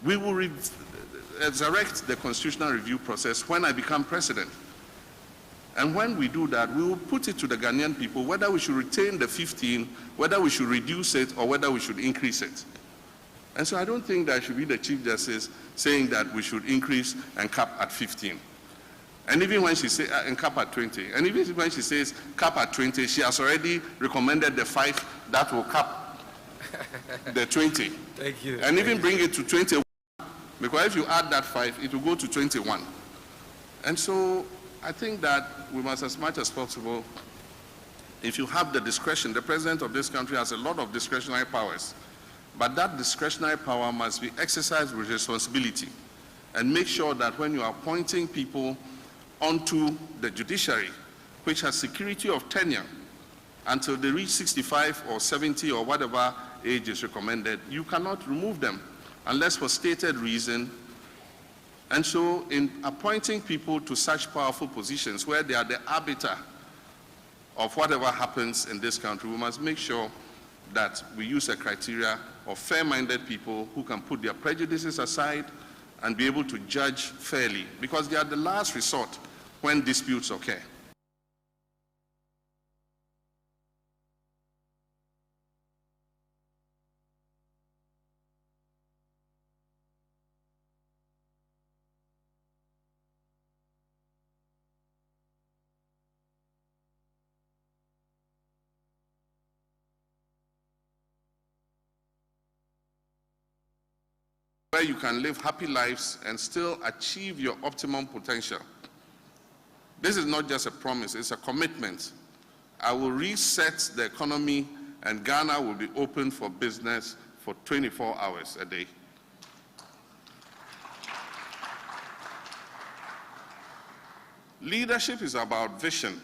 We will resurrect the constitutional review process when I become president. And when we do that, we will put it to the Ghanaian people whether we should retain the 15, whether we should reduce it, or whether we should increase it. And so I don't think that should be the Chief Justice saying that we should increase and cap at 15. And even when she says, and cap at 20, and even when she says cap at 20, she has already recommended the 5 that will cap the 20. Thank you. And even bring it to 21, because if you add that 5, it will go to 21. And so I think that we must, as much as possible, if you have the discretion, the president of this country has a lot of discretionary powers, but that discretionary power must be exercised with responsibility, and make sure that when you are appointing people onto the judiciary, which has security of tenure until they reach 65 or 70 or whatever age is recommended, you cannot remove them unless for stated reason. And so in appointing people to such powerful positions where they are the arbiter of whatever happens in this country, we must make sure that we use a criteria of fair-minded people who can put their prejudices aside and be able to judge fairly, because they are the last resort when disputes occur. Where you can live happy lives and still achieve your optimum potential. This is not just a promise, it's a commitment. I will reset the economy and Ghana will be open for business for 24 hours a day. Leadership is about vision,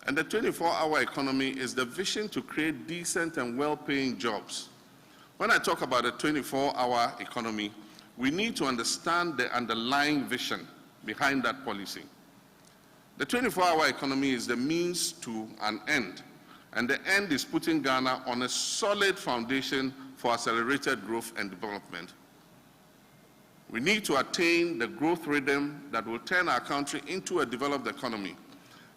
and the 24-hour economy is the vision to create decent and well-paying jobs. When I talk about a 24-hour economy, we need to understand the underlying vision behind that policy. The 24-hour economy is the means to an end, and the end is putting Ghana on a solid foundation for accelerated growth and development. We need to attain the growth rhythm that will turn our country into a developed economy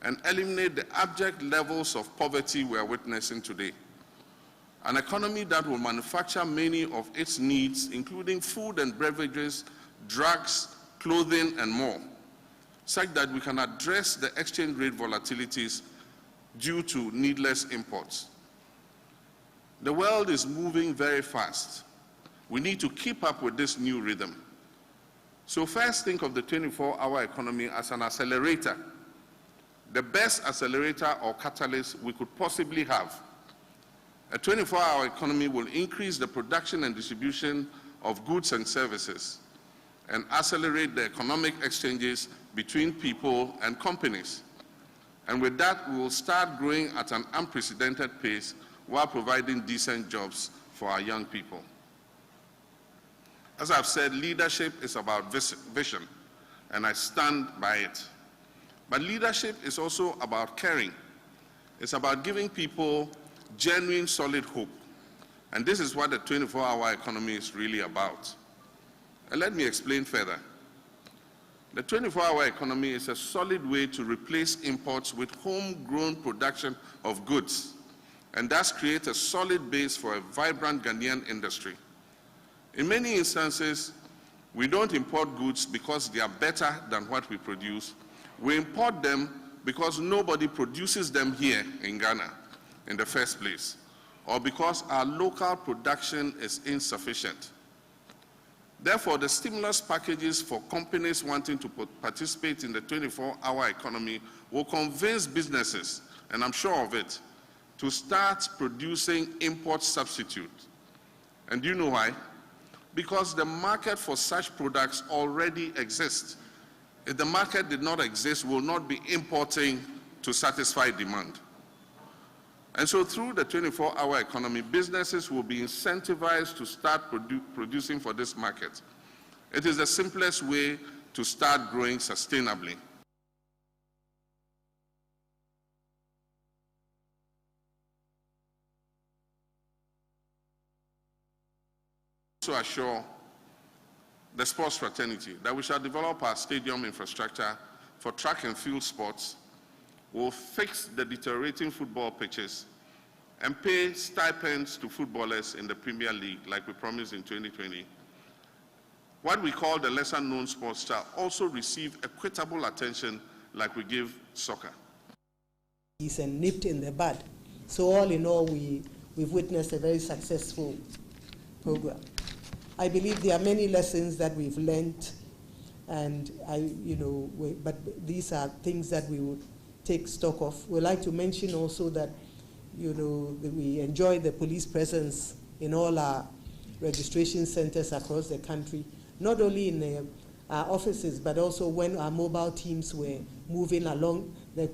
and eliminate the abject levels of poverty we are witnessing today. An economy that will manufacture many of its needs, including food and beverages, drugs, clothing, and more, such that we can address the exchange rate volatilities due to needless imports. The world is moving very fast. We need to keep up with this new rhythm. So first, think of the 24-hour economy as an accelerator, the best accelerator or catalyst we could possibly have. A 24-hour economy will increase the production and distribution of goods and services and accelerate the economic exchanges between people and companies. And with that, we will start growing at an unprecedented pace while providing decent jobs for our young people. As I've said, leadership is about vision, and I stand by it. But leadership is also about caring. It's about giving people genuine, solid hope. And this is what the 24-hour economy is really about. And let me explain further. The 24-hour economy is a solid way to replace imports with homegrown production of goods, and thus create a solid base for a vibrant Ghanaian industry. In many instances, we don't import goods because they are better than what we produce. We import them because nobody produces them here in Ghana in the first place, or because our local production is insufficient. Therefore, the stimulus packages for companies wanting to participate in the 24-hour economy will convince businesses, and I'm sure of it, to start producing import substitutes. And do you know why? Because the market for such products already exists. If the market did not exist, we will not be importing to satisfy demand. And so through the 24-hour economy, businesses will be incentivized to start producing for this market. It is the simplest way to start growing sustainably. To assure the sports fraternity, that we shall develop our stadium infrastructure for track and field sports, will fix the deteriorating football pitches, and pay stipends to footballers in the Premier League like we promised in 2020. What we call the lesser-known sports shall also receive equitable attention like we give soccer. And nipped in the bud. So all in all, we've witnessed a very successful program. I believe there are many lessons that we've learned, and but these are things that we would take stock of. We'd like to mention also that, that we enjoy the police presence in all our registration centers across the country, not only in our offices, but also when our mobile teams were moving along the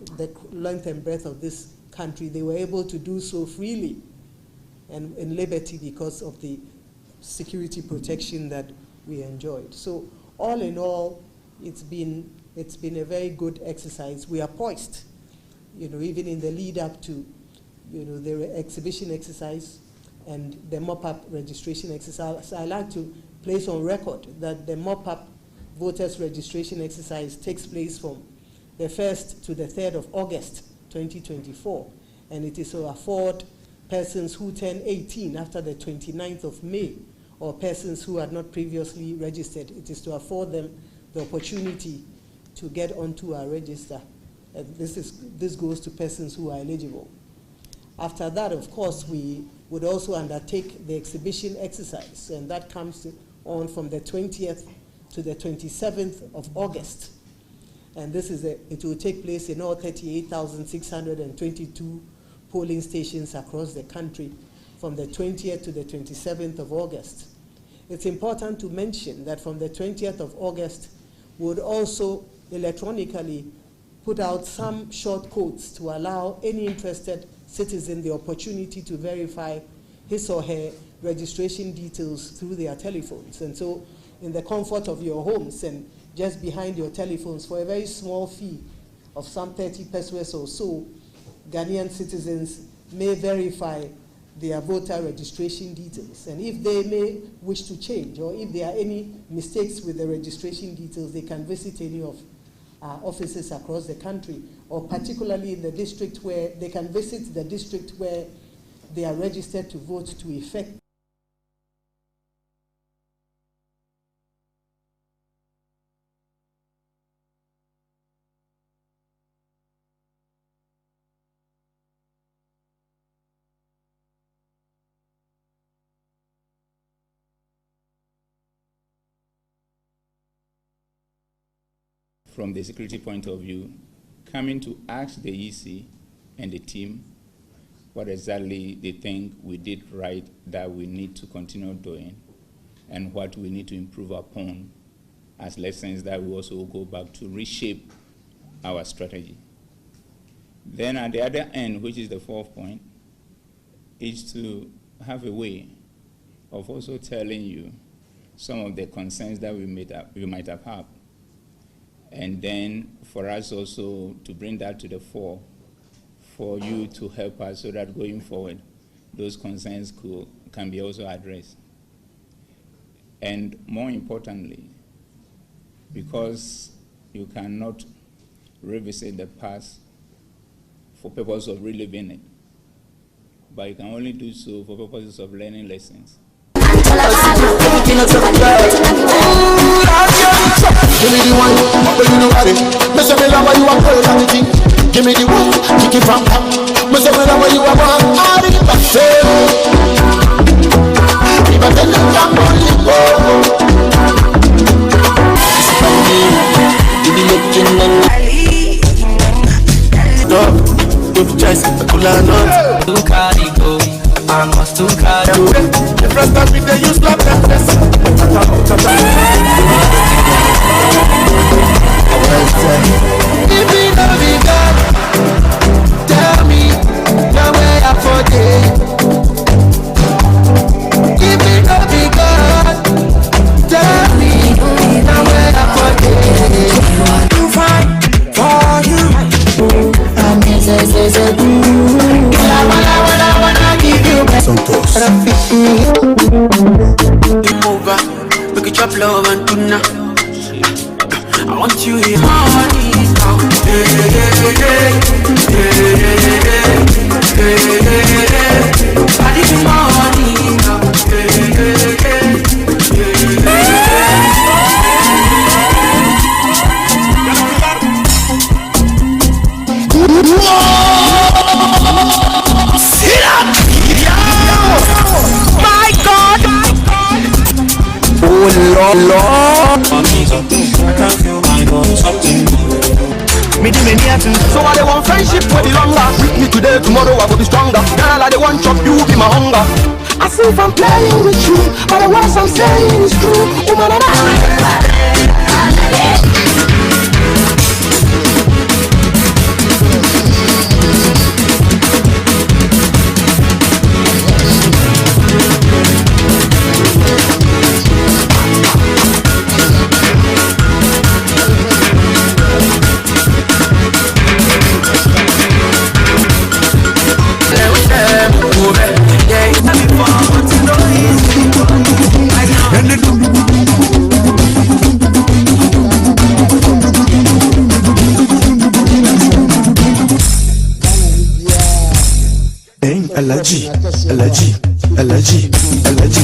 length and breadth of this country, they were able to do so freely and in liberty because of the security protection that we enjoyed. So all in all, it's been a very good exercise. We are poised, even in the lead up to, the exhibition exercise and the mop-up registration exercise. I like to place on record that the mop-up voters registration exercise takes place from the 1st to the 3rd of August 2024, and it is to afford persons who turn 18 after the 29th of May, or persons who had not previously registered. It is to afford them the opportunity to get onto our register. This goes to persons who are eligible. After that, of course, we would also undertake the exhibition exercise, and that comes on from the 20th to the 27th of August. And it will take place in all 38,622 polling stations across the country from the 20th to the 27th of August. It's important to mention that from the 20th of August, we would also electronically put out some short codes to allow any interested citizen the opportunity to verify his or her registration details through their telephones. And so in the comfort of your homes and just behind your telephones, for a very small fee of some 30 pesos or so, Ghanaian citizens may verify their voter registration details. And if they may wish to change, or if there are any mistakes with the registration details, they can visit any of our offices across the country, or particularly in the district where they can visit the district where they are registered to vote to effect. From the security point of view, coming to ask the EC and the team what exactly they think we did right that we need to continue doing, and what we need to improve upon as lessons that we also go back to reshape our strategy. Then at the other end, which is the fourth point, is to have a way of also telling you some of the concerns that we might have had. And then for us also to bring that to the fore, for you to help us so that going forward, those concerns can be also addressed. And more importantly, because you cannot revisit the past for purpose of reliving it, but you can only do so for purposes of learning lessons. Give me the one, but you know what it. Mess up me love you are cold and the thing. Give me the one, kick it from top. Mess up me love you are born. All the back even then you can only go. You be looking at me. Stop, don't choice, I could not. To carry go, I must to carry. The first time we day you slap that face. If you know me God, tell me the way I forget. If you know me God, tell me the way I forget. You find for you, and this is a good. I wanna give you best. You over. We could chop love and tuna. I want you here. Money now. I need money now. My God! Oh Lord! Me do me near to. So I want friendship for the longer. With me today, tomorrow I will be stronger. Girl, I want chop, you be my hunger. I see if I'm playing with you, but the words I'm saying is true. Alhaji, Alhaji, Alhaji, Alhaji.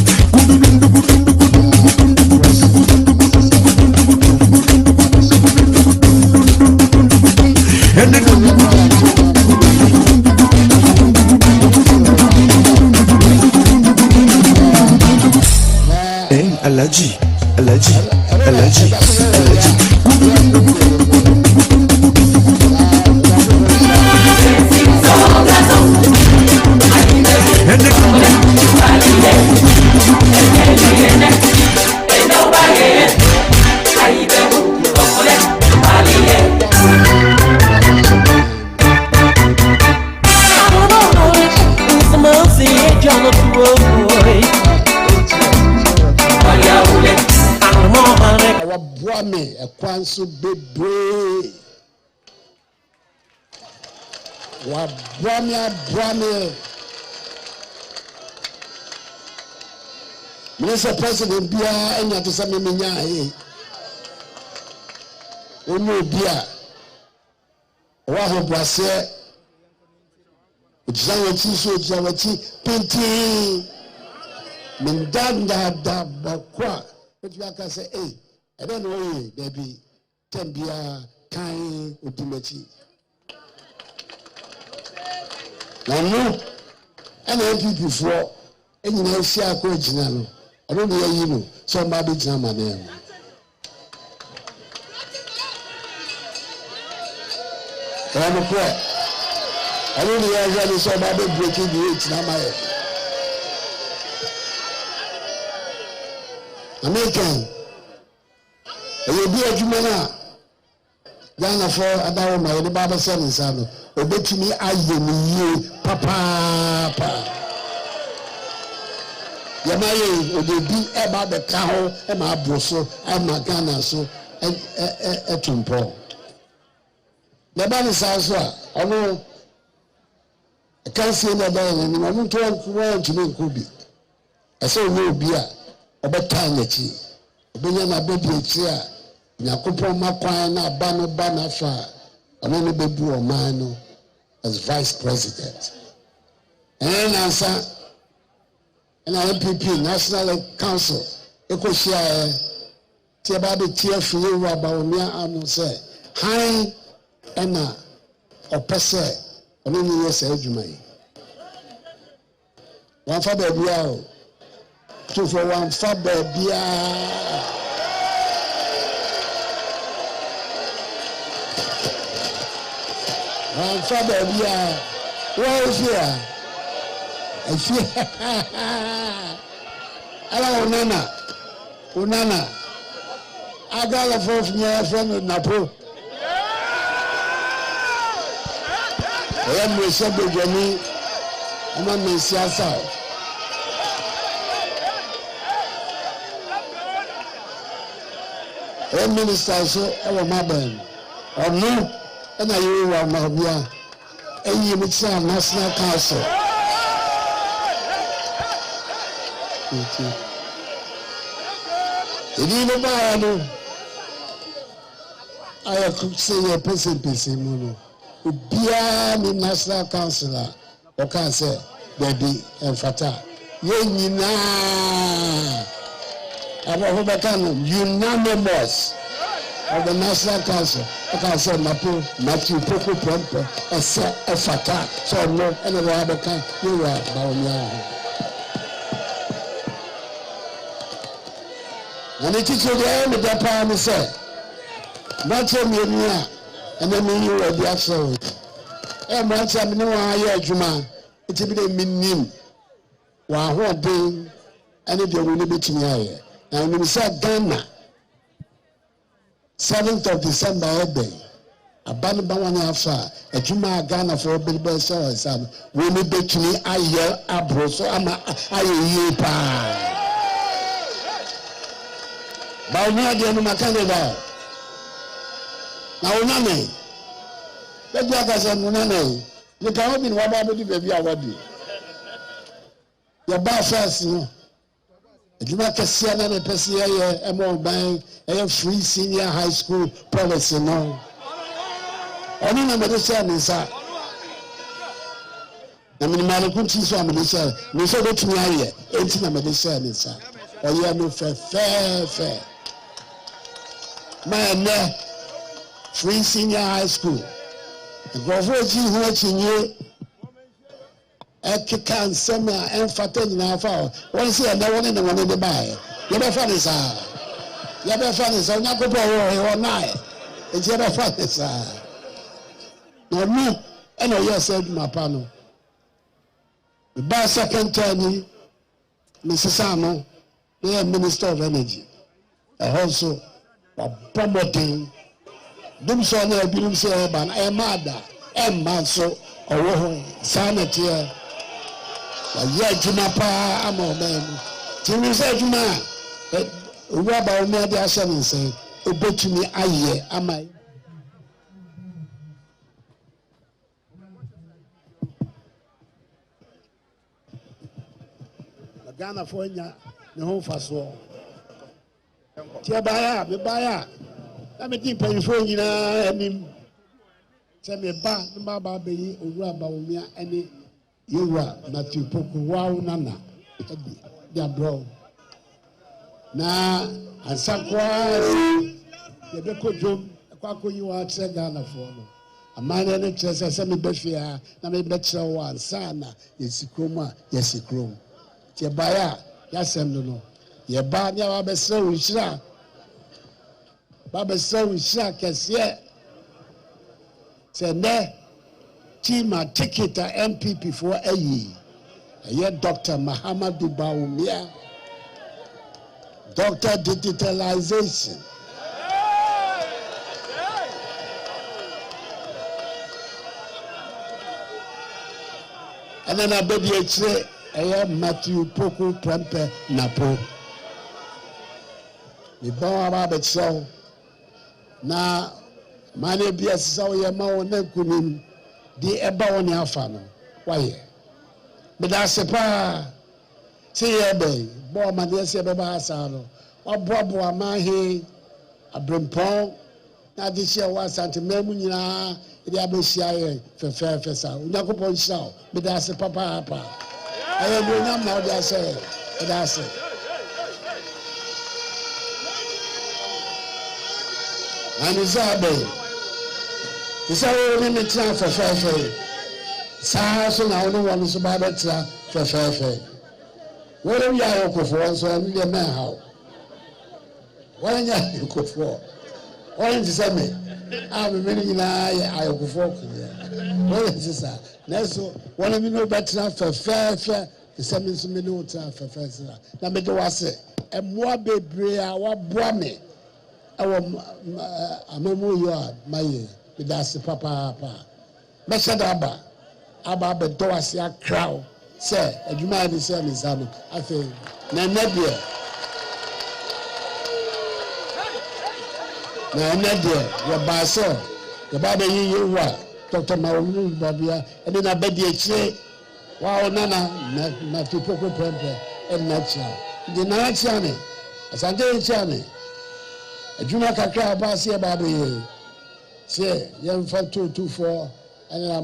Alhaji, Alhaji, Alhaji, Alhaji. So baby, wa brame. Mr. President, Bia, and you have to send me nya. Onu Bia, wa ho brase. Ujawati, painting. Mindanda da bakwa. But you can say, hey, I don't know, baby. Tembia kind ultimately. Now, and MPP for any nice original. I don't know you know. Somebody jam on them. I'm a prayer. I don't know somebody breaking the eight now my head. American. You be a Jumana. Yana for about my Baba Seven Sano. Obey me, I you, Papa. Yamaye, would be about the cow, and my broso, and my Ghana, so, and a tumpo. The man is also, I know, I can't see no bell, and I don't want to make Kubi. I say, no beer, about time that you. Obey my baby, chair. Nyakopo makwan na bana fa ono ne bebu o man no as vice president and answer and MPP National Council ekohia tie ba de tie fie wa ba onia anu say han ena opese ono ni yesa adwuma yi wan fa ba bia o to for wan fa ba bia Father, we are well here. I feel hello, Unana. I got a fourth year friend with Napo. I am with Sabu Jani. I'm on the South. I am minister, so I am my band. Or no. And I you are Mabia, and you would say National Council. Idi no ba no. I could say a person mono. Ubia ni National Council or can say baby and fata. Yenina unanimous of the National Council. I can say Matthew Poco Promper, a fata, so no, and a rather can you are Baumia. And it is the end of the power, sir. Not a millionaire, and then you will be absolute. And once I'm no higher Juma, it will be a minim. While what day, and if you will be to me, and we said Ghana, 7th of December, a Banaban after a Juma Ghana for a bit by son, will be to me, I yell abro, so I'm a yepa. By now, the Canada. Now, none. Let the others and none. You can't be one of the baby already. Your bar first, you know. You make a see another person here, a more buying a free senior high school policy. No. Only number the same is that. I mean, my country is one of the same. We saw that me here, 18 number the same is that. Or you are no fair. My free senior high school. The government who watching you, a can summer and fatten in our fall. One say, no one in the one in the buy. You never find this. You never find this. I'm not going to go all night. It's never find this. No, me, I know you said my panel. The bar second turn, Mrs. Samo, the Minister of Energy. Also, a promoting. Dum so na ebirum se eba na emada emma so owo sanity ya adwuma pa amobem timi se adwuma owa ba o me de ahye ne nse obetumi aye amai Ghana for nya ne ho faso tie baya me baya I mean, phone, you know, I mean, tell me about the Baba Bay, or Rabba, any you are not you poke wow, Nana, dear bro. Now, and some quiet, the Beko Jum, a quack you are said Ghana for. A man and a chess, I send me Befia, and I bet so one, Sana, yes, Kroma, yes, Krom. Tiabaya, yes, and no. Your bad, you are so sure. Baba so shock as yet. Say ne team a ticket a MPP for a year. Dr. Mahamadou Bawumia. Dr. Digitalization. And then I bet you say Matthew Poku Prempe Napo. The Bawa Betso. Na mane bia sisa wo ye ma wo na kunim di eba wo ne afa no waye me da sepa se ye be bo ma de se be ba asa no obobo amahe abrempon na di se wa santimemu nyina ide abehia ye fefe sa unyakopon hia me da sepa papa aye no nyam na wo da se me da se and Isabe, Isabe, we try for fair. Sasso now no one is about it for fair. What are you for? So I'm the man how. What are you for? What is it? I'm a minute I go for. What is this? Next one of you know better for fair. The 7 minutes for fair. Now, me do I say, and more baby, what brame. Amamu you are my with us papa. Meshadaba Abba Bedoasia crow, say, a human is saying, I think, Nadia. Nadia, your basso, the baby you are, Dr. Maru Babia, and then I bet you say, wow, Nana, not to poke and natural. The Nanachani. Asante chane. Adwuma kakra ba se ba be. Se yem fa 224 ana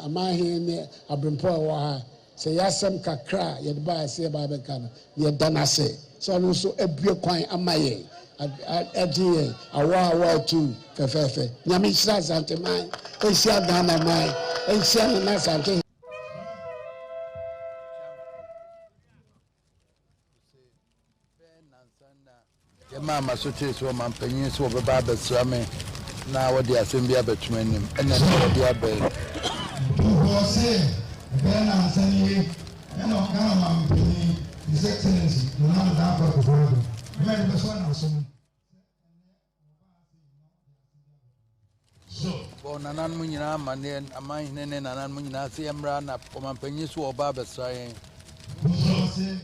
amahe ne abrempo wa ha. Se yasem kakra ye ba se ba be kan ye danase. So no so ebue kwan amaye. Adi awa tu fefefe. Nyame hira Asante man. Ehia Ghana man. Ehia na Asante. Mama so so man penyin so be ba besra me na wo de asem bia betum anim ena na wo de abel wo se be na asani ena o kana man penyin his excellency na na da ba ko do me be so na so bo nanan mu nyina amane aman ne nanan mu nyina se emra na o man penyin so wo ba besra yen wo se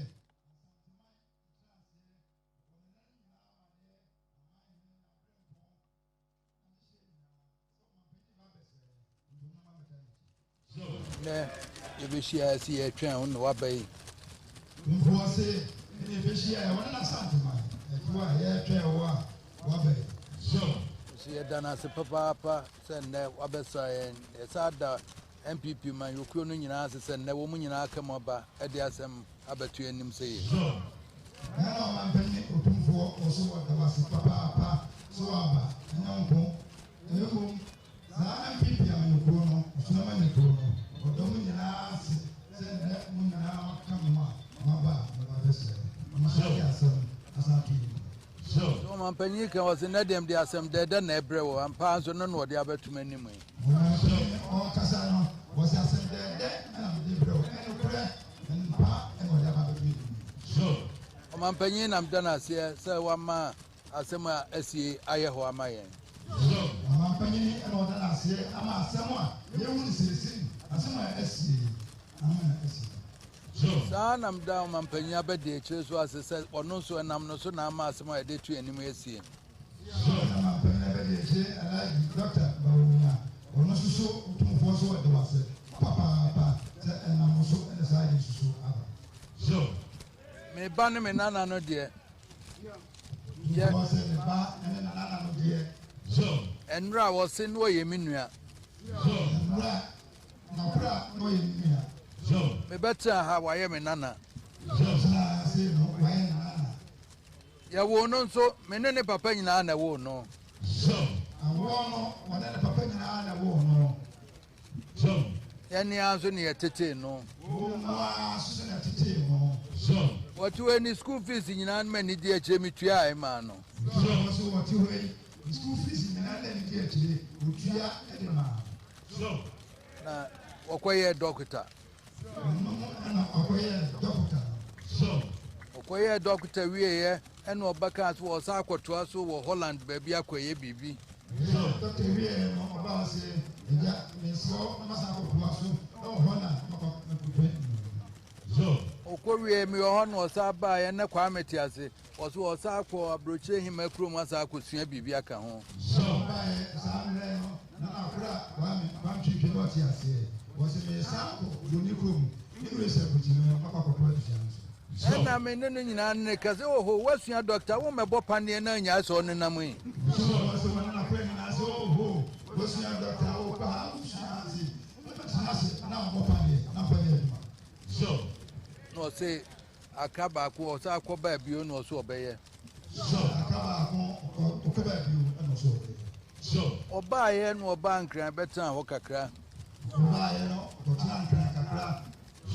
you be share see a train on what bay. Mfo se ni be share wona na Asante man. E wa ye train wa bay. So see dana se papa send wa besa en sada MPP man yokuo no nyina se send wo mu nyina aka moba e de asem abatu anim sei. So na no man penny otumfo oso wa da wase papa so aba nyampo ekum na MPP am yokuo no so na man yokuo no odomu nyina se send mu nyina aka moba ba besa masaki asem Asante. So man penny kan was na dem de asem de na ebre wo ampa so no no de abetum anim yi. O kasa no was asem de na de ebre wo eno kure mpa eno de abetum. So Man penny nam dana se wa ma asem asie aye ho amayen. So man penny eno dana se ama asem a ye hu ni sirisi asem a asie ama asie. So nam down man penny abede kire so asese ono so nam no so na ama asem a de tu anim asie. So man penny abede kire Alhaji Dr. Bawunya ono so otumfo so de wase papa se enam so ene side so aba. So Me ba ne me nana no de yeah was me ba ene nana no de. So enra wo se no ye menua. So enra na pra no ye menua. So Me beta ha wa ye me nana. So na se no wa ye nana. Ya wo no nso me ne papa nyina na wo no. So awo no wa ne papa nyina na wo no. So Ya ni anso ne tete no. wo no aso na tete no. So What you any school fees in an many dear Jimmy Tia, man. so what you way school fees in an idea today would you so Or quay a doctor. So Or a doctor we here and no backers was aqua to us over Holland, baby, a quay BB. so Dr. We no about say yeah me so must have to Holland. So Okwe me on was by and a quametiase was aqua broach him a crew was aqua bibi aka home. So by some na one chicken what you say was a sample unicorn in research papa. And I mean, no, because oh, what's your doctor? Oh, my bopani and I saw on the Namui. So, no, say, a cabak was a coba beyond or so obey. So, so, Or buy and or bank and better Hokakra.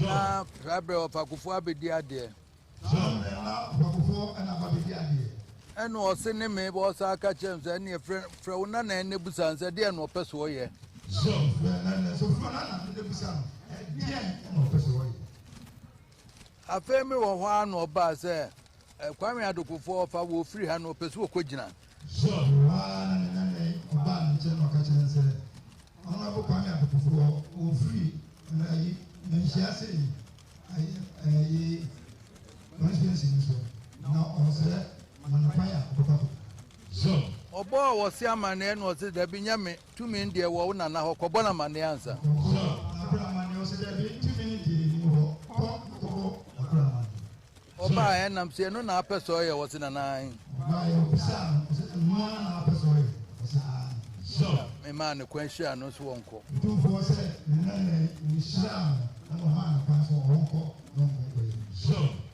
Na Rabbe of Akufabi dear. And was sending me was our catchers and your friend Frona and Nebusan said, dear no persuade. So, A family or one or bus, Kwame had to go for a will free hand or pursue Kujina. So, Honorable Kwame Adukufuo will free and she has said, I now also Manapaya. So, Obo was your man and was it the Binyame 2 men dear woman and now Cobona man the answer. Oba and I'm saying no na person oye was in a nine. So a man a question no won't call.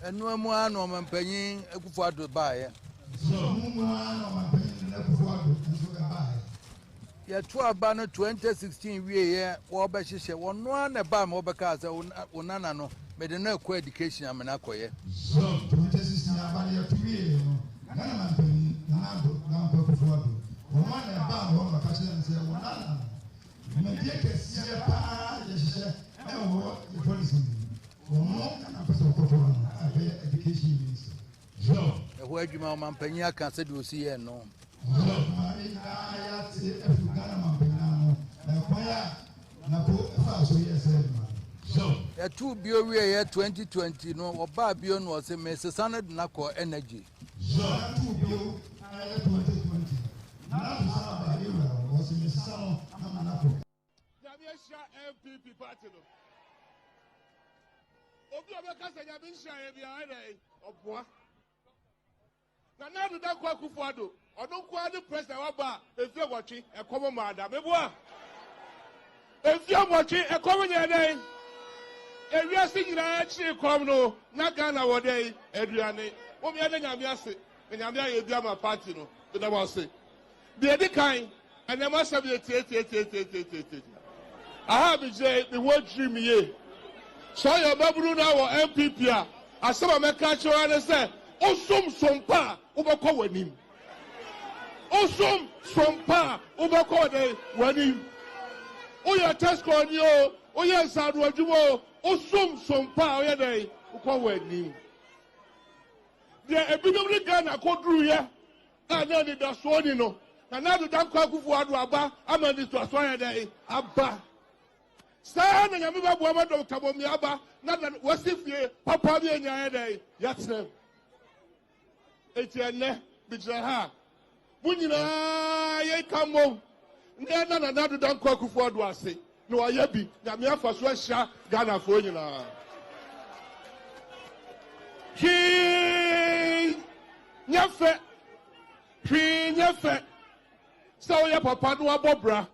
And no more no man paying a good for to buy. Yeah, 12 banner 2016 we or Bessie one a bam over cars or nana no, but no co education. I'm an acquire. So 2016 where you man Pena can say you see no. So, a 2 year 2020 no or Babion was a Mrs. Nako energy. So, 2 bill 2020. Was Mrs. Nako. MPP party. Obiobeka say you been share behind Obwa. Na do that kwa Kufuado. Odon kwa the president waba efie watchi e komo mada. Meboa. Efie watchi e komo nyane. Ewiase nyina chi kom no na Ghana wo dey aduane. Wo me na nyame ase. Nyame aye bia ma party no. Do that was say. The edi kan and them must be I have say the word dream ye. So your baburu na wo MPP a asema meka cho na say osum sompa ubako wanim. Osum sompa ubako de wanim. Oya task on you, oya sadu adwumo, osum sompa oya de ukwa wanim. There ebidom Ghana kodru ye. Na ni da so ni no. Na do dan kwa Kufuado aba amani to aso ya de aba. Sa na nyame ba boa ma Dr. Bomi aba na wasifie papa bi enya ya de yatsem. Etienne bijira ha. Bunyina ye kamo. Na do dan kwa Kufuado ase. No ayabi nyame afa so ahia Ghana fo nyina. Nyafe. Nyafe. So ya papa no abobra.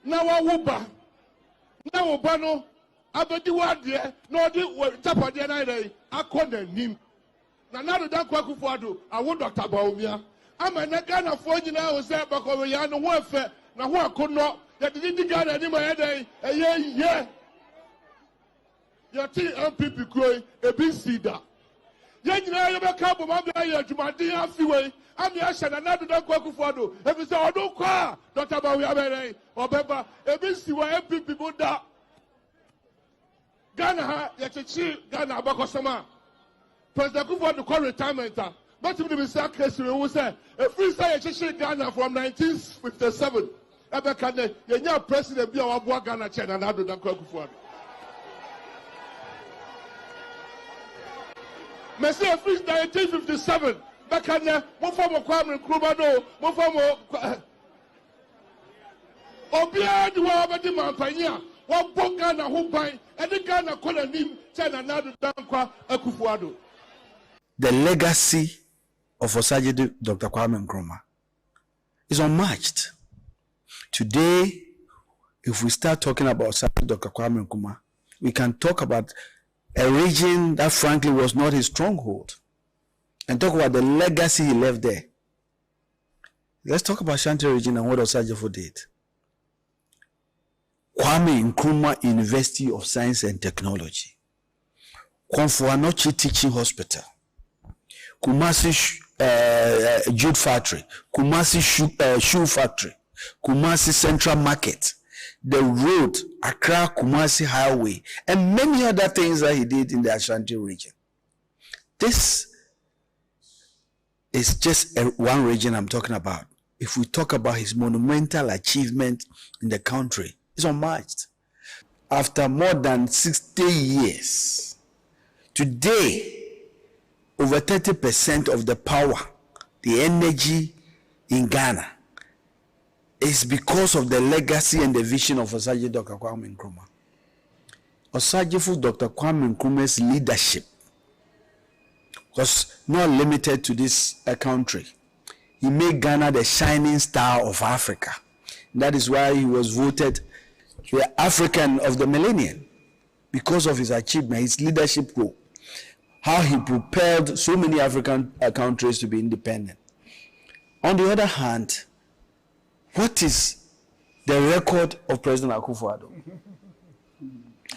Na wa wuba. Na wo ba no abedi wade na odi tapade na ire akona nim. Na do dan kwa Kufuado awo Dr. Baumia. Ama na Ghana fo nyina o se bakowe ya no ho afa na ho akono ya di Ghana ni ma ya dai eye. Ya ti MPP kroi ebi sida. Ya nyina ya be ka bo ma bia ya adwumade afiwe. Ami asha na do dan kwa Kufuado. Ebi se odun kwa Dr. Baumia bere obeba ebi siwa MPP boda. Ghana ha ya chechi Ghana abakosama. President Kufuado call retirement. But if the say case we say a free say ya chechi Ghana from 1957. Ebe kane ya nya president bi a wabo Ghana che na do dan kwa Kufuado. Me say a free 1957. Bakane mo form Kwame Nkrumah no mo form Obia di wa ba di mampanya wa boga na ho ban e di Ghana kola nim che na do dan kwa Kufuado. The legacy of Osagyefo Dr. Kwame Nkrumah is unmatched. Today, if we start talking about Osagyefo Dr. Kwame Nkrumah, we can talk about a region that frankly was not his stronghold and talk about the legacy he left there. Let's talk about Ashanti region and what Osagyefo did. Kwame Nkrumah University of Science and Technology, Kwamfo Anochi Teaching Hospital, Kumasi Jute Factory, Kumasi Shoe Factory, Kumasi Central Market, the road, Accra Kumasi Highway, and many other things that he did in the Ashanti region. This is just one region I'm talking about. If we talk about his monumental achievement in the country, it's unmatched. After more than 60 years, today, over 30% of the power, the energy in Ghana is because of the legacy and the vision of Osagyefo Dr. Kwame Nkrumah. Osagyefo Dr. Kwame Nkrumah's leadership was not limited to this country. He made Ghana the shining star of Africa. That is why he was voted the African of the millennium, because of his achievement, his leadership role, how he propelled so many African countries to be independent. On the other hand, what is the record of President Akufo-Addo?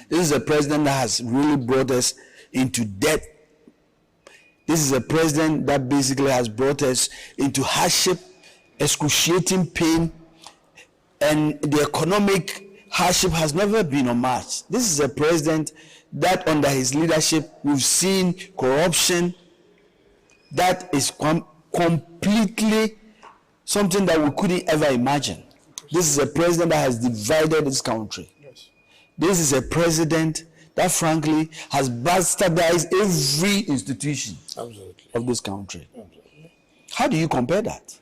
This is a president that has really brought us into debt. This is a president that basically has brought us into hardship, excruciating pain, and the economic hardship has never been unmatched. This is a president that under his leadership we've seen corruption that is completely something that we couldn't ever imagine. This is a president that has divided this country. Yes. This is a president that frankly has bastardized every institution of this country. Absolutely. How do you compare that?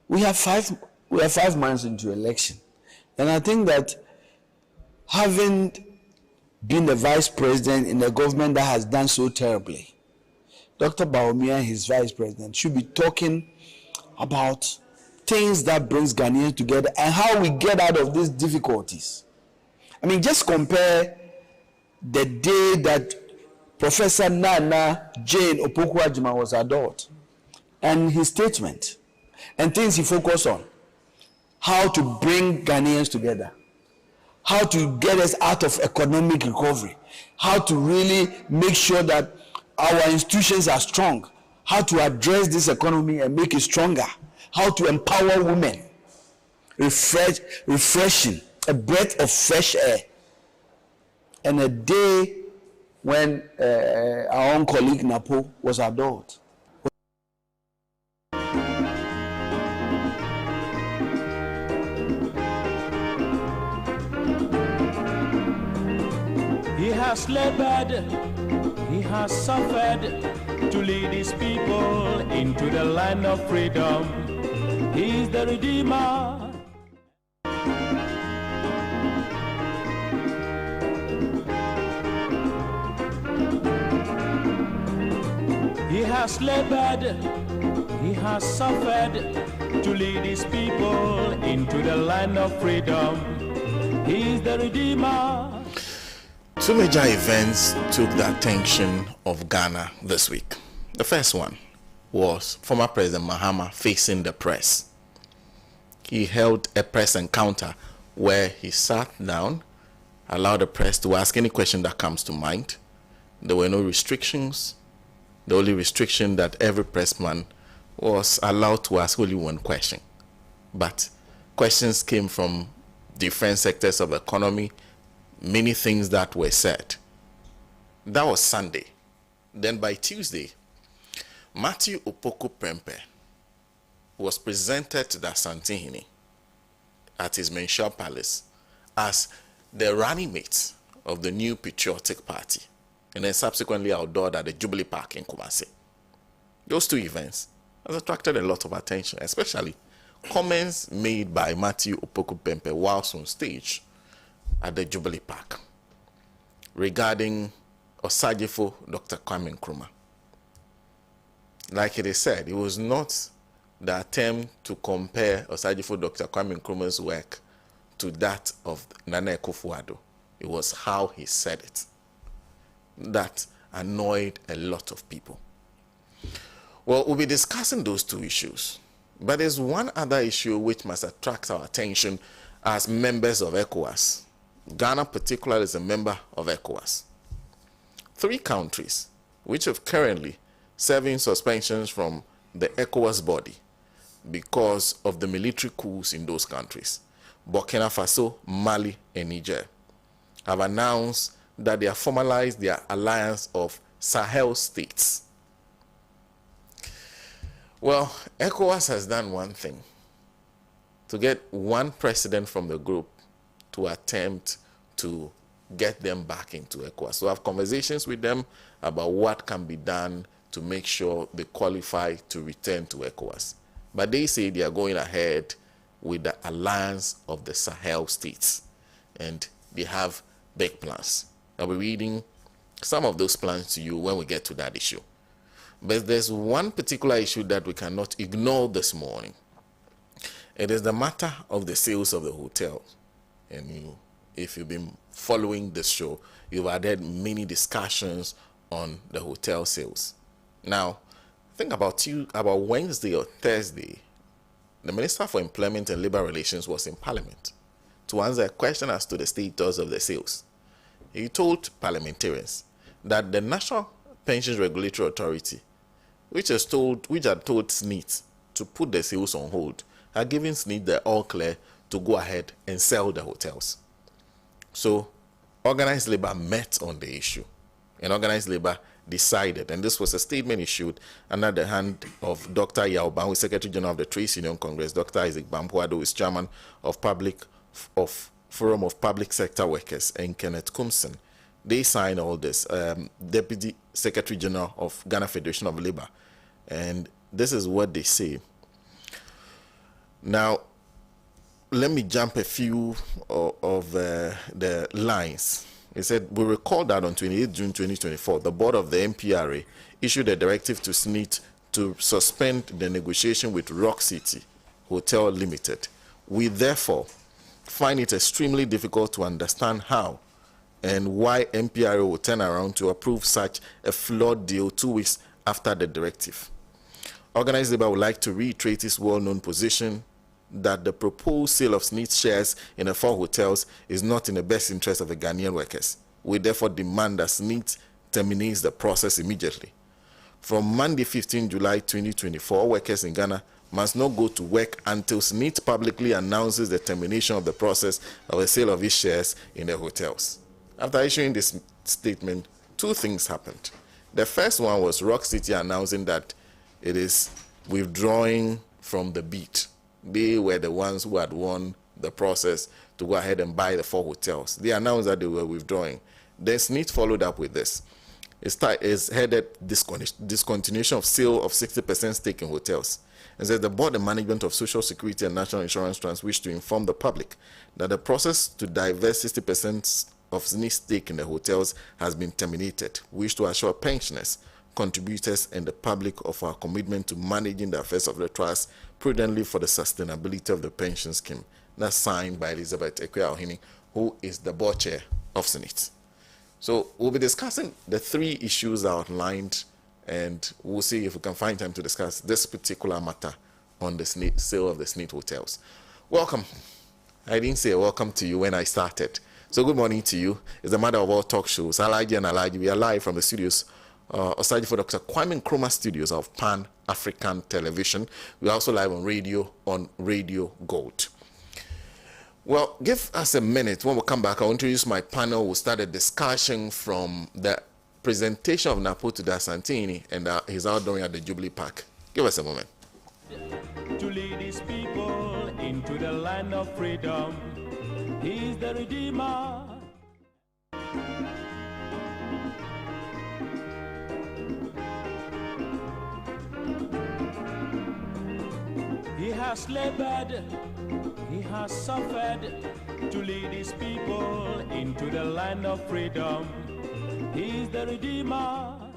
We are 5 months into election. And I think that having been the vice president in a government that has done so terribly, Dr. Bawumia and his vice president should be talking about things that brings Ghanaians together and how we get out of these difficulties. I mean, just compare the day that Professor Nana Jane Opoku-Agyeman was adored and his statement and things he focused on. How to bring Ghanaians together, how to get us out of economic recovery, how to really make sure that our institutions are strong, how to address this economy and make it stronger, how to empower women, refreshing, a breath of fresh air. And a day when our own colleague Napo was adored. He has labored, he has suffered to lead his people into the land of freedom. He is the Redeemer. He has labored, he has suffered to lead his people into the land of freedom. He is the Redeemer. Two major events took the attention of Ghana this week. The first one was former President Mahama facing the press. He held a press encounter where he sat down, allowed the press to ask any question that comes to mind. There were no restrictions. The only restriction that every pressman was allowed to ask only one question. But questions came from different sectors of the economy, many things that were said. That was Sunday. Then by Tuesday, Matthew Opoku Prempeh was presented to the Asantehene at his Menshaw Palace as the running mate of the new Patriotic Party, and then subsequently outdoored at the Jubilee Park in Kumasi. Those two events has attracted a lot of attention, especially comments made by Matthew Opoku Prempeh whilst on stage at the Jubilee Park regarding Osajifo Dr. Kwame Nkrumah. Like it is said, it was not the attempt to compare Osajifo Dr. Kwame Nkrumah's work to that of Nana Akufo-Addo. It was how he said it that annoyed a lot of people. Well, we'll be discussing those two issues, but there's one other issue which must attract our attention as members of ECOWAS. Ghana particularly is a member of ECOWAS. 3 countries which have currently serving suspensions from the ECOWAS body because of the military coups in those countries, Burkina Faso, Mali, and Niger, have announced that they have formalized their alliance of Sahel states. Well, ECOWAS has done one thing, to get one president from the group to attempt to get them back into ECOWAS. So I have conversations with them about what can be done to make sure they qualify to return to ECOWAS. But they say they are going ahead with the alliance of the Sahel states, and they have big plans. I'll be reading some of those plans to you when we get to that issue. But there's one particular issue that we cannot ignore this morning. It is the matter of the sales of the hotel. And if you've been following this show, you've had many discussions on the hotel sales. Now, think about Wednesday or Thursday, the Minister for Employment and Labour Relations was in Parliament to answer a question as to the status of the sales. He told parliamentarians that the National Pensions Regulatory Authority, which had told SSNIT to put the sales on hold, had given SSNIT the all clear to go ahead and sell the hotels. So, organized labor met on the issue, and organized labor decided, and this was a statement issued under the hand of Dr. Yao Ban, who is Secretary General of the Trades Union Congress, Dr. Isaac Bampuado, who is Chairman of Forum of Public Sector Workers, and Kenneth Kumson. They signed all this, Deputy Secretary General of Ghana Federation of Labour, and this is what they say. Now, let me jump a few of the lines. He said, we recall that on 28 June 2024, the board of the MPRA issued a directive to SSNIT to suspend the negotiation with Rock City Hotel Limited. We therefore find it extremely difficult to understand how and why MPRA will turn around to approve such a flawed deal 2 weeks after the directive. Organized Labour would like to reiterate its well-known position that the proposed sale of SSNIT shares in the 4 hotels is not in the best interest of the Ghanaian workers. We therefore demand that SSNIT terminates the process immediately. From Monday, 15 July 2024, workers in Ghana must not go to work until SSNIT publicly announces the termination of the process of the sale of its shares in the hotels. After issuing this statement, 2 things happened. The first one was Rock City announcing that it is withdrawing from the bid. They were the ones who had won the process to go ahead and buy the 4 hotels. They announced that they were withdrawing. Then SSNIT followed up with this. It's headed discontinuation of sale of 60% stake in hotels. And said the board and management of Social Security and National Insurance Trust wish to inform the public that the process to divest 60% of SSNIT stake in the hotels has been terminated. We wish to assure pensioners, contributors, and the public of our commitment to managing the affairs of the trust prudently for the sustainability of the pension scheme. That's signed by Elizabeth Ekwia-Ohini, who is the board chair of SSNIT. So we'll be discussing the 3 issues outlined, and we'll see if we can find time to discuss this particular matter on the sale of the SSNIT hotels. Welcome. I didn't say welcome to you when I started. So good morning to you. It's a matter of all talk shows. Alhaji and Alhaji, we are live from the studios Alhaji for Dr. Kwame Nkrumah studios of Pan-African Television. We're also live on Radio Gold. Well, give us a minute. When we come back, I'll introduce my panel. We'll start a discussion from the presentation of Napoto Santini and his outdooring at the Jubilee Park. Give us a moment. To lead his people into the land of freedom, he's the Redeemer. He has labored, he has suffered to lead his people into the land of freedom. He's the Redeemer.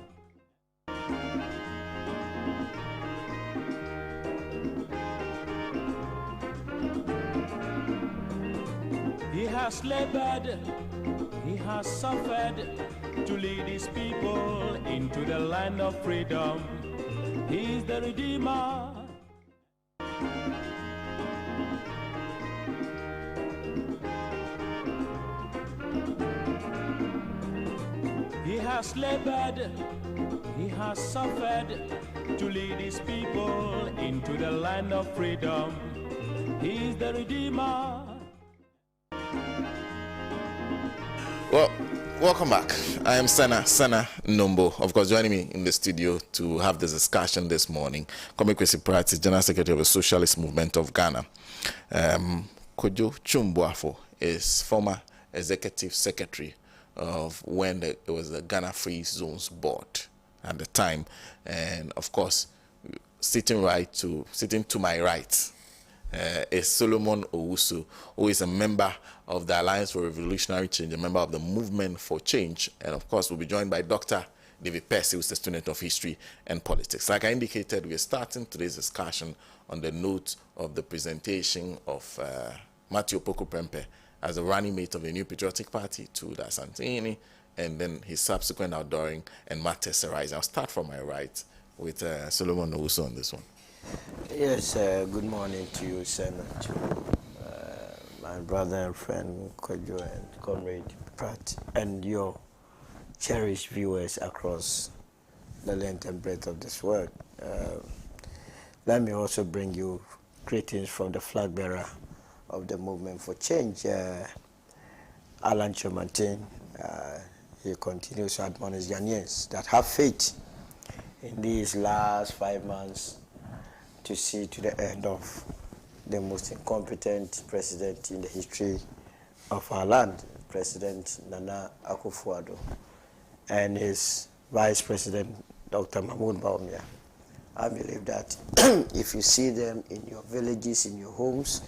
He has labored, he has suffered to lead his people into the land of freedom. He's the Redeemer. He has labored, he has suffered to lead his people into the land of freedom. He's the Redeemer. Well, welcome back. I am Sana Nombo. Of course, joining me in the studio to have this discussion this morning, Kwame Prati, General Secretary of the Socialist Movement of Ghana. Kojo Chumbuafo is former Executive Secretary of when it was the Ghana Free Zones Board at the time, and of course, sitting to my right is Solomon Owusu, who is a member of the Alliance for Revolutionary Change, a member of the Movement for Change, and of course, we'll be joined by Dr. David Percy, who's a student of history and politics. Like I indicated, we're starting today's discussion on the note of the presentation of Matthew Opoku Prempeh as a running mate of the New Patriotic Party to Dasantini, and then his subsequent outdooring and matters arising. I'll start from my right with Solomon Owusu on this one. Yes, good morning to you, Senator, to my brother and friend Kojo and Comrade Pratt, and your cherished viewers across the length and breadth of this world. Let me also bring you greetings from the flag bearer of the Movement for Change, Alan Chomantin. He continues to admonish Ghanaians that have faith in these last 5 months to see to the end of the most incompetent president in the history of our land, President Nana Akufo-Addo, and his Vice President, Dr. Mahmoud Bawumia. I believe that if you see them in your villages, in your homes,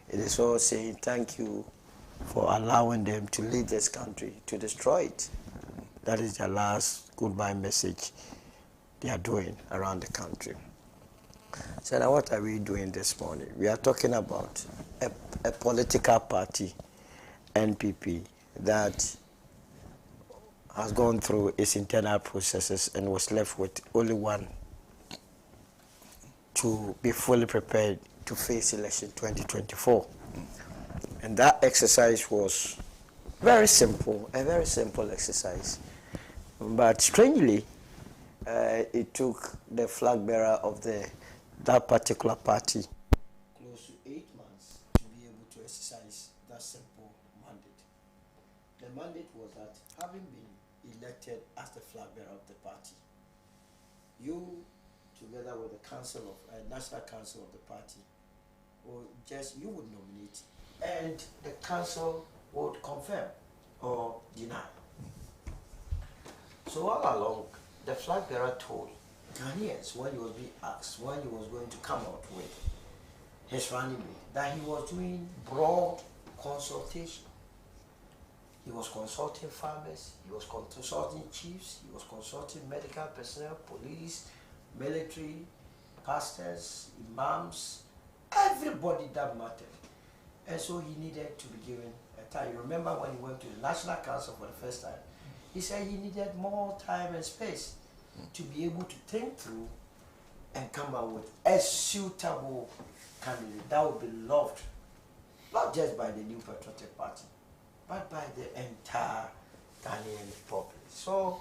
it is all saying thank you for allowing them to lead this country, to destroy it. That is their last goodbye message they are doing around the country. So now what are we doing this morning? We are talking about a political party, NPP, that has gone through its internal processes and was left with only one to be fully prepared to face election 2024. And that exercise was very simple, a very simple exercise. But strangely, it took the flag bearer of that particular party close to 8 months to be able to exercise that simple mandate. The mandate was that having been elected as the flag bearer of the party, you, together with the council of national council of the party, or just you would nominate, and the council would confirm or deny. So all along, the flag bearer told Ghanaians when he was being asked when he was going to come out with his running mate that he was doing broad consultation. He was consulting farmers, he was consulting chiefs, he was consulting medical personnel, police, military, pastors, imams, everybody that mattered. And so he needed to be given a time. You remember when he went to the National Council for the first time, he said he needed more time and space to be able to think through and come up with a suitable candidate that would be loved, not just by the New Patriotic Party, but by the entire Ghanaian populace. So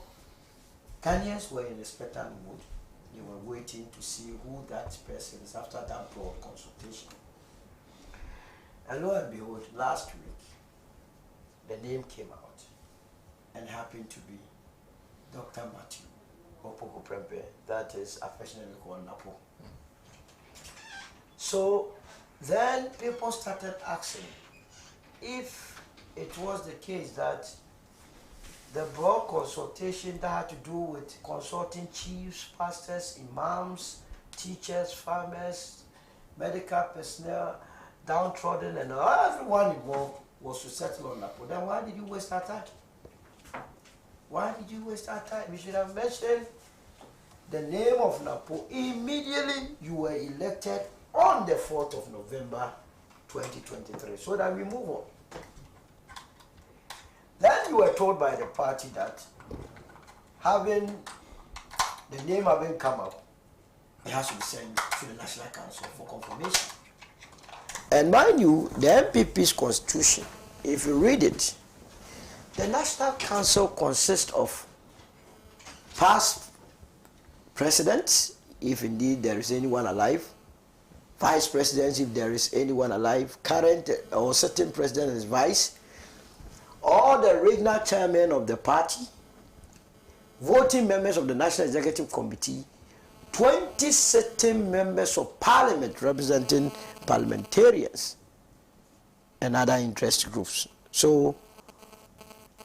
Ghanaians were in a expectant mood. They were waiting to see who that person is after that broad consultation. And lo and behold, last week, the name came out and happened to be Dr. Matthew Opoku Prempeh, that is affectionately called Napo. So then people started asking if it was the case that the broad consultation that had to do with consulting chiefs, pastors, imams, teachers, farmers, medical personnel, downtrodden, and everyone involved was to settle on Napo. Then why did you waste our time? Why did you waste our time? We should have mentioned the name of Napo immediately you were elected on the 4th of November 2023, so that we move on. Then you were told by the party that having the name having come up, it has to be sent to the National Council for confirmation. And mind you, the MPP's constitution, if you read it, the National Council consists of past presidents, if indeed there is anyone alive, vice presidents, if there is anyone alive, current or sitting president and his vice, all the regional chairmen of the party, voting members of the National Executive Committee, 20 sitting members of parliament representing parliamentarians and other interest groups. So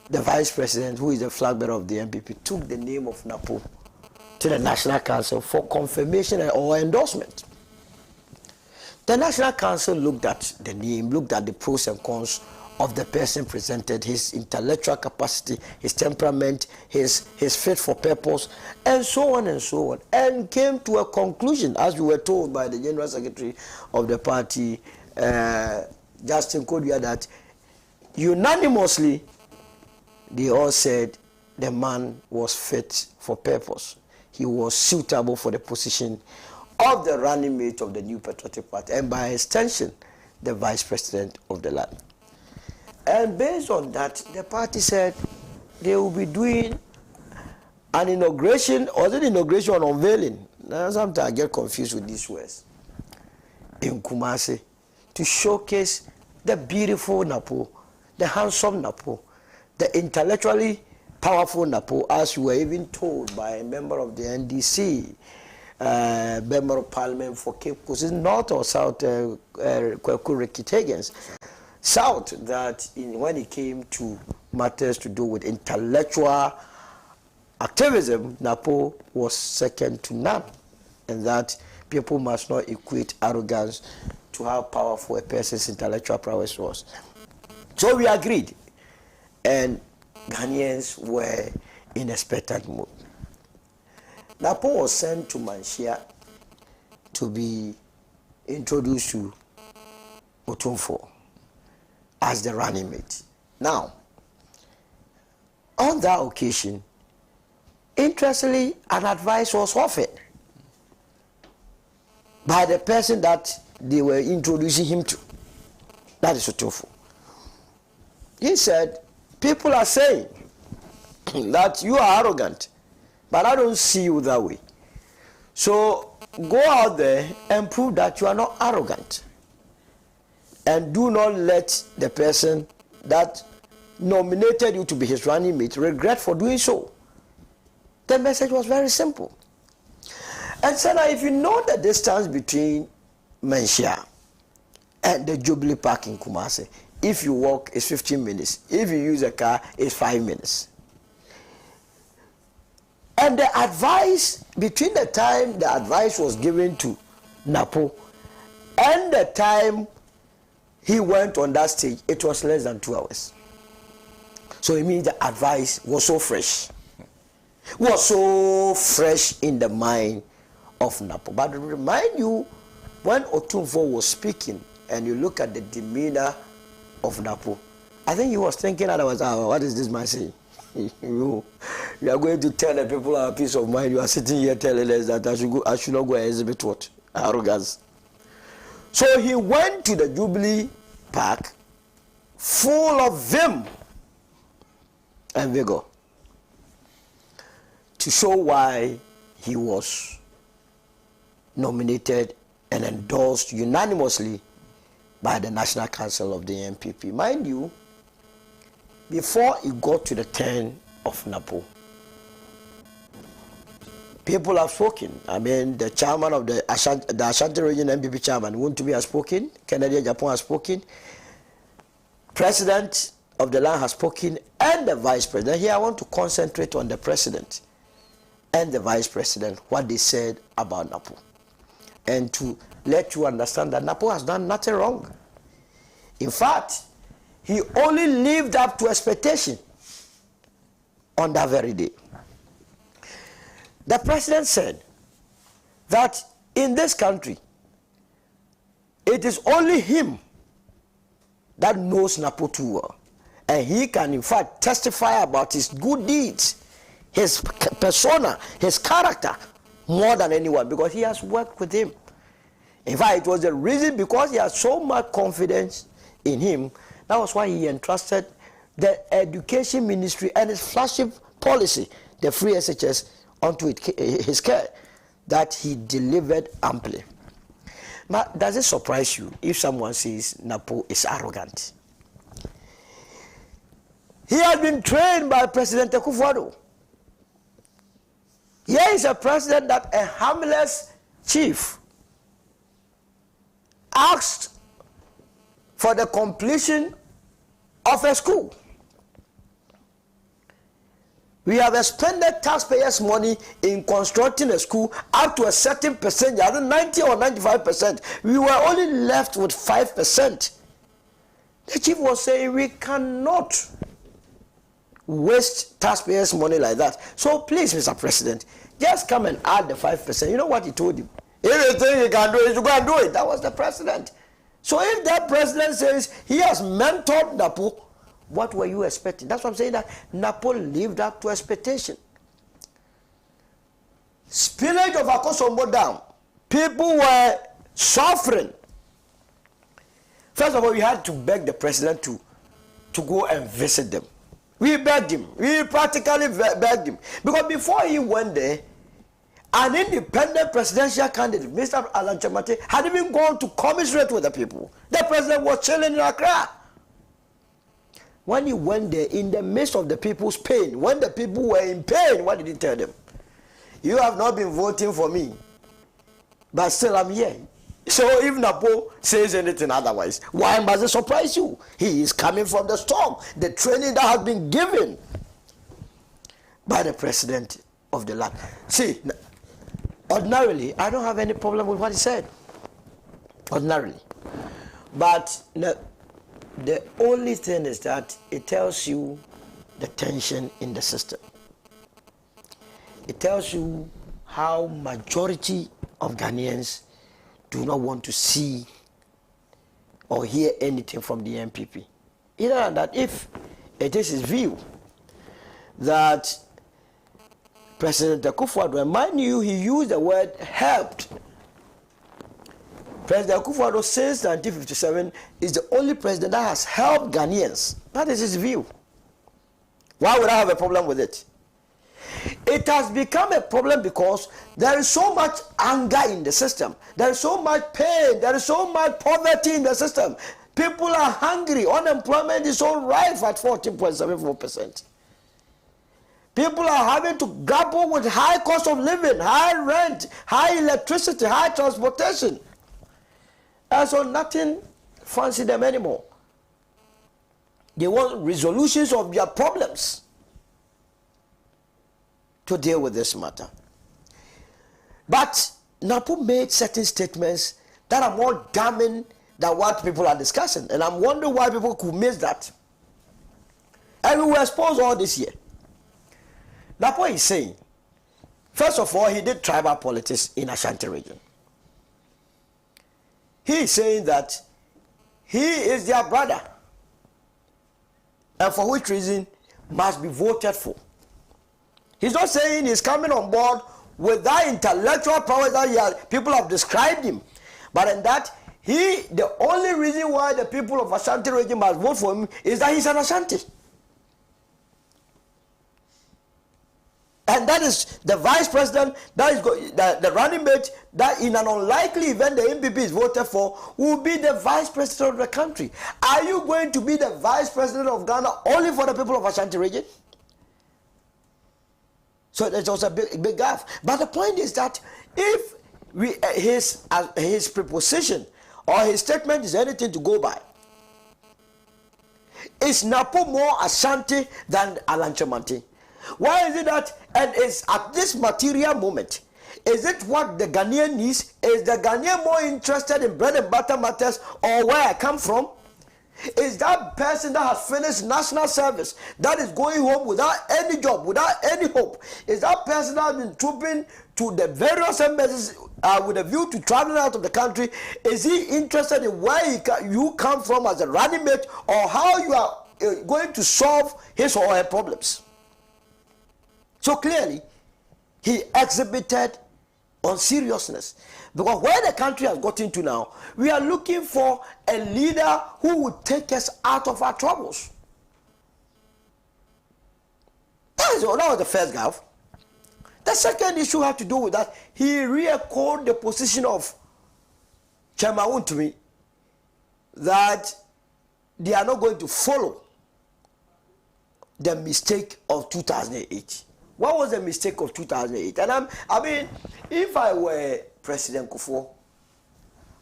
the vice president, who is the flag bearer of the MPP, took the name of Napo to the National Council for confirmation or endorsement. The National Council looked at the name, looked at the pros and cons of the person presented, his intellectual capacity, his temperament, his fit for purpose, and so on and so on, and came to a conclusion, as we were told by the General Secretary of the party, Justin Kodua, that unanimously they all said the man was fit for purpose. He was suitable for the position of the running mate of the New Patriotic Party, and by extension, the vice president of the land. And based on that, the party said they will be doing an inauguration, or the inauguration or unveiling. Now, sometimes I get confused with these words. In Kumasi, to showcase the beautiful Napo, the handsome Napo, the intellectually powerful Napo, as we were even told by a member of the NDC, member of Parliament for Cape Coast, North or South, Kweku Rekitagans. South, that when it came to matters to do with intellectual activism, Napo was second to none, and that people must not equate arrogance to how powerful a person's intellectual prowess was. So we agreed, and Ghanaians were in expectant mood. Napo was sent to Manhyia to be introduced to Otumfuo as the running mate. Now, on that occasion, interestingly, an advice was offered by the person that they were introducing him to. That is Otumfuo. He said, people are saying that you are arrogant, but I don't see you that way. So go out there and prove that you are not arrogant. And do not let the person that nominated you to be his running mate regret for doing so. The message was very simple. And so now, if you know the distance between Manhyia and the Jubilee Park in Kumasi, if you walk, it's 15 minutes. If you use a car, it's 5 minutes. And the advice, between the time the advice was given to Napo and the time he went on that stage, it was less than 2 hours. So it means the advice was so fresh. In the mind of Napo. But to remind you, when Otumfuo was speaking, and you look at the demeanor of Napo, I think he was thinking otherwise, what is this man saying? You are going to tell the people our peace of mind. You are sitting here telling us that I should not go and exhibit what? Arrogance. So he went to the Jubilee Park full of vim and vigor to show why he was nominated and endorsed unanimously by the National Council of the NPP. Mind you, before it got to the turn of Napo, people have spoken. I mean, the chairman of the Ashanti Region NPP chairman, Wontumi, has spoken. Kennedy Japan has spoken. President of the land has spoken, and the vice president. Here I want to concentrate on the president and the vice president, what they said about Napo, and to let you understand that Napo has done nothing wrong. In fact, he only lived up to expectation on that very day. The president said that in this country, it is only him that knows Napo too well. And he can, in fact, testify about his good deeds, his persona, his character, more than anyone, because he has worked with him. In fact, it was the reason, because he had so much confidence in him, that was why he entrusted the education ministry and his flagship policy, the free SHS, onto his care, that he delivered amply. Now, does it surprise you if someone says Napo is arrogant? He has been trained by President Akufo-Addo. Here is a president that a harmless chief asked for the completion of a school. We have expended taxpayers' money in constructing a school up to a certain percentage, either 90 or 95%. We were only left with 5%. The chief was saying we cannot waste taxpayers' money like that. So please, Mr. President, just come and add the 5%. You know what he told him? Anything you can do is to go and do it. That was the president. So if that president says he has mentored Napo, what were you expecting? That's what I'm saying, that Napo lived up to expectation. Spillage of Akosombo Dam. People were suffering. First of all, we had to beg the president to go and visit them. We begged him. We practically begged him. Because before he went there, an independent presidential candidate, Mr. Alhaji, had even gone to commiserate with the people. The president was chilling in Accra. When he went there, in the midst of the people's pain, when the people were in pain, what did he tell them? You have not been voting for me, but still I'm here. So if Napo says anything otherwise, why must it surprise you? He is coming from the storm. The training that has been given by the president of the land. See, ordinarily, I don't have any problem with what he said. Ordinarily. But the only thing is that it tells you the tension in the system. It tells you how majority of Ghanaians do not want to see or hear anything from the MPP. Either than that, if it is his view that President Akufo-Addo, mind you, he used the word helped. President Akufo-Addo since 1957 is the only president that has helped Ghanaians. That is his view. Why would I have a problem with it? It has become a problem because there is so much anger in the system. There is so much pain. There is so much poverty in the system. People are hungry. Unemployment is so rife at 14.74%. People are having to grapple with high cost of living, high rent, high electricity, high transportation. And so nothing fancy them anymore. They want resolutions of their problems to deal with this matter. But Napo made certain statements that are more damning than what people are discussing. And I'm wondering why people could miss that. And we will expose all this here. Napo is saying, first of all, he did tribal politics in Ashanti region. He is saying that he is their brother, and for which reason must be voted for. He's not saying he's coming on board with that intellectual power that people have described him. But in that, the only reason why the people of Ashanti region must vote for him is that he's an Ashanti. And that is the vice president, that is the running mate, that in an unlikely event the MPP is voted for, will be the vice president of the country. Are you going to be the vice president of Ghana only for the people of Ashanti region? So there's also a big gap. But the point is that if his preposition or his statement is anything to go by, is Napo more Ashanti than Alanchamanti? Why is it that, and it's at this material moment, is it what the Ghanaian needs? Is the Ghanaian more interested in bread and butter matters or where I come from? Is that person that has finished national service, that is going home without any job, without any hope? Is that person that has been trooping to the various embassies with a view to traveling out of the country? Is he interested in where you come from as a running mate, or how you are going to solve his or her problems? So clearly, he exhibited unseriousness. Because where the country has gotten to now, we are looking for a leader who would take us out of our troubles. That was the first gaffe. The second issue had to do with that. He re-echoed the position of Chairman Wuntumi that they are not going to follow the mistake of 2008. What was the mistake of 2008? And I mean, if I were President Kufuor,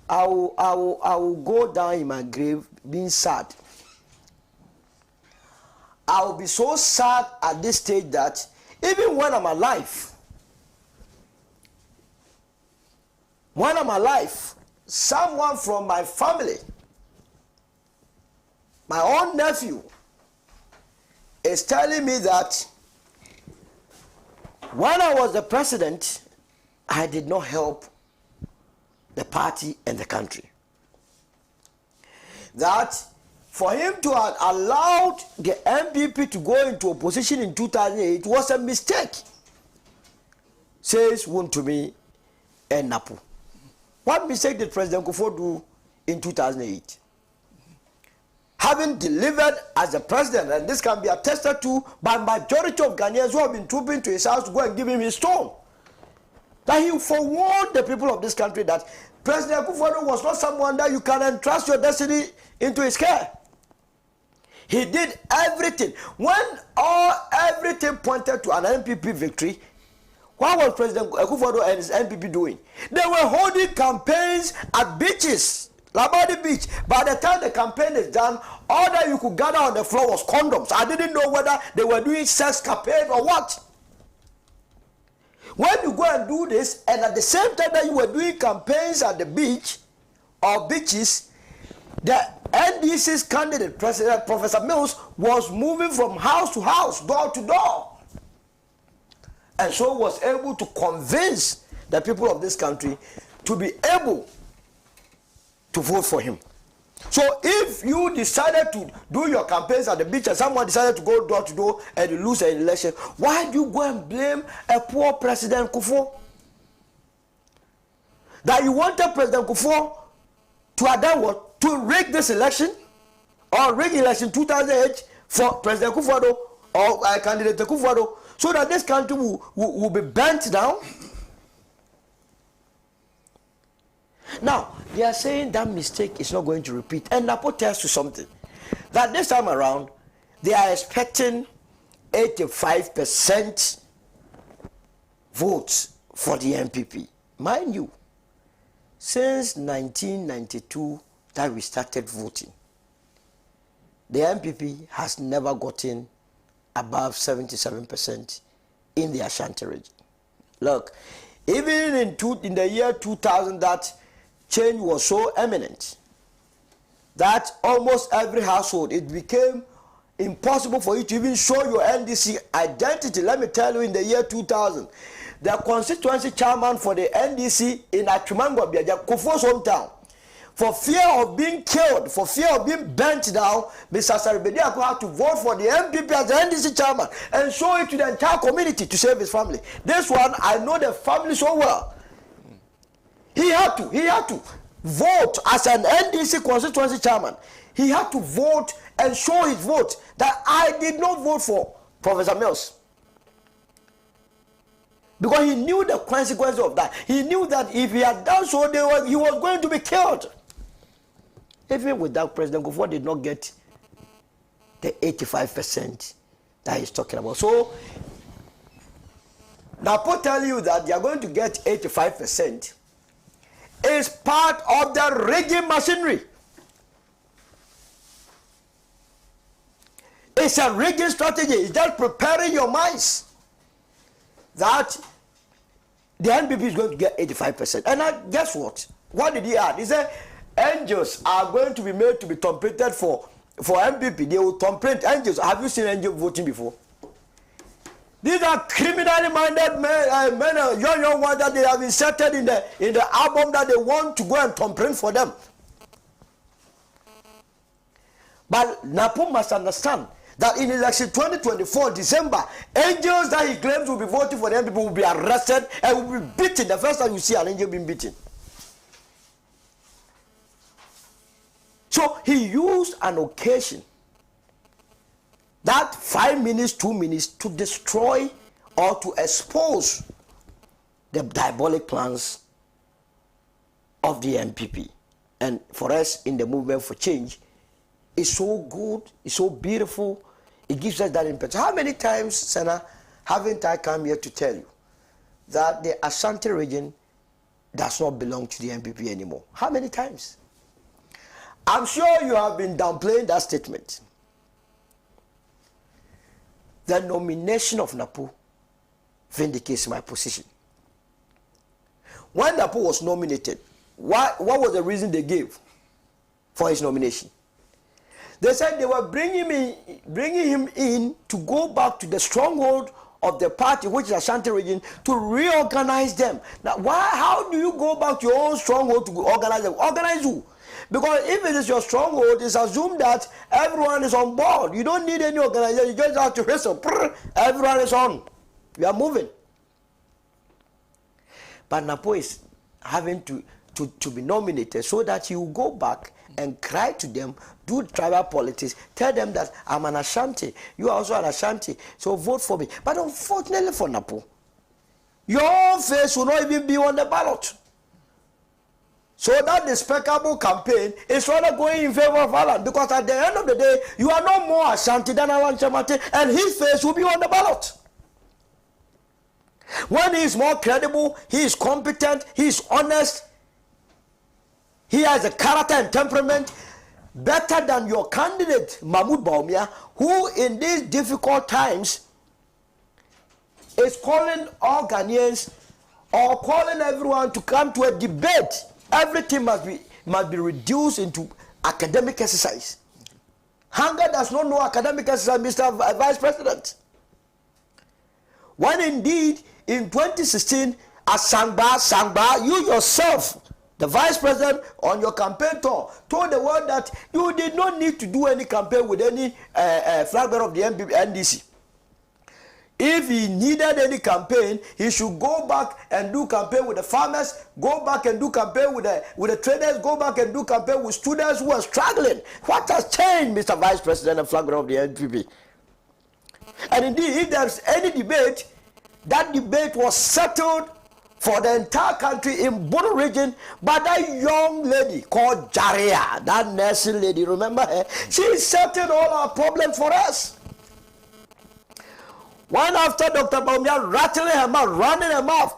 I will go down in my grave being sad. I will be so sad at this stage that even when I'm alive, someone from my family my own nephew is telling me that when I was the president, I did not help the party and the country. That for him to have allowed the MPP to go into opposition in 2008 was a mistake, says Wontumi and Napu. What mistake did President Kufuor do in 2008? Having delivered as a president, and this can be attested to by majority of Ghanaians who have been trooping to his house to go and give him his stone, that he forewarned the people of this country that President Kufuor was not someone that you can entrust your destiny into his care. He did everything. When everything pointed to an MPP victory, what was President Kufuor and his MPP doing? They were holding campaigns at beaches, Labadi Beach. By the time the campaign is done, all that you could gather on the floor was condoms. I didn't know whether they were doing sex campaign or what. When you go and do this, and at the same time that you were doing campaigns at the beach or beaches, the NDC's candidate, President Professor Mills, was moving from house to house, door to door, and so was able to convince the people of this country to be able to vote for him. So if you decided to do your campaigns at the beach and someone decided to go door to door and you lose an election, why do you go and blame a poor President Kufuor? That you wanted President Kufuor to have done what? To rig this election or rig election 2008 for President Kufuor or candidate Kufuor, so that this country will be bent down. Now, they are saying that mistake is not going to repeat. And Napo tells you something. That this time around, they are expecting 85% votes for the MPP. Mind you, since 1992 that we started voting, the MPP has never gotten above 77% in the Ashanti region. Look, even in the year 2000, that change was so eminent that almost every household, it became impossible for you to even show your NDC identity. Let me tell you, in the year 2000, the constituency chairman for the NDC in Atumango, Kufuor's hometown, for fear of being killed, for fear of being bent down, Mr. Saribediako had to vote for the MPP as the NDC chairman and show it to the entire community to save his family. This one, I know the family so well. He had to vote as an NDC constituency chairman. He had to vote and show his vote that I did not vote for Professor Mills. Because he knew the consequences of that. He knew that if he had done so, he was going to be killed. Even with that, President Kufuor did not get the 85% that he's talking about. So, Napo tell you that they are going to get 85%. Is part of the rigging machinery. It's a rigging strategy. It's just preparing your minds that the NPP is going to get 85%. And guess what? What did he add? He said angels are going to be made to be trumpeted for NPP. They will trumpet angels. Have you seen angels voting before? These are criminally minded men, young ones that they have inserted in the album that they want to go and thumbprint for them. But Napo must understand that in election 2024, December, angels that he claims will be voting for the MPP will be arrested and will be beaten. The first time you see an angel being beaten. So he used an occasion, that 5 minutes, 2 minutes, to destroy or to expose the diabolic plans of the MPP. And for us in the movement for change, it's so good, it's so beautiful, it gives us that impetus. How many times, Senna, haven't I come here to tell you that the Ashanti region does not belong to the MPP anymore? How many times? I'm sure you have been downplaying that statement. The nomination of Napo vindicates my position. When Napo was nominated, what was the reason they gave for his nomination? They said they were bringing him in to go back to the stronghold of the party, which is Ashanti region, to reorganize them. Now, how do you go back to your own stronghold to organize them? Organize who? Because if it is your stronghold, it's assumed that everyone is on board. You don't need any organization. You just have to whistle. Everyone is on. We are moving. But Napo is having to be nominated so that he will go back and cry to them, do tribal politics, tell them that I'm an Ashanti, you are also an Ashanti, so vote for me. But unfortunately for Napo, your face will not even be on the ballot. So that despicable campaign is rather going in favor of Alan, because at the end of the day, you are no more Ashanti than Alan Chamate, and his face will be on the ballot. When he is more credible, he is competent, he is honest, he has a character and temperament better than your candidate, Mahmoud Bawumia, who in these difficult times is calling all Ghanaians or calling everyone to come to a debate. Everything must be reduced into academic exercise. Hunger does not know academic exercise, Mr. Vice President. When indeed, in 2016, at Sangba, you yourself, the Vice President, on your campaign tour, told the world that you did not need to do any campaign with any flag bearer of the NDC. If he needed any campaign, he should go back and do campaign with the farmers, go back and do campaign with the traders, go back and do campaign with students who are struggling. What has changed, Mr. Vice President and flag bearer of the NPP? And indeed, if there's any debate, that debate was settled for the entire country in Bono region by that young lady called Jaria, that nursing lady, remember her? She settled all our problems for us. One after Dr. Bawumia rattling her mouth, running her mouth,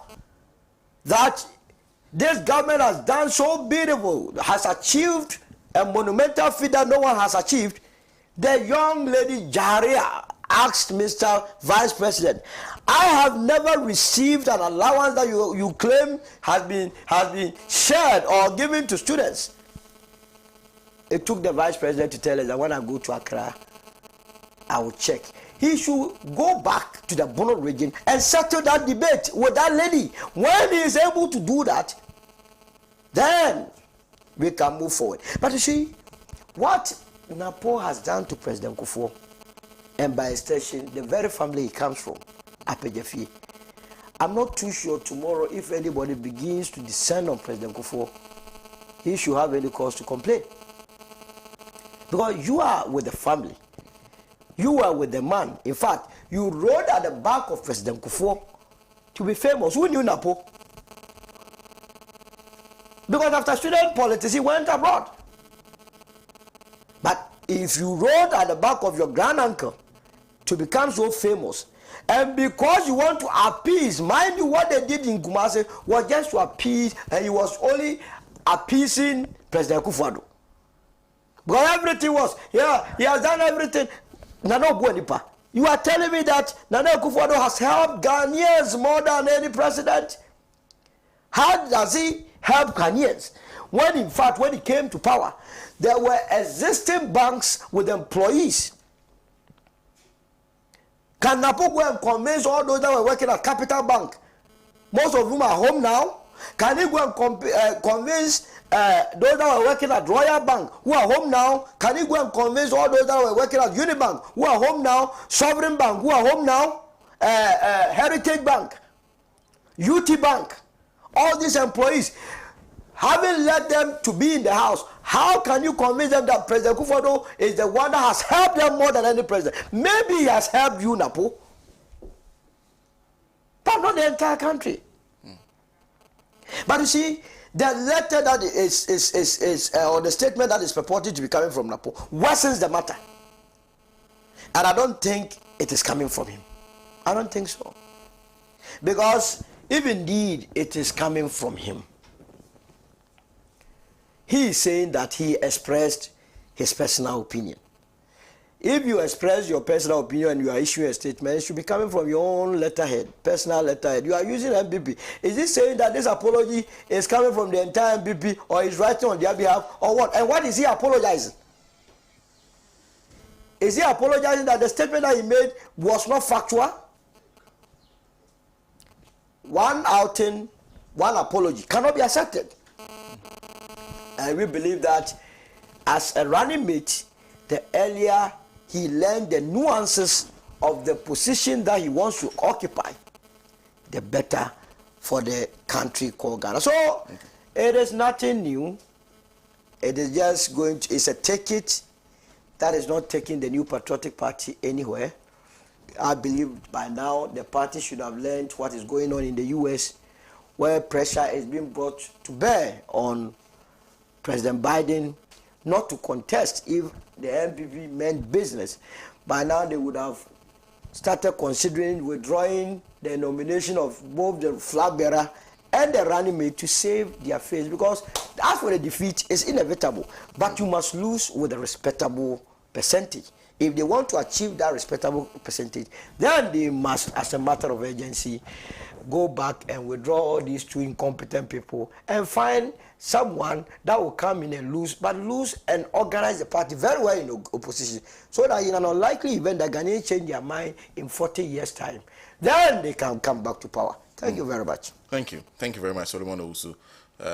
that this government has done so beautiful, has achieved a monumental feat that no one has achieved, the young lady Jaria asked Mr. Vice President, I have never received an allowance that you claim has been shared or given to students. It took the Vice President to tell us that when I go to Accra, I will check. He should go back to the Bono region and settle that debate with that lady. When he is able to do that, then we can move forward. But you see, what Napo has done to President Kufuor, and by extension, the very family he comes from, Apejefi, I'm not too sure tomorrow if anybody begins to descend on President Kufuor, he should have any cause to complain. Because you are with the family. You are with the man. In fact, you rode at the back of President Kufuor to be famous. Who knew Napo? Because after student politics, he went abroad. But if you rode at the back of your granduncle to become so famous, and because you want to appease, mind you, what they did in Kumasi was just to appease, and he was only appeasing President Kufuor. Because everything was, yeah, he has done everything. Nano Buenipa, you are telling me that Nana Akufo-Addo has helped Ghanaians more than any president? How does he help Ghanaians? When in fact, when he came to power, there were existing banks with employees. Can Napo go and convince all those that were working at Capital Bank, most of whom are home now? Can he go and convince those that were working at Royal Bank, who are home now? Can he go and convince all those that were working at Unibank, who are home now? Sovereign Bank, who are home now? Heritage Bank, UT Bank, all these employees, having led them to be in the house, how can you convince them that President Akufo-Addo is the one that has helped them more than any president? Maybe he has helped you, Napo, but not the entire country. But you see, the letter that is or the statement that is purported to be coming from Napo worsens the matter. And I don't think it is coming from him. I don't think so. Because if indeed it is coming from him, he is saying that he expressed his personal opinion. If you express your personal opinion and you are issuing a statement, it should be coming from your own letterhead, personal letterhead. You are using MPP. Is this saying that this apology is coming from the entire MPP, or is writing on their behalf, or what? And what is he apologizing? Is he apologizing that the statement that he made was not factual? One outing, one apology cannot be accepted. And we believe that as a running mate, the earlier he learned the nuances of the position that he wants to occupy, the better for the country called Ghana. So it is nothing new. It is just going to, it's a ticket that is not taking the New Patriotic Party anywhere. I believe by now the party should have learned what is going on in the US, where pressure is being brought to bear on President Biden not to contest. If the MPP meant business, by now they would have started considering withdrawing the nomination of both the flag bearer and the running mate to save their face, because as for the defeat, it's inevitable, but you must lose with a respectable percentage. If they want to achieve that respectable percentage, then they must, as a matter of urgency, go back and withdraw all these two incompetent people and find someone that will come in and lose and organize the party very well in opposition, so that in an unlikely event that Ghanaians change their mind in 40 years' time, then they can come back to power. Thank you very much. Thank you. Thank you very much, Solomon Owusu,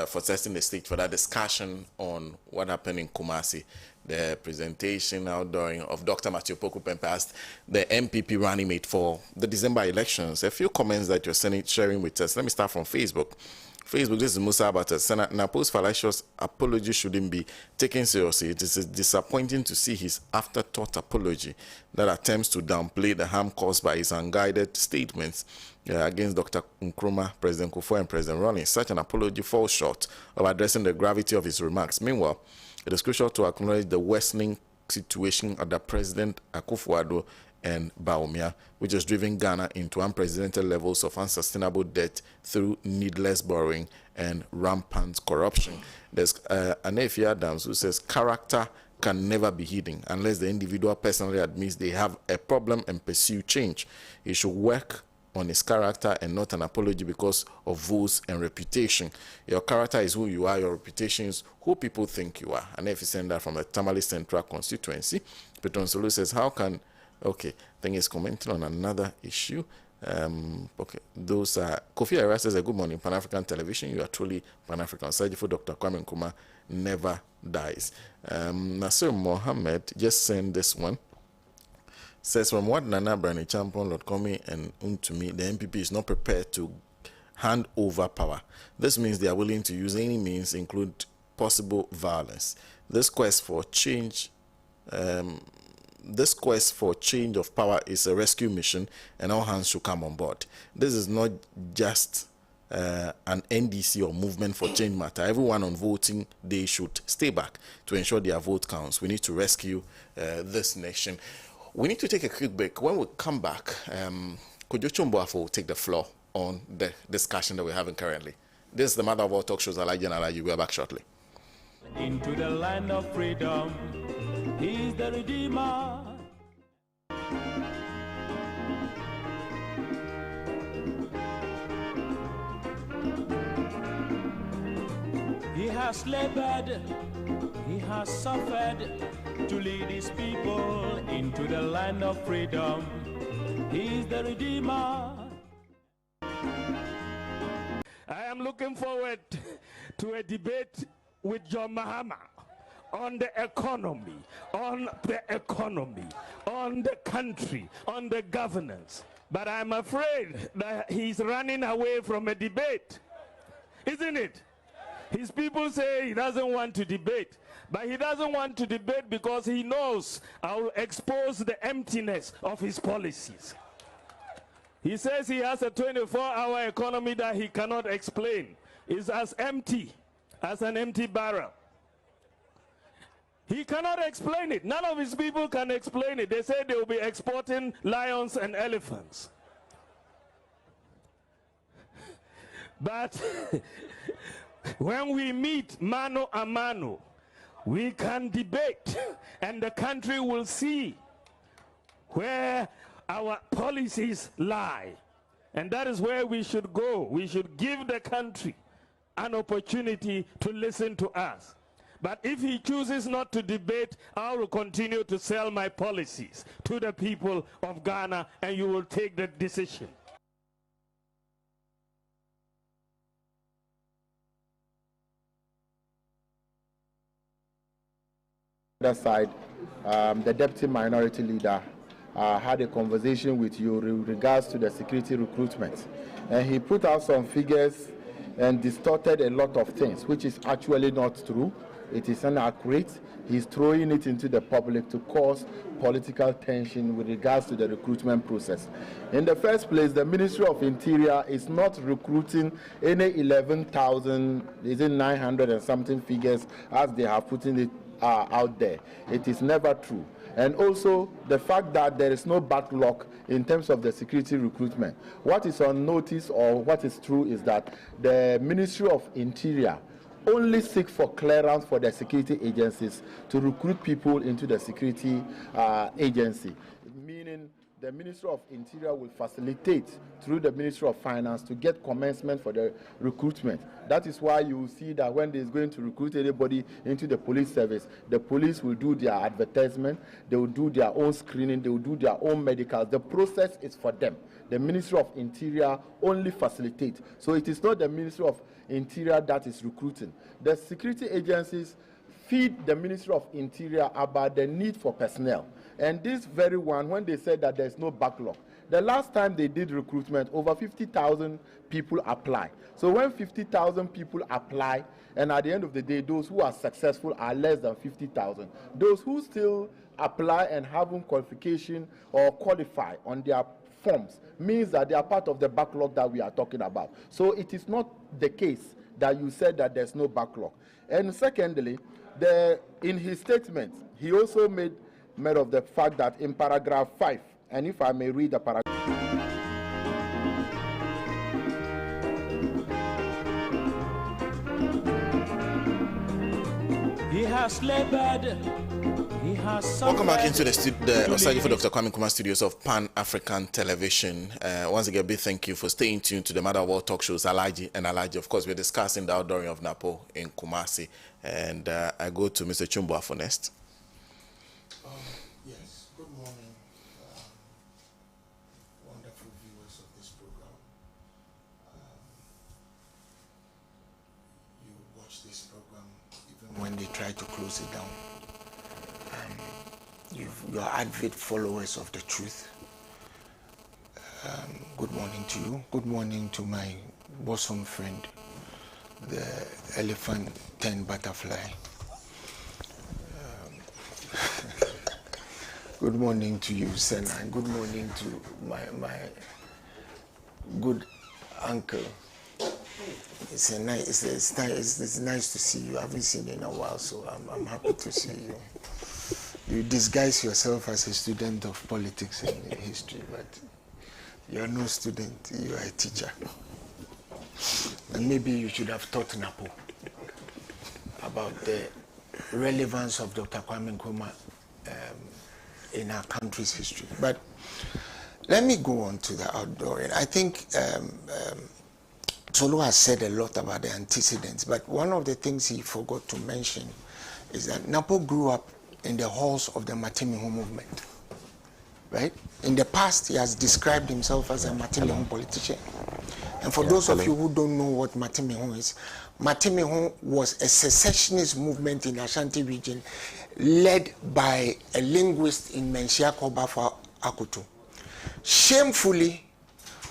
for setting the stage for that discussion on what happened in Kumasi, the presentation outdooring of Dr. Matthew Poku past the MPP running mate for the December elections. A few comments that you're sharing with us. Let me start from Facebook. This is Musa Abata. Senator Napo's fallacious apology shouldn't be taken seriously. It is disappointing to see his afterthought apology that attempts to downplay the harm caused by his unguided statements against Dr. Nkrumah, President Kufuor, and President Rawlings. Such an apology falls short of addressing the gravity of his remarks. Meanwhile, it is crucial to acknowledge the worsening situation under President Akufo-Addo and Bawumia, which has driven Ghana into unprecedented levels of unsustainable debt through needless borrowing and rampant corruption. There's Anefi Adams who says character can never be hidden unless the individual personally admits they have a problem and pursue change. He should work on his character and not an apology because of votes and reputation. Your character is who you are, your reputation is who people think you are. And if you send that from the Tamale Central constituency, Petron Solu says, how can... Okay, I think he's commenting on another issue. Okay, those are... Kofi Ara says, good morning, Pan-African television. You are truly Pan-African. Sajifo Dr. Kwame Nkrumah never dies. Nasir Mohammed just sent this one. Says, from what Nana Brani Champon, Lord Komi, and Untumi, the MPP is not prepared to hand over power. This means they are willing to use any means, include possible violence. This quest for change of power is a rescue mission, and all hands should come on board. This is not just an NDC or movement for change matter. Everyone on voting day should stay back to ensure their vote counts. We need to rescue this nation. We need to take a quick break. When we come back, Kojo Chumboafo will take the floor on the discussion that we're having currently. This is the mother of all talk shows, Alhaji and Alhaji. We'll be back shortly. Into the land of freedom, he's the Redeemer. He has labored, he has suffered to lead his people into the land of freedom. He's the Redeemer. I am looking forward to a debate with John Mahama on the economy, on the country, on the governance. But I'm afraid that he's running away from a debate, isn't it? His people say he doesn't want to debate, but he doesn't want to debate because he knows I'll expose the emptiness of his policies. He says he has a 24-hour economy that he cannot explain. It's as empty as an empty barrel. He cannot explain it. None of his people can explain it. They say they will be exporting lions and elephants. But when we meet mano a mano, we can debate, and the country will see where our policies lie. And that is where we should go. We should give the country an opportunity to listen to us. But if he chooses not to debate, I will continue to sell my policies to the people of Ghana, and you will take the decision. Other side, the deputy minority leader had a conversation with you in regards to the security recruitment, and he put out some figures and distorted a lot of things, which is actually not true. It is inaccurate. He's throwing it into the public to cause political tension with regards to the recruitment process. In the first place, the Ministry of Interior is not recruiting any 11,000, is it 900 and something figures as they have put in it out there. It is never true. And also the fact that there is no backlog in terms of the security recruitment. What is on notice or what is true is that the Ministry of Interior only seek for clearance for the security agencies to recruit people into the security agency, meaning the Ministry of Interior will facilitate through the Ministry of Finance to get commencement for the recruitment. That is why you see that when they're going to recruit anybody into the police service, the police will do their advertisement, they will do their own screening, they will do their own medicals. The process is for them. The Ministry of Interior only facilitates. So it is not the Ministry of Interior that is recruiting. The security agencies feed the Ministry of Interior about the need for personnel. And this very one, when they said that there's no backlog, the last time they did recruitment, over 50,000 people apply. So when 50,000 people apply, and at the end of the day, those who are successful are less than 50,000. Those who still apply and haven't qualification or qualify on their forms means that they are part of the backlog that we are talking about. So it is not the case that you said that there's no backlog. And secondly, in his statement, he also made of the fact that in paragraph 5, and if I may read the paragraph. He has labored. He has suffered. Welcome back into the Alhaji for Dr. Kwame Nkrumah studios of Pan-African Television. Once again, a big thank you for staying tuned to the Mother World Talk shows, Alhaji and Alhaji. Of course, we're discussing the outdooring of Napo in Kumasi. And I go to Mr. Chumbua for next. Yes, good morning, wonderful viewers of this program. You watch this program even when they try to close it down. You're avid followers of the truth. Good morning to you. Good morning to my bosom friend, the elephant 10 butterfly. Good morning to you, Senna, and good morning to my good uncle. It's nice to see you. I haven't seen you in a while, so I'm happy to see you. You disguise yourself as a student of politics and history, but you're no student, you are a teacher. And maybe you should have taught Napo about the relevance of Dr. Kwame Nkrumah in our country's history. But let me go on to the outdooring. I think Tolu has said a lot about the antecedents, but one of the things he forgot to mention is that Napo grew up in the halls of the Matimiho movement, right? In the past, he has described himself as a Matimiho politician. And for those of you who don't know what Matimiho is, Matimiho was a secessionist movement in the Ashanti region led by a linguist in Menchia called Bafo Akutu. Shamefully,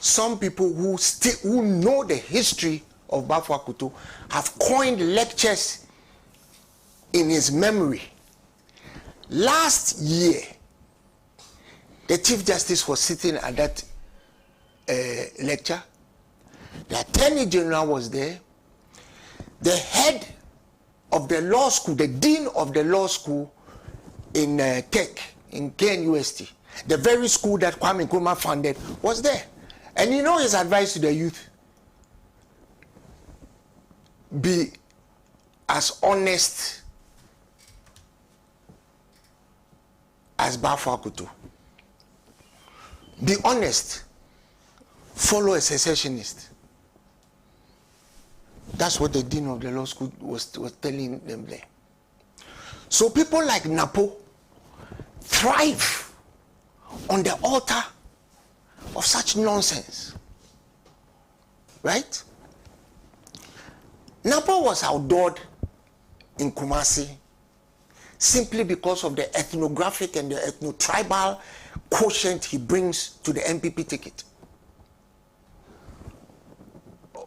some people who know the history of Bafo Akutu have coined lectures in his memory. Last year, the Chief Justice was sitting at that lecture. The Attorney General was there. The head of the law school, the dean of the law school in Tech, in KNUST, the very school that Kwame Nkrumah founded, was there. And you know his advice to the youth? Be as honest as Bafo Akutu. Be honest. Follow a secessionist. That's what the dean of the law school was telling them there. So people like Napo thrive on the altar of such nonsense. Right? Napo was outdoored in Kumasi simply because of the ethnographic and the ethno-tribal quotient he brings to the MPP ticket.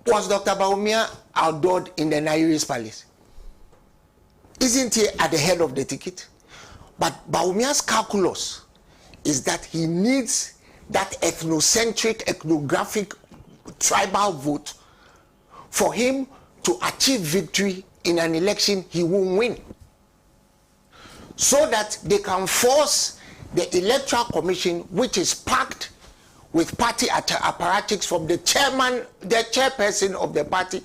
Was Dr. Bawumia outdoored in the Nairobi's palace? Isn't he at the head of the ticket? But Bawumia's calculus is that he needs that ethnocentric, ethnographic, tribal vote for him to achieve victory in an election he won't win. So that they can force the Electoral Commission, which is packed with party apparatchiks from the chairman, the chairperson of the party,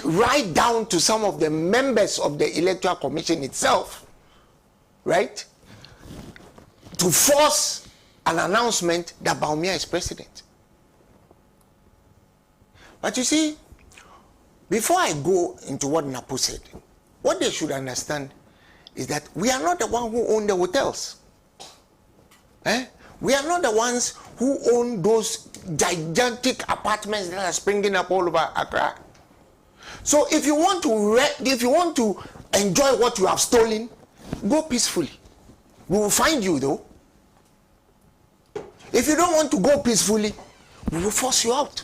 right down to some of the members of the Electoral Commission itself, right? To force an announcement that Bawumia is president. But you see, before I go into what Napo said, what they should understand is that we are not the ones who own the hotels. We are not the ones who own those gigantic apartments that are springing up all over Accra. So if you want to enjoy what you have stolen, go peacefully. We will find you though. If you don't want to go peacefully, we will force you out.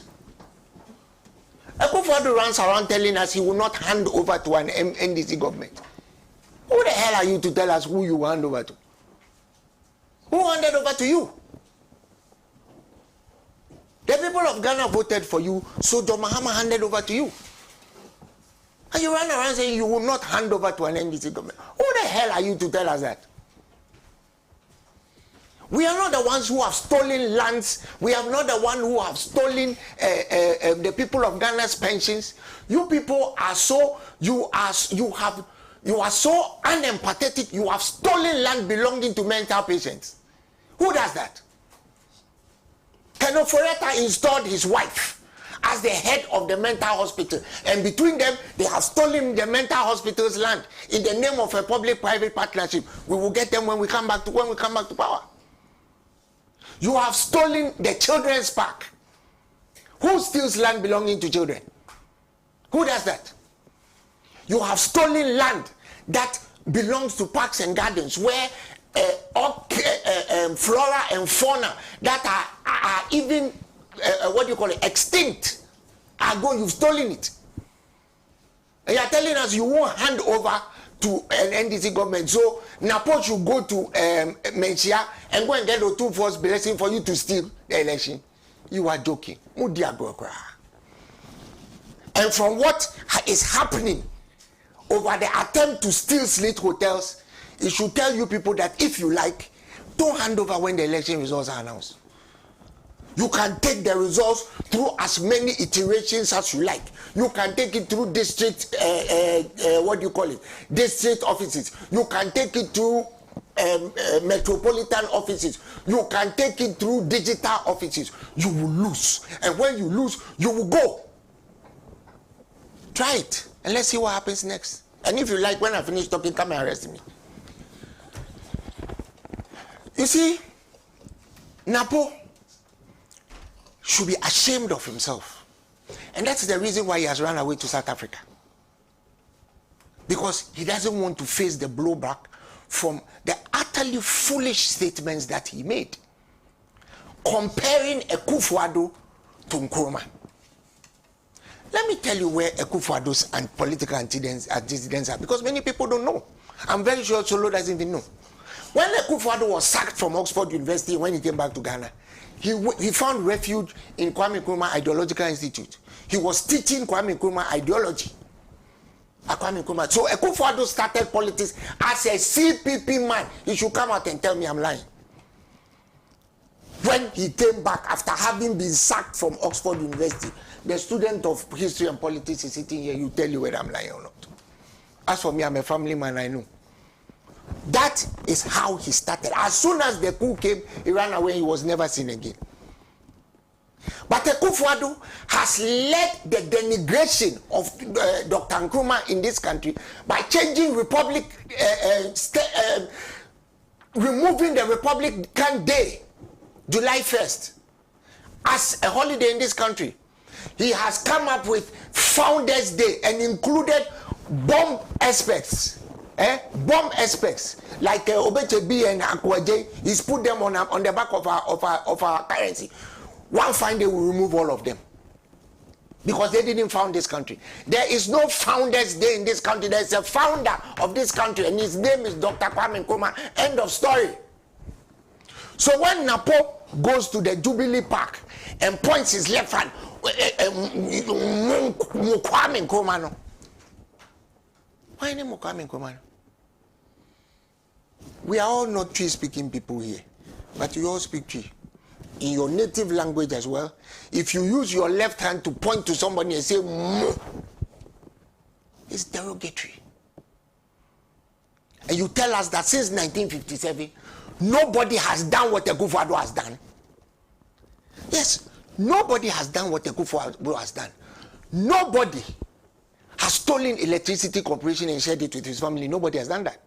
Akufo-Addo runs around telling us he will not hand over to an NDC government. Who the hell are you to tell us who you will hand over to? Who handed over to you? The people of Ghana voted for you, so John Mahama handed over to you. And you run around saying you will not hand over to an NDC government. Who the hell are you to tell us that? We are not the ones who have stolen lands. We are not the ones who have stolen the people of Ghana's pensions. You people are so, you are so unempathetic. You have stolen land belonging to mental patients. Who does that? Kenneth Foretta installed his wife as the head of the mental hospital, and between them they have stolen the mental hospital's land in the name of a public-private partnership. We will get them when we come back to power. You have stolen the children's park. Who steals land belonging to children? Who does that? You have stolen land that belongs to parks and gardens where flora and fauna that are even extinct are gone. You've stolen it, and you are telling us you won't hand over to an NDC government. So Napo should go to Menchia and go and get the 2 force blessing for you to steal the election. You are joking. And from what is happening over the attempt to steal SSNIT hotels, it should tell you people that if you like, don't hand over when the election results are announced. You can take the results through as many iterations as you like. You can take it through district, district offices. You can take it through metropolitan offices. You can take it through digital offices. You will lose. And when you lose, you will go. Try it and let's see what happens next. And if you like, when I finish talking, come and arrest me. You see, Napo should be ashamed of himself. And that's the reason why he has run away to South Africa. Because he doesn't want to face the blowback from the utterly foolish statements that he made, comparing Akufo-Addo to Nkrumah. Let me tell you where Akufo-Addo's and political antecedents are, because many people don't know. I'm very sure Solo doesn't even know. When Akufo-Addo was sacked from Oxford University when he came back to Ghana, he found refuge in Kwame Nkrumah Ideological Institute. He was teaching Kwame Nkrumah ideology at Kwame Nkrumah. So Akufo-Addo started politics as a CPP man. He should come out and tell me I'm lying. When he came back after having been sacked from Oxford University, the student of history and politics is sitting here, you tell you whether I'm lying or not. As for me, I'm a family man, I know. That is how he started. As soon as the coup came, he ran away, he was never seen again. But Akufo-Addo has led the denigration of Dr. Nkrumah in this country by changing removing the Republican Day, July 1st, as a holiday in this country. He has come up with Founders Day and included bomb aspects. Bomb aspects like Obechebi and Akwaje. He's put them on the back of our currency. One fine day will remove all of them because they didn't found this country. There is no Founders Day in this country. There is a founder of this country and his name is Dr. Kwame Nkrumah. End of story. So when Napo goes to the Jubilee Park and points his left hand, Kwame Nkrumah no. Why name Kwame Nkrumah? We are all not Twi-speaking people here, but you all speak Twi in your native language as well. If you use your left hand to point to somebody and say Mo, it's derogatory. And you tell us that since 1957, nobody has done what Akufo-Addo has done. Yes, nobody has done what Akufo-Addo has done. Nobody has stolen Electricity Corporation and shared it with his family. Nobody has done that.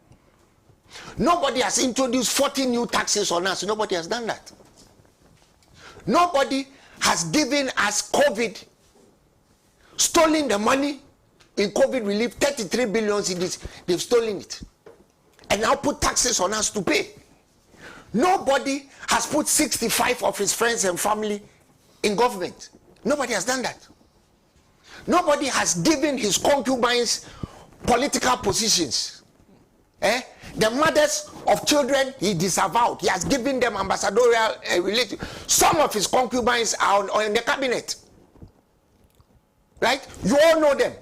Nobody has introduced 40 new taxes on us. Nobody has done that. Nobody has given us COVID, stolen the money in COVID relief, 33 billion in this. They've stolen it. And now put taxes on us to pay. Nobody has put 65 of his friends and family in government. Nobody has done that. Nobody has given his concubines political positions. The mothers of children he disavowed. He has given them ambassadorial relations. Some of his concubines are on the cabinet. Right? You all know them.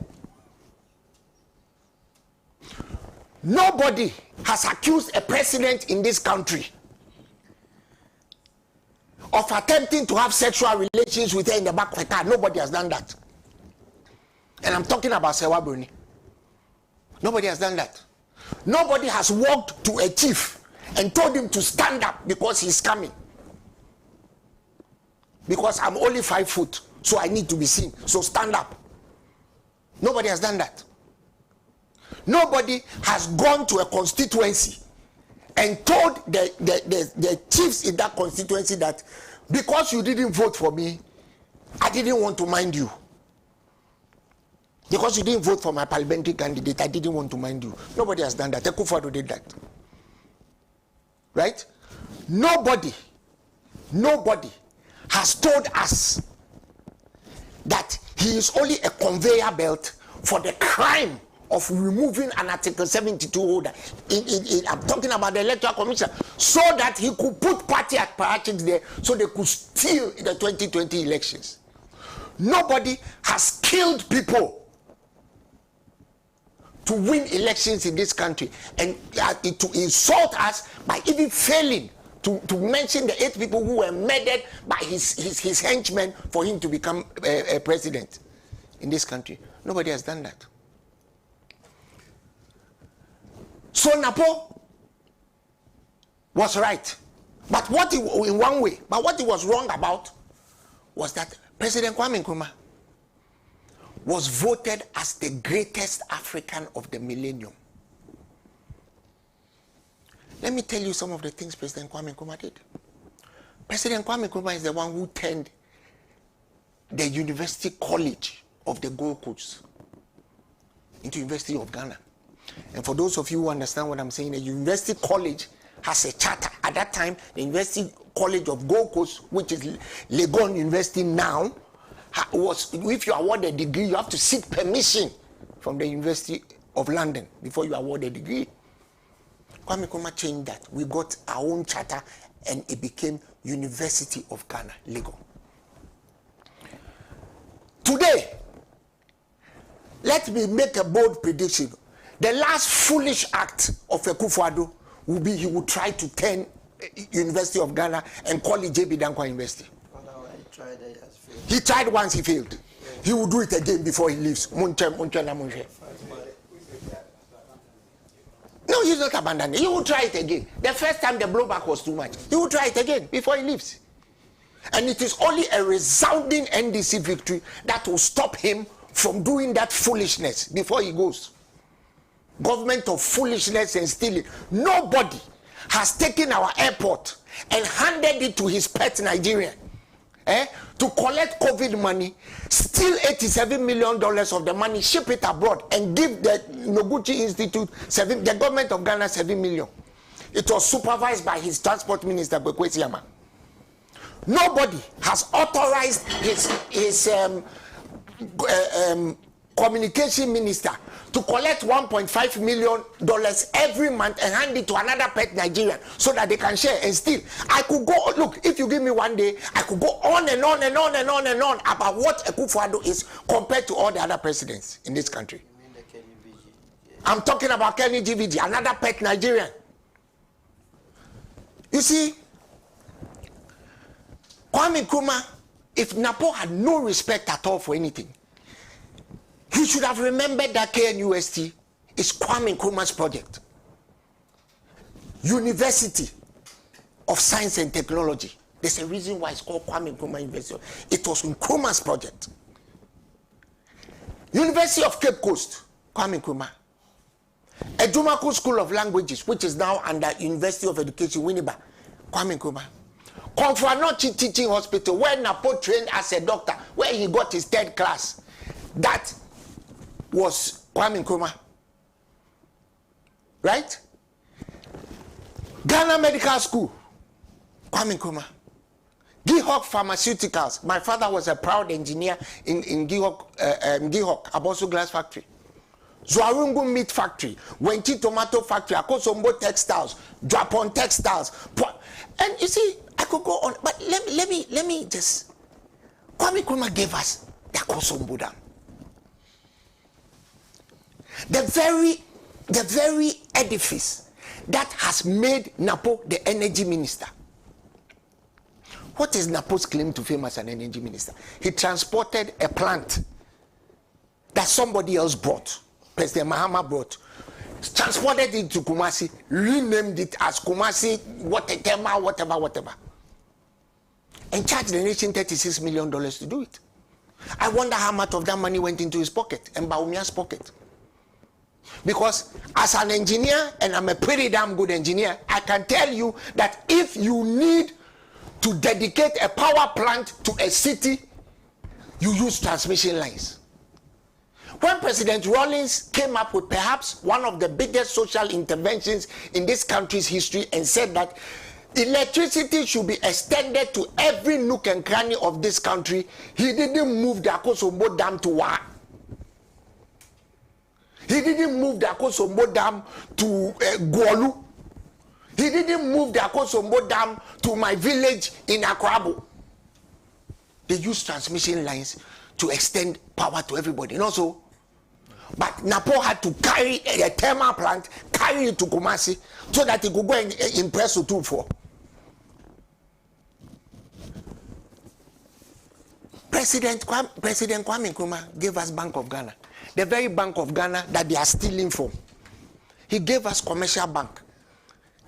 Nobody has accused a president in this country of attempting to have sexual relations with her in the back of a car. Nobody has done that. And I'm talking about Sewa Bruni. Nobody has done that. Nobody has walked to a chief and told him to stand up because he's coming. Because I'm only 5 foot, so I need to be seen. So stand up. Nobody has done that. Nobody has gone to a constituency and told the chiefs in that constituency that because you didn't vote for me, I didn't want to mind you. Because you didn't vote for my parliamentary candidate, I didn't want to mind you. Nobody has done that. Akufo-Addo did that. Right? Nobody has told us that he is only a conveyor belt for the crime of removing an Article 72 holder. I'm talking about the Electoral Commission, so that he could put party apparatus there so they could steal the 2020 elections. Nobody has killed people to win elections in this country and to insult us by even failing to mention the 8 people who were murdered by his henchmen for him to become a president in this country. Nobody has done that. So Napo was right, but what he was wrong about was that President Kwame Nkrumah was voted as the greatest African of the millennium. Let me tell you some of the things President Kwame Nkrumah did. President Kwame Nkrumah is the one who turned the University College of the Gold Coast into University of Ghana. And for those of you who understand what I'm saying, the University College has a charter. At that time, the University College of Gold Coast, which is Legon University now, was, if you award a degree, you have to seek permission from the University of London before you award a degree. Kwame Nkrumah changed that. We got our own charter and it became University of Ghana, Legon. Today, let me make a bold prediction. The last foolish act of Akufo-Addo will be he will try to turn University of Ghana and call it JB Dankwa University. He tried once, he failed. He will do it again before he leaves. No, he's not abandoning. He will try it again. The first time the blowback was too much. He will try it again before he leaves. And it is only a resounding NDC victory that will stop him from doing that foolishness before he goes. Government of foolishness and stealing. Nobody has taken our airport and handed it to his pet Nigerian to collect COVID money, steal $87 million of the money, ship it abroad, and give the Noguchi Institute, the government of Ghana, 7 million. It was supervised by his transport minister, Bekwesi Yama. Nobody has authorized his communication minister to collect $1.5 million every month and hand it to another pet Nigerian so that they can share and steal. I could go, look, if you give me one day, I could go on and on and on and on and on about what Akufo-Addo is compared to all the other presidents in this country. I'm talking about Kenny GVG, another pet Nigerian. You see, Kwame Nkrumah, if Napo had no respect at all for anything, he should have remembered that KNUST is Kwame Nkrumah's project. University of Science and Technology. There's a reason why it's called Kwame Nkrumah University. It was Nkrumah's project. University of Cape Coast, Kwame Nkrumah. Ejumako School of Languages, which is now under University of Education, Winneba, Kwame Nkrumah. Konfanochi Teaching Hospital, where Napo trained as a doctor, where he got his 3rd class. That was Kwame Nkrumah. Right? Ghana Medical School, Kwame Nkrumah. Gihok Pharmaceuticals. My father was a proud engineer in Gihok Abosu Glass Factory. Zuarungu Meat Factory, Wenchi Tomato Factory, Akosombo Textiles, Japon Textiles. And you see, I could go on, but let me just. Kwame Nkrumah gave us the Akosombo Dam. The very edifice that has made Napo the energy minister. What is Napo's claim to fame as an energy minister? He transported a plant that somebody else brought, President Mahama brought, transported it to Kumasi, renamed it as Kumasi, whatever, and charged the nation $36 million to do it. I wonder how much of that money went into his pocket and Baumia's pocket. Because as an engineer, and I'm a pretty damn good engineer, I can tell you that if you need to dedicate a power plant to a city, you use transmission lines. When President Rawlings came up with perhaps one of the biggest social interventions in this country's history and said that electricity should be extended to every nook and cranny of this country, he didn't move the Akosombo Dam to Wa. He didn't move the Akosombo Dam to Guolu. He didn't move the Akosombo Dam to my village in Akwabo. They used transmission lines to extend power to everybody. And also, but Napo had to carry a thermal plant, carry it to Kumasi, so that he could go and impress Otumfuo. President Kwame Nkrumah gave us Bank of Ghana. The very Bank of Ghana that they are stealing from. He gave us Commercial Bank.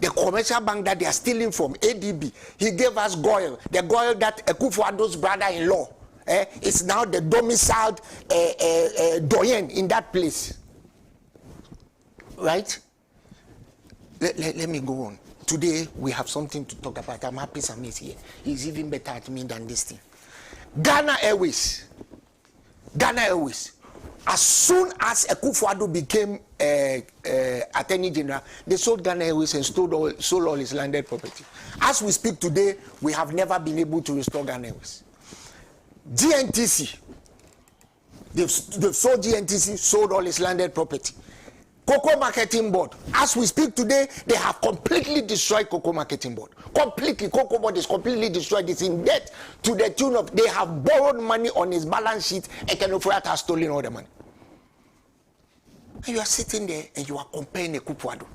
The commercial bank that they are stealing from, ADB. He gave us Goyle. The Goyle that Akufo-Addo's brother-in-law is now the domiciled doyen in that place. Right? Let me go on. Today, we have something to talk about. I'm happy Sam is here. He's even better at me than this thing. Ghana Airways. As soon as Akufo-Addo became Attorney General, they sold Ghana Airways and sold all his landed property. As we speak today, we have never been able to restore Ghana Airways. GNTC, they've sold GNTC, sold all his landed property. Cocoa Marketing Board, as we speak today, they have completely destroyed Cocoa Marketing Board. Completely, Cocoa Board is completely destroyed. It's in debt to the tune of, they have borrowed money on his balance sheet, and Kenofriat has stolen all the money. And you are sitting there and you are comparing Akufo-Addo.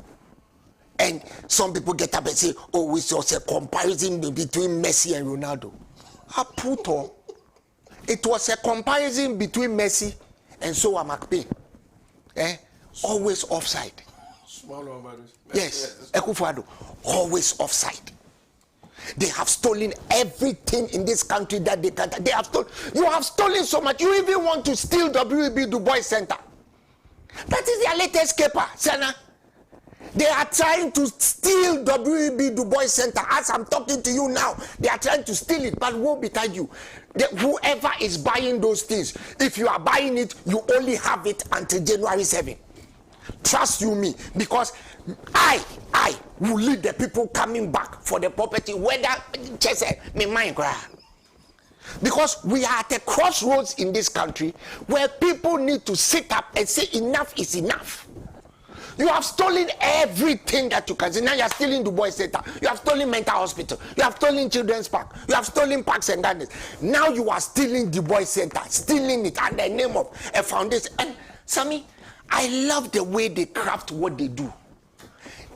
And some people get up and say, oh, it's just a comparison between Messi and Ronaldo. Aputo. It was a comparison between Messi and Sowa McPain. Always offside. Yes, Akufo-Addo, always offside. They have stolen everything in this country that they can. They have stolen. You have stolen so much. You even want to steal W.E.B. Du Bois Center. That is their latest caper, Senna. They are trying to steal W.E.B. Du Bois Center. As I'm talking to you now, they are trying to steal it, but woe betide you. Whoever is buying those things, if you are buying it, you only have it until January 7. Trust you me, because I will lead the people coming back for the property, whether just me mind cry. Because we are at a crossroads in this country where people need to sit up and say enough is enough. You have stolen everything that you can see. Now you are stealing Du Bois Center. You have stolen mental hospital. You have stolen children's park. You have stolen parks and gardens. Now you are stealing Du Bois Center, stealing it under the name of a foundation. And Sammy, I love the way they craft what they do.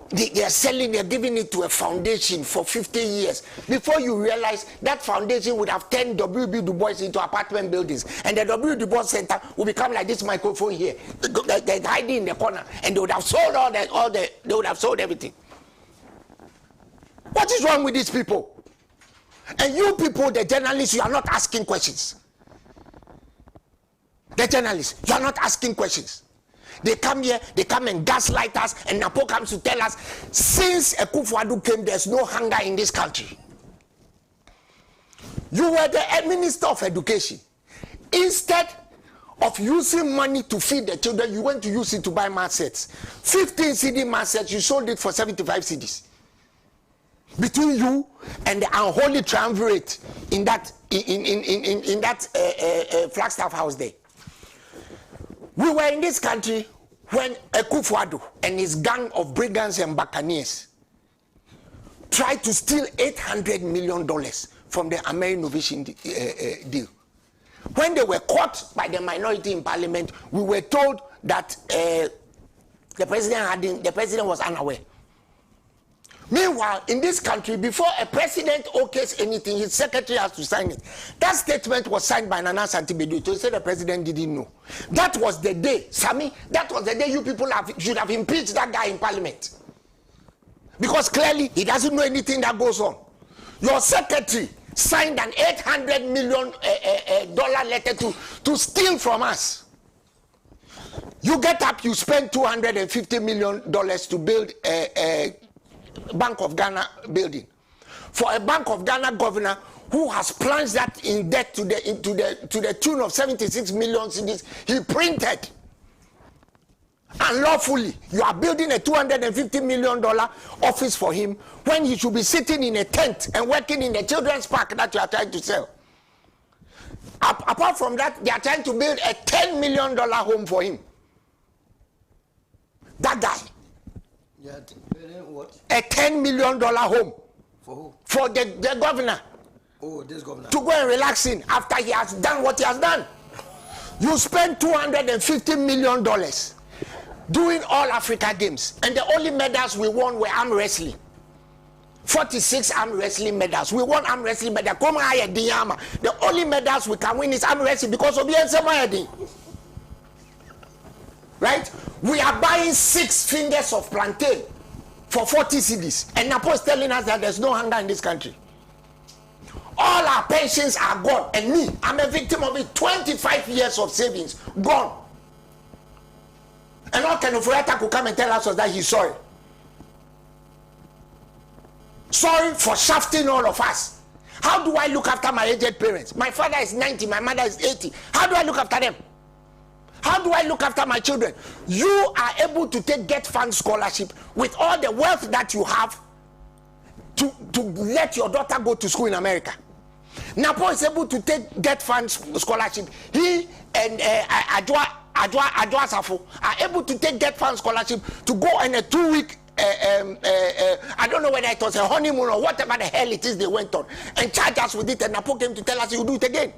They are selling, they are giving it to a foundation for 50 years. Before you realize that foundation would have turned W.B. Du Bois into apartment buildings. And the W.B. Du Bois Center will become like this microphone here. They're hiding in the corner. And they would have sold they would have sold everything. What is wrong with these people? And you people, the journalists, you are not asking questions. The journalists, you are not asking questions. They come here, they come and gaslight us, and Napo comes to tell us, since Akufo-Addo came, there's no hunger in this country. You were the Minister of Education. Instead of using money to feed the children, you went to use it to buy math sets. 15 CD math sets, you sold it for 75 CDs. Between you and the unholy triumvirate in that Flagstaff house there. We were in this country when Akufo-Addo and his gang of brigands and buccaneers tried to steal $800 million from the American Innovation deal. When they were caught by the minority in parliament, we were told that the president was unaware. Meanwhile, in this country, before a president okays anything, his secretary has to sign it. That statement was signed by Nana Santibedu to say the president didn't know. That was the day, Sammy, that was the day you people should have impeached that guy in parliament. Because clearly, he doesn't know anything that goes on. Your secretary signed an $800 million letter to steal from us. You get up, you spend $250 million to build a Bank of Ghana building for a Bank of Ghana governor who has plunged that in debt to the tune of 76 million cedis he printed unlawfully. You are building a $250 million office for him when he should be sitting in a tent and working in the children's park that you are trying to sell. Apart from that, they are trying to build a $10 million home for him. That guy. Yeah, what? A $10 million home. For who? For the governor. Oh, this governor. To go and relax in after he has done what he has done. You spend $250 million doing all Africa games. And the only medals we won were arm wrestling. 46 arm wrestling medals. We won arm wrestling medals. The only medals we can win is arm wrestling because of the right? We are buying 6 fingers of plantain for 40 cedis. And Napo is telling us that there's no hunger in this country. All our pensions are gone. And me, I'm a victim of it. 25 years of savings gone. And all kind of writer could come and tell us that he's sorry. Sorry for shafting all of us. How do I look after my aged parents? My father is 90, my mother is 80. How do I look after them? How do I look after my children? You are able to take Get Fund scholarship with all the wealth that you have to let your daughter go to school in America. Napo is able to take Get Fund scholarship. He and Adwa Safo are able to take Get Fund scholarship to go on a 2-week I don't know whether it was a honeymoon or whatever the hell it is they went on and charge us with it, and Napo came to tell us you do it again.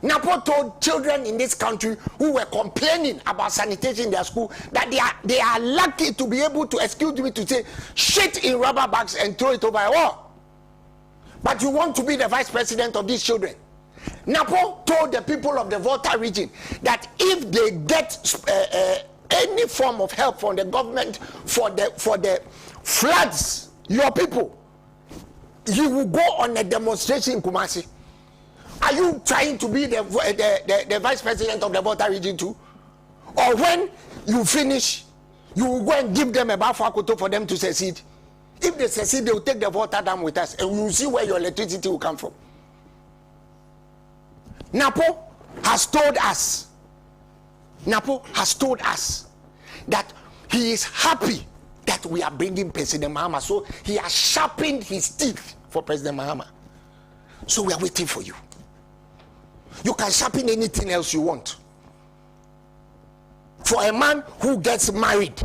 Napo told children in this country who were complaining about sanitation in their school that they are lucky to be able to, excuse me to say, shit in rubber bags and throw it over a wall. But you want to be the vice president of these children. Napo told the people of the Volta region that if they get any form of help from the government for the floods, your people, he will go on a demonstration in Kumasi. Are you trying to be the vice president of the Volta region too? Or when you finish, you will go and give them a bafakoto for them to secede? If they secede, they will take the Volta Dam with us, and we will see where your electricity will come from. Napo has told us that he is happy that we are bringing President Mahama. So he has sharpened his teeth for President Mahama. So we are waiting for you. You can sharpen anything else you want. For a man who gets married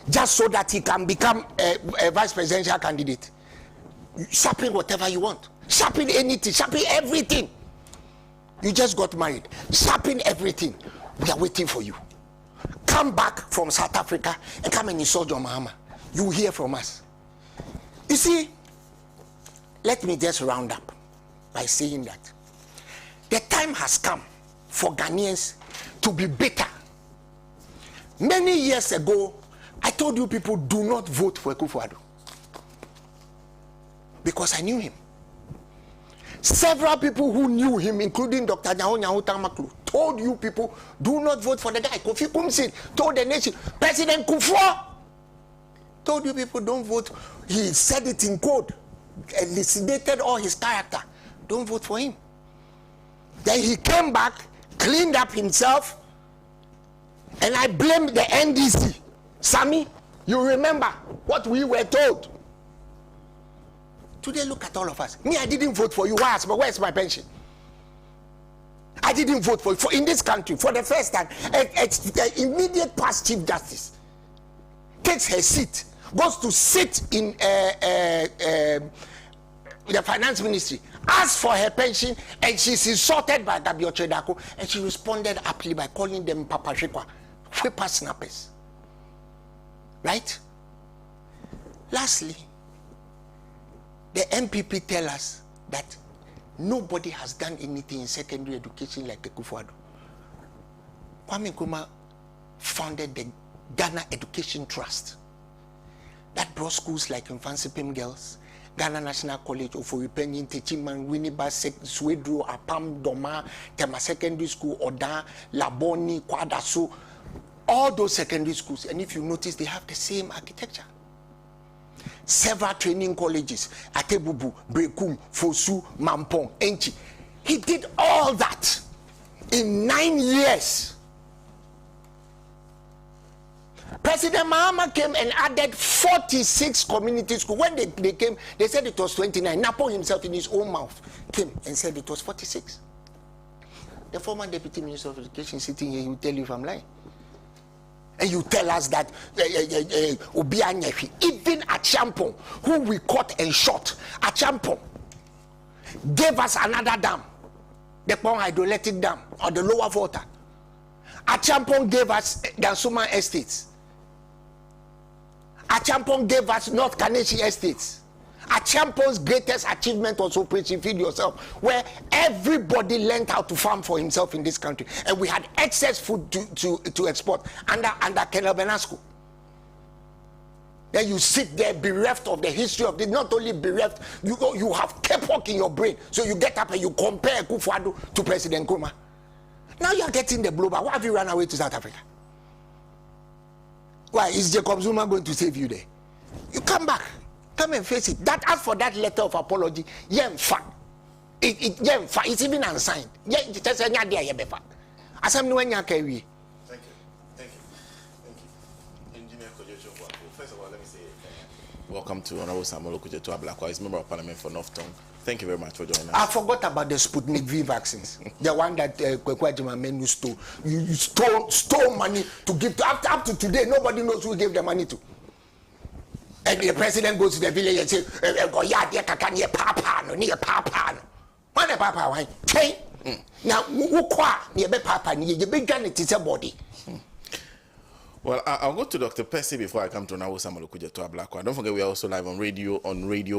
just so that he can become a vice presidential candidate, sharpen whatever you want. Sharpen anything, sharpen everything. You just got married. Sharpen everything. We are waiting for you. Come back from South Africa and come and insult John Mahama. You will hear from us. You see, let me just round up by saying that the time has come for Ghanaians to be bitter. Many years ago, I told you people do not vote for Akufo-Addo because I knew him. Several people who knew him, including Dr. Nyaho Tamaklu, told you people do not vote for the guy. Kofi Kumsin told the nation. President Kufuor told you people don't vote. He said it in code, elucidated all his character. Don't vote for him. Then he came back, cleaned up himself, and I blame the NDC. Sammy, you remember what we were told. Today, look at all of us. Me, I didn't vote for you. Why? But where's my pension? I didn't vote for you. For in this country, for the first time, the immediate past Chief Justice takes her seat, goes to sit in the finance ministry, asks for her pension, and she's insulted by Gabi Ochedako, and she responded aptly by calling them Papa Shekwa, whippersnappers. Right? Lastly, the MPP tell us that nobody has done anything in secondary education like Akufo-Addo. Kwame Nkrumah founded the Ghana Education Trust that brought schools like Mfansipim Girls, Ghana National College, Oforipenyin, Techiman, Winneba, Swedro, Apam, Doma, Tema Secondary School, Oda, Laboni, Kwadaso, all those secondary schools. And if you notice, they have the same architecture. Several training colleges, Atebubu, Brekum, Fosu, Mampong, Enchi. He did all that in 9 years. President Mahama came and added 46 community schools. When they came, they said it was 29. Napo himself in his own mouth came and said it was 46. The former Deputy Minister of Education sitting here, he will tell you if I'm lying. And you tell us that even Achampong, who we caught and shot, Achampong gave us another dam, the Pong Hydroelectric Dam, or the Lower Volta. Achampong gave us Dansuma Estates. Achampong gave us North Kaneshi Estates. Achampong's greatest achievement was Operation Feed Yourself, where everybody learned how to farm for himself in this country, and we had excess food to export under Colonel Benasco. Then you sit there bereft of the history of this. Not only bereft, you have K-pop in your brain, so you get up and you compare Akufo-Addo to President Nkrumah. Now you are getting the blowback. Why have you run away to South Africa? Why is Jacob Zuma going to save you there? You come back. Come and face it. That, as for that letter of apology, it's even unsigned. Thank you. Engineer Kojo, first of all, let me say welcome to Honorable Samuel Okujeto Ablakwa, he's Member of Parliament for North Tongue. Thank you very much for joining us. I forgot about the Sputnik V vaccines. The one that Kwekwaji Menu stole. You stole money to give to. Up to today, nobody knows who gave the money to. And the president goes to the village and says, Papa, no, near Papa. One a Papa, why? Now, who qua near Papa, near the big gun, it is a body. Well, I'll go to Dr. Percy before I come to Honorable Samuel Okujeto Ablakwa. Don't forget, we are also live on Radio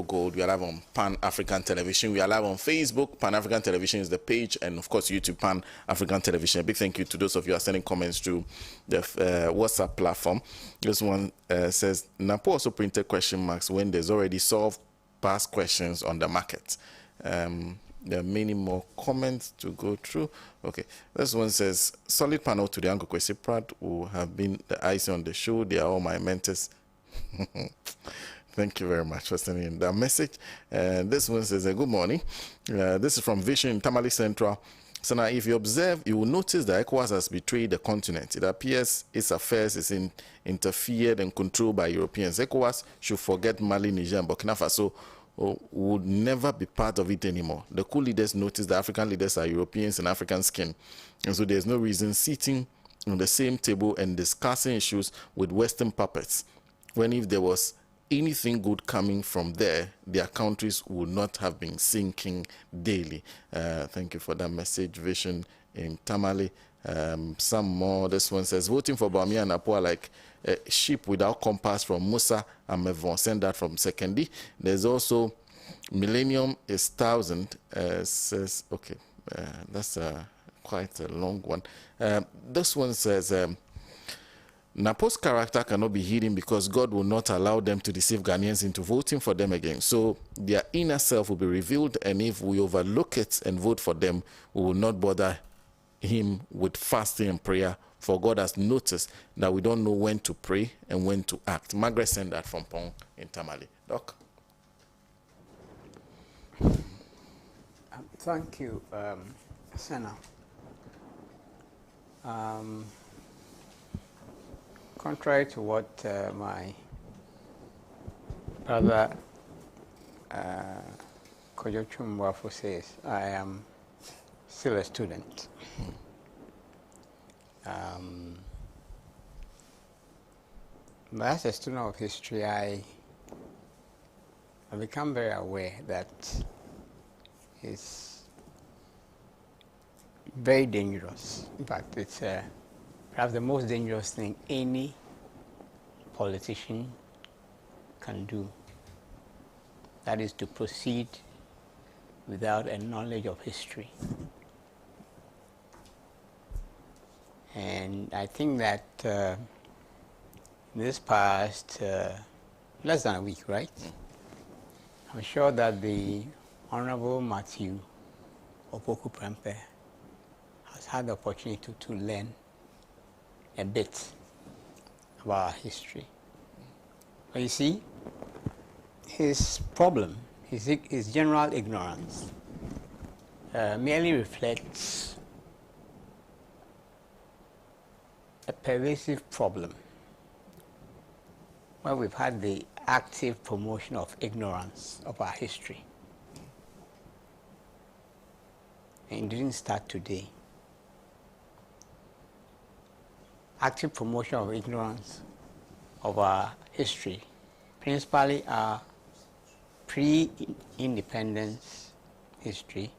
Gold. We are live on Pan-African Television. We are live on Facebook. Pan-African Television is the page, and of course, YouTube Pan-African Television. A big thank you to those of you who are sending comments to the WhatsApp platform. This one says, Napo also printed question marks when there's already solved ask questions on the market. There are many more comments to go through. Okay, this one says, solid panel to the Uncle Kwesi Pratt, who have been the icing on the show. They are all my mentors. Thank you very much for sending that message. This one says, good morning. This is from Vision in Tamale Central. So now, if you observe, you will notice that ECOWAS has betrayed the continent. It appears its affairs is interfered and controlled by Europeans. ECOWAS should forget Mali, Niger, and Burkina Faso would never be part of it anymore. The coup leaders notice the African leaders are Europeans and African skin. And so there's no reason sitting on the same table and discussing issues with Western puppets, when if there was anything good coming from there, their countries would not have been sinking daily. Thank you for that message, Vision in Tamale. Some more. This one says, voting for Bawumia and Apua like a sheep without compass from Musa and Mevon. Send that from Sekendi. There's also Millennium is 1,000. Says, okay, that's quite a long one. This one says, Napo's character cannot be hidden because God will not allow them to deceive Ghanaians into voting for them again. So their inner self will be revealed, and if we overlook it and vote for them, we will not bother him with fasting and prayer, for God has noticed that we don't know when to pray and when to act. Margaret sent that from Pong in Tamale. Doc? Thank you, Senna. Contrary to what my brother Kojo Chumwafo says, I am still a student. But as a student of history, I become very aware that it's very dangerous. In fact, it's perhaps the most dangerous thing any politician can do. That is to proceed without a knowledge of history. And I think that this past less than a week, right? I'm sure that the Honorable Matthew Opoku Prempeh has had the opportunity to learn a bit about our history. But you see, his problem, his general ignorance, merely reflects a pervasive problem where we've had the active promotion of ignorance of our history. And it didn't start today. Active promotion of ignorance of our history, principally our pre-independence history,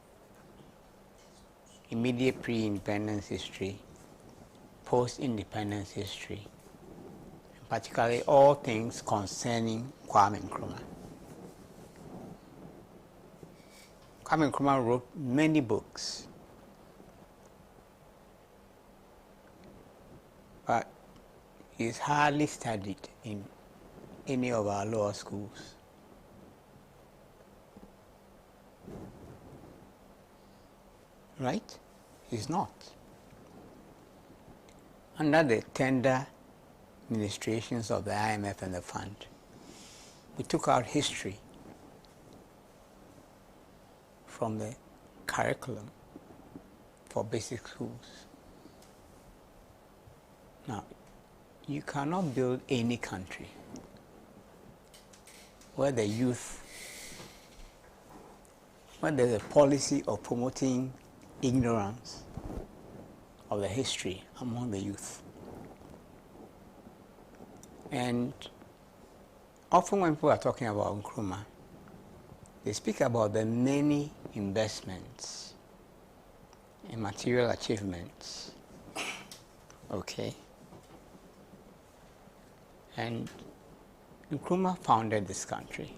immediate pre-independence history, post-independence history, and particularly all things concerning Kwame Nkrumah. Kwame Nkrumah wrote many books, but is hardly studied in any of our lower schools. Right? He's not. Under the tender administrations of the IMF and the fund, we took out history from the curriculum for basic schools. Now, you cannot build any country where the youth, where there's a policy of promoting ignorance of the history among the youth. And often when people are talking about Nkrumah, they speak about the many investments and material achievements. Okay. And Nkrumah founded this country.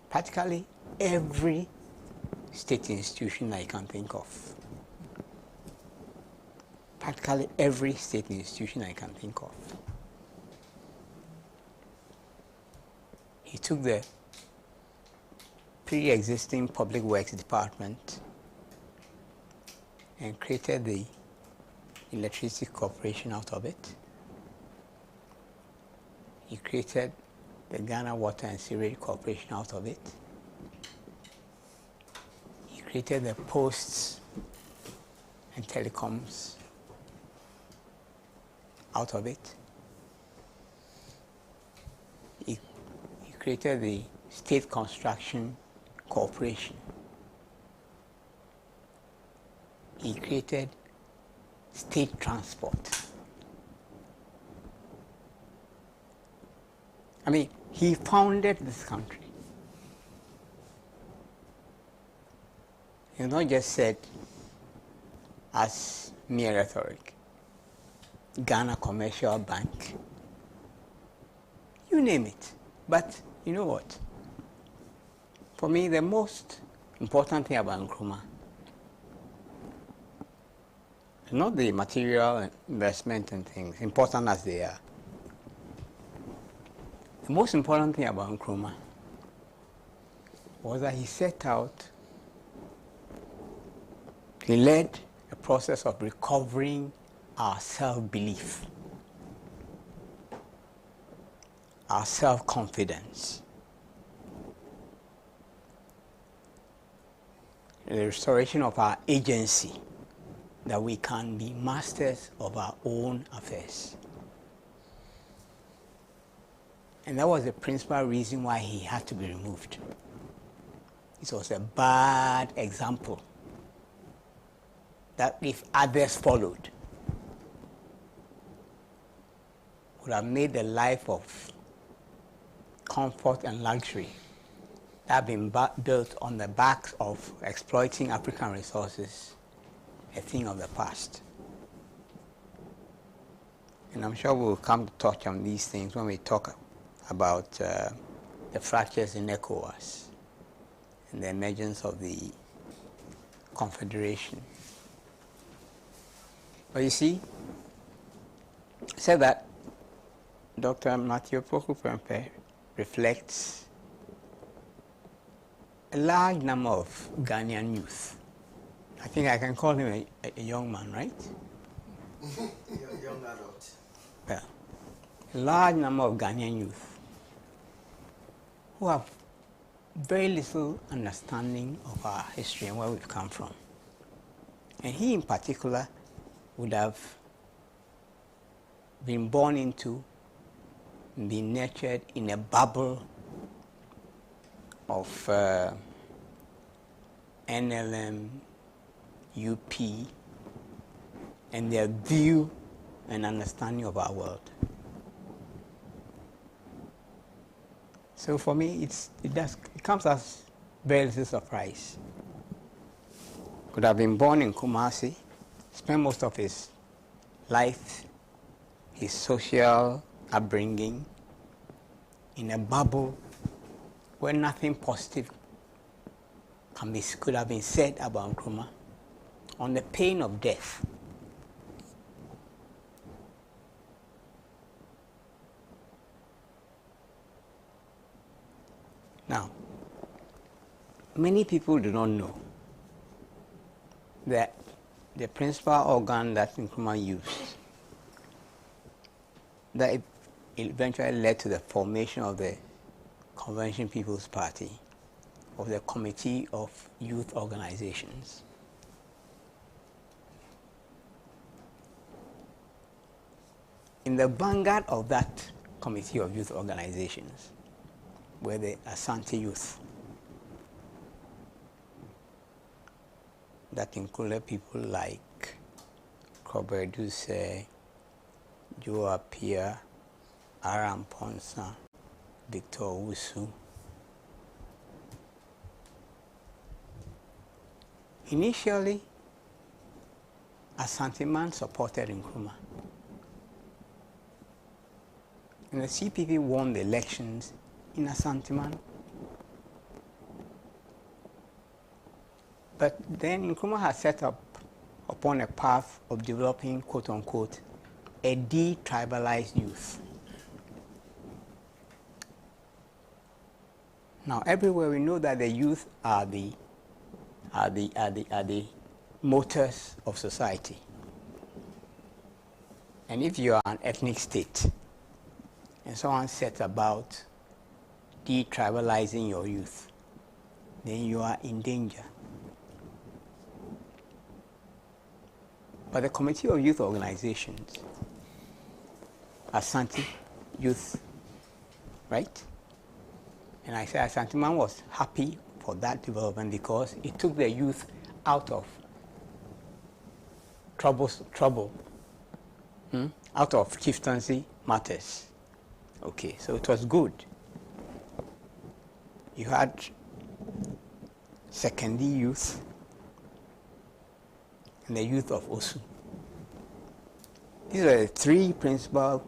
Practically every state institution I can think of. Practically every state institution I can think of. He took the pre-existing public works department and created the electricity corporation out of it. He created the Ghana Water and Sewerage Corporation out of it. He created the posts and telecoms out of it. He created the State Construction Corporation. He created state transport. I mean, he founded this country. He not just said as mere rhetoric, Ghana Commercial Bank, you name it. But you know what? For me, the most important thing about Nkrumah is not the material investment and things, important as they are. The most important thing about Nkrumah was that he set out, he led a process of recovering our self-belief, our self-confidence, the restoration of our agency, that we can be masters of our own affairs. And that was the principal reason why he had to be removed. It was a bad example that if others followed, would have made the life of comfort and luxury that have been built on the backs of exploiting African resources a thing of the past. And I'm sure we'll come to touch on these things when we talk about the fractures in ECOWAS and the emergence of the Confederation. But you see, I said that Dr. Matthew Poku-Prempeh reflects a large number of Ghanaian youth. I think I can call him a young man, right? Young adult. Yeah. A large number of Ghanaian youth who have very little understanding of our history and where we've come from. And he in particular would have been born into, been nurtured in a bubble of NLM, UP, and their view and understanding of our world. So for me, it comes as very little surprise. Could have been born in Kumasi, spent most of his life, his social upbringing, in a bubble where nothing positive could have been said about Nkrumah, on the pain of death. Now, many people do not know that the principal organ that Nkrumah used, that it eventually led to the formation of the Convention People's Party, of the Committee of Youth Organizations. In the vanguard of that Committee of Youth Organizations were the Asante youth. That included people like Robert Duse, Joe Appiah, Aram Ponsa, Victor Owusu. Initially, Asante Man supported Nkrumah. And the CPP won the elections in Asante Man. But then Nkrumah had set up upon a path of developing, quote unquote, a de-tribalized youth. Now, everywhere we know that the youth are the motors of society. And if you are an ethnic state and someone sets about detribalizing your youth, then you are in danger. But the Committee of Youth Organizations, Asante Youth, right? And I say Asante Man was happy for that development because it took the youth out of trouble, out of chieftaincy matters. Okay, so it was good. You had secondary youth and the youth of Osu. These are the three principal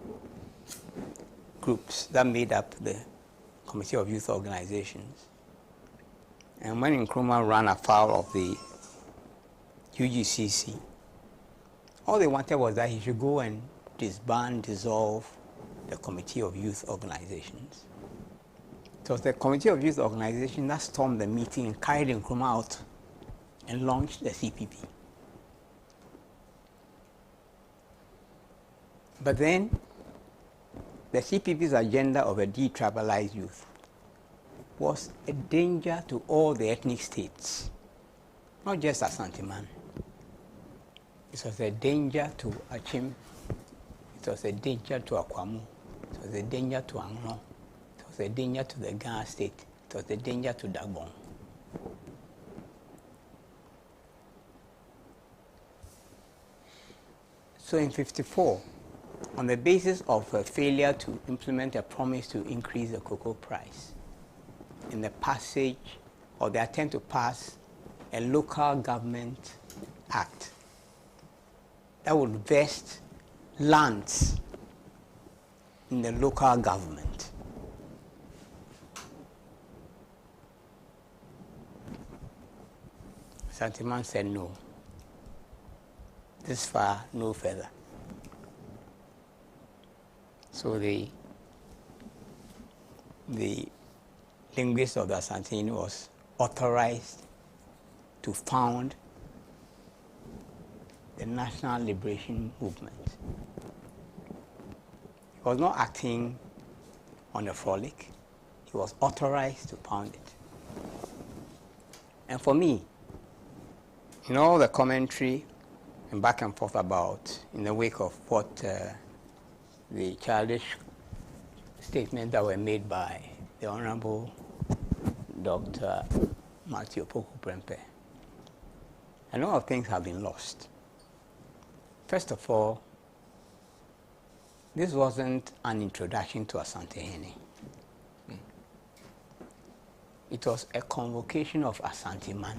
groups that made up the Committee of Youth Organizations. And when Nkrumah ran afoul of the UGCC, all they wanted was that he should go and dissolve the Committee of Youth Organizations. So it was the Committee of Youth Organizations that stormed the meeting and carried Nkrumah out and launched the CPP. But then, the CPP's agenda of a detribalized youth was a danger to all the ethnic states, not just Asante Man. It was a danger to Achim, it was a danger to Akwamu, it was a danger to Angno, it was a danger to the Ghana state, it was a danger to Dagbon. So in '54, on the basis of a failure to implement a promise to increase the cocoa price, in the passage or the attempt to pass a local government act that would vest lands in the local government. Asante Man said no. This far, no further. So the linguist of the Asante was authorized to found the National Liberation Movement. He was not acting on a frolic. He was authorized to found it. And for me, in all the commentary and back and forth about, in the wake of what the childish statements that were made by the Honorable Dr. Matthew Opoku Prempeh, a lot of things have been lost. First of all, this wasn't an introduction to Asante Hene. It was a convocation of Asante Man.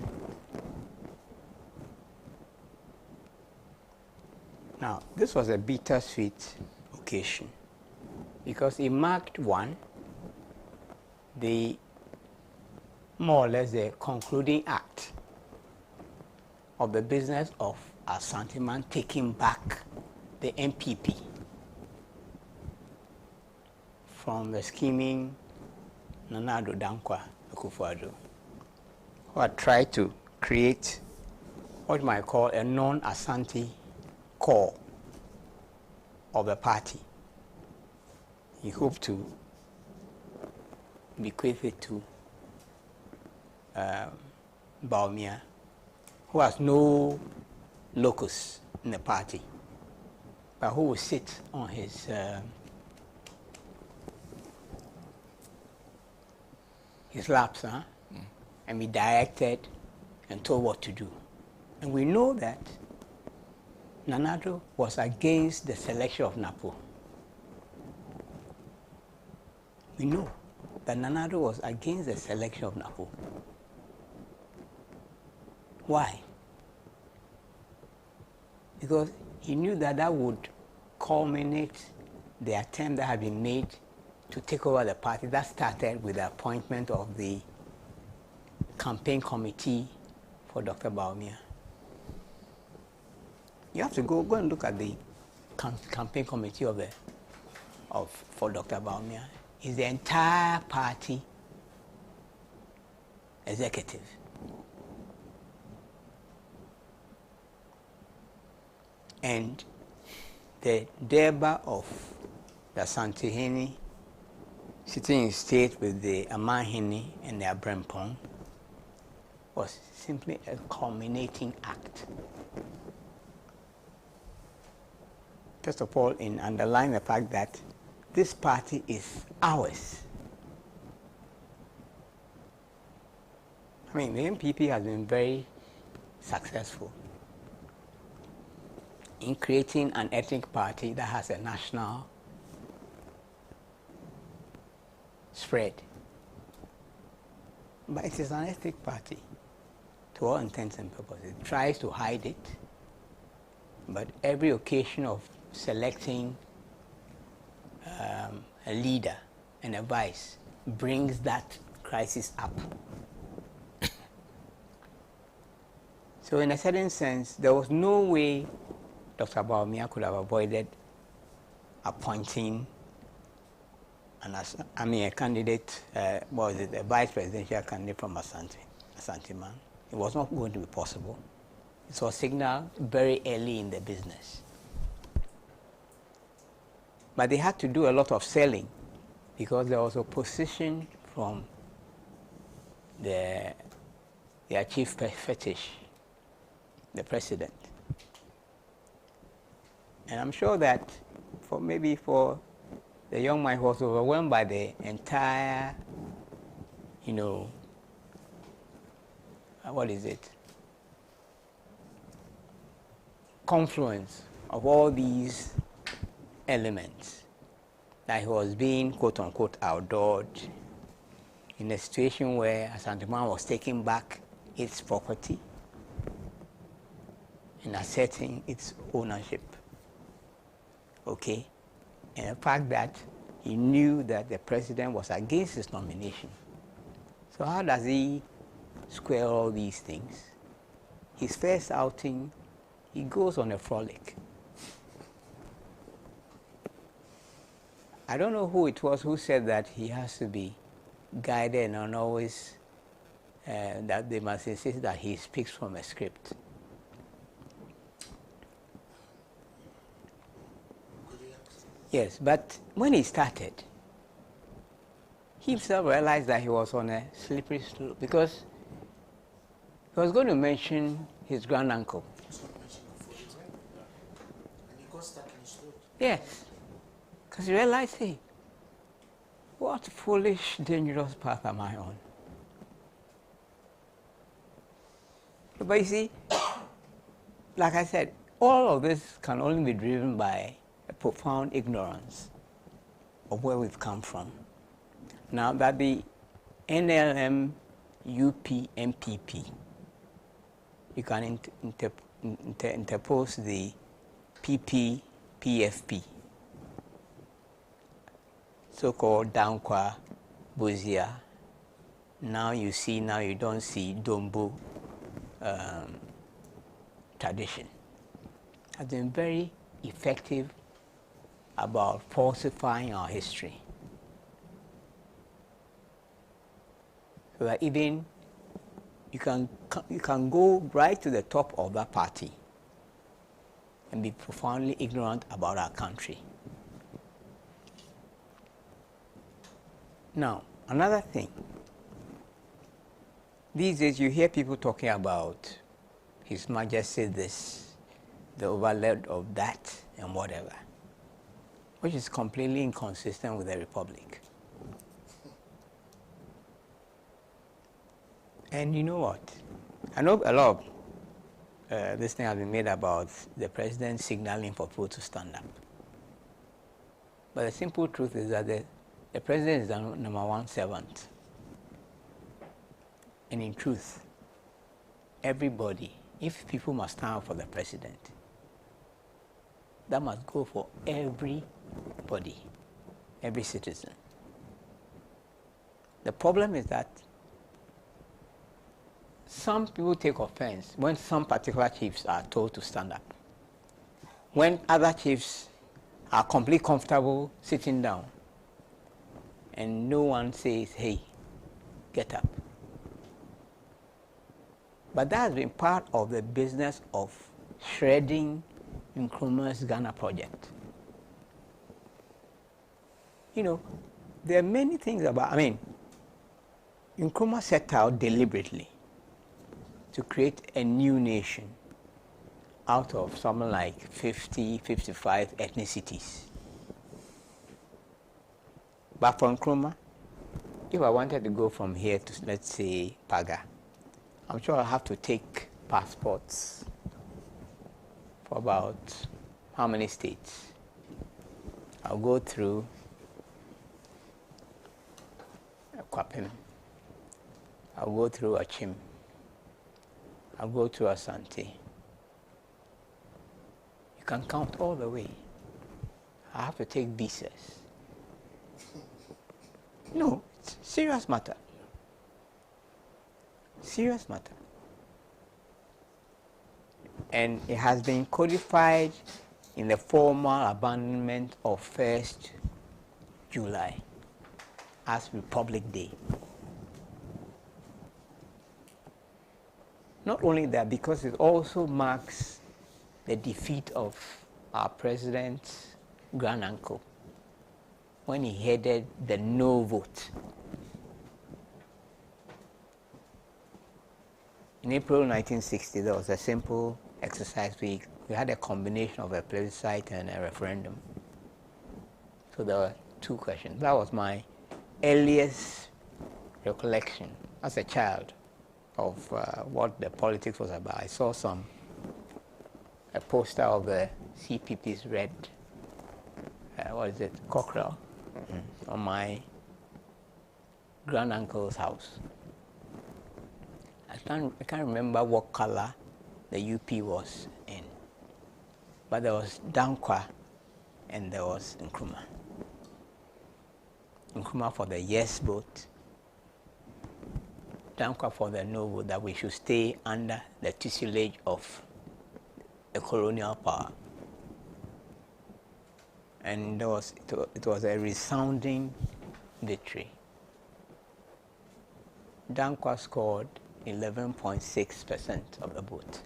Now, this was a bittersweet occasion because it marked more or less the concluding act of the business of Asante Man taking back the MPP from the scheming Nana Addo Dankwa Akufo-Addo, who had tried to create what you might call a non-Asante core of the party. He hoped to bequeath it to Bawumia, who has no locus in the party, but who will sit on his laps and be directed and told what to do. And we know that Nana Addo was against the selection of Napo. We know that Nana Addo was against the selection of Napo. Why? Because he knew that that would culminate the attempt that had been made to take over the party that started with the appointment of the campaign committee for Dr. Bawumia. You have to go and look at the campaign committee for Dr. Bawumia. It's the entire party executive. And the Durbar of the Asantehene sitting in state with the Amahene and the Abrempong was simply a culminating act. First of all, in underlying the fact that this party is ours. I mean, the MPP has been very successful in creating an ethnic party that has a national spread. But it is an ethnic party to all intents and purposes. It tries to hide it, but every occasion of selecting a leader and a vice brings that crisis up. So in a certain sense, there was no way Dr. Bawumia could have avoided appointing a candidate, a vice presidential candidate from Asante-Man. It was not going to be possible. It was signaled very early in the business. But they had to do a lot of selling because there was opposition from their chief fetish, the president. And I'm sure that for the young man who was overwhelmed by the entire, confluence of all these elements, that he was being quote-unquote outdoored in a situation where Asante-Man was taking back its property and asserting its ownership. Okay? And the fact that he knew that the president was against his nomination. So how does he square all these things? His first outing, he goes on a frolic. I don't know who it was who said that he has to be guided and always, that they must insist that he speaks from a script. Yes, but when he started, he himself realized that he was on a slippery slope because he was going to mention his granduncle. Yes, because he realized, hey, what foolish, dangerous path am I on? But you see, like I said, all of this can only be driven by a profound ignorance of where we've come from. Now that the NLM, UP, MPP, you can interpose the PP, PFP, so-called Dankwa, Bozia. Now you don't see Dombo tradition. Has been very effective about falsifying our history. So that even you can go right to the top of that party and be profoundly ignorant about our country. Now, another thing. These days you hear people talking about His Majesty this, the overload of that, and whatever, which is completely inconsistent with the Republic. And you know what? I know a lot of this thing has been made about the president signaling for people to stand up. But the simple truth is that the president is the number one servant. And in truth, everybody, if people must stand up for the president, that must go for everybody, every citizen. The problem is that some people take offense when some particular chiefs are told to stand up. When other chiefs are completely comfortable sitting down and no one says, hey, get up. But that has been part of the business of shredding Nkrumah's Ghana project. You know, there are many things about, Nkrumah set out deliberately to create a new nation out of something like 50, 55 ethnicities. But for Nkrumah, if I wanted to go from here to, let's say, Paga, I'm sure I'll have to take passports for about how many states? I'll go through Kwapem, I'll go through Achim, I'll go through Asante. You can count all the way. I have to take visas. No, it's serious matter. Serious matter. And it has been codified in the formal abandonment of 1st July as Republic Day. Not only that, because it also marks the defeat of our president's granduncle when he headed the no vote. In April 1960, there was a simple exercise. We had a combination of a plebiscite and a referendum. So there were two questions. That was my earliest recollection as a child of what the politics was about. I saw a poster of the CPP's red, cockerel, on my granduncle's house. I can't remember what color the UP was in, but there was Dankwa and there was Nkrumah. Nkrumah for the yes vote, Dankwa for the no vote, that we should stay under the tutelage of the colonial power. And it was a resounding victory. Dankwa scored 11.6% of the vote.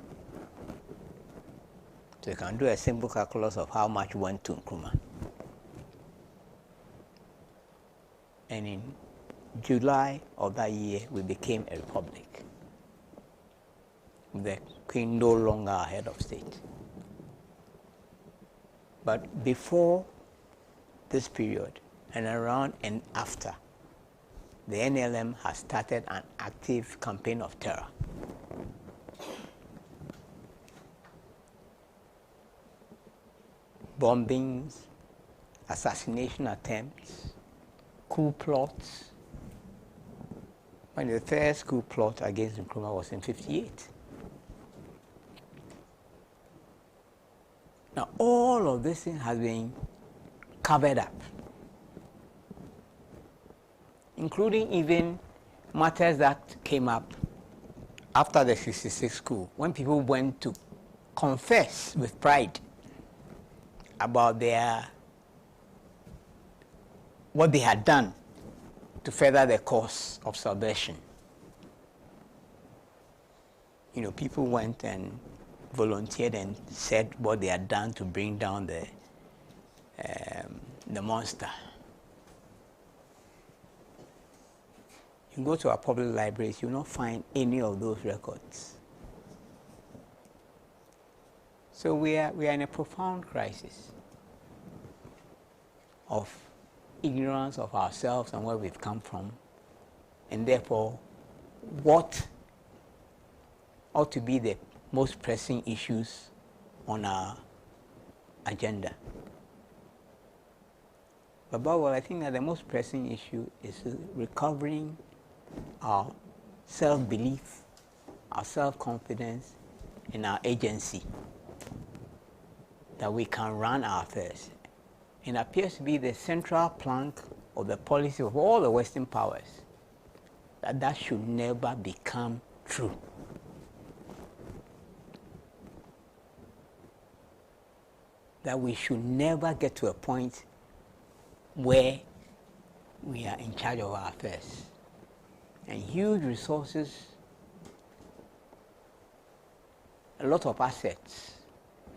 So you can do a simple calculus of how much went to Nkrumah. And in July of that year, we became a republic, with the Queen no longer our head of state. But before this period, and around and after, the NLM has started an active campaign of terror. Bombings, assassination attempts, coup plots. When the first coup plot against Nkrumah was in 1958. Now, all of this thing has been covered up, including even matters that came up after the 1966 coup, when people went to confess with pride about what they had done to further the cause of subversion. You know, people went and volunteered and said what they had done to bring down the monster. You go to our public libraries, you will not find any of those records. So we are in a profound crisis of ignorance of ourselves and where we've come from, and therefore what ought to be the most pressing issues on our agenda. But above all, I think that the most pressing issue is recovering our self-belief, our self-confidence, and our agency, that we can run our affairs. It appears to be the central plank of the policy of all the Western powers, that should never become true. That we should never get to a point where we are in charge of our affairs. And huge resources a lot of assets,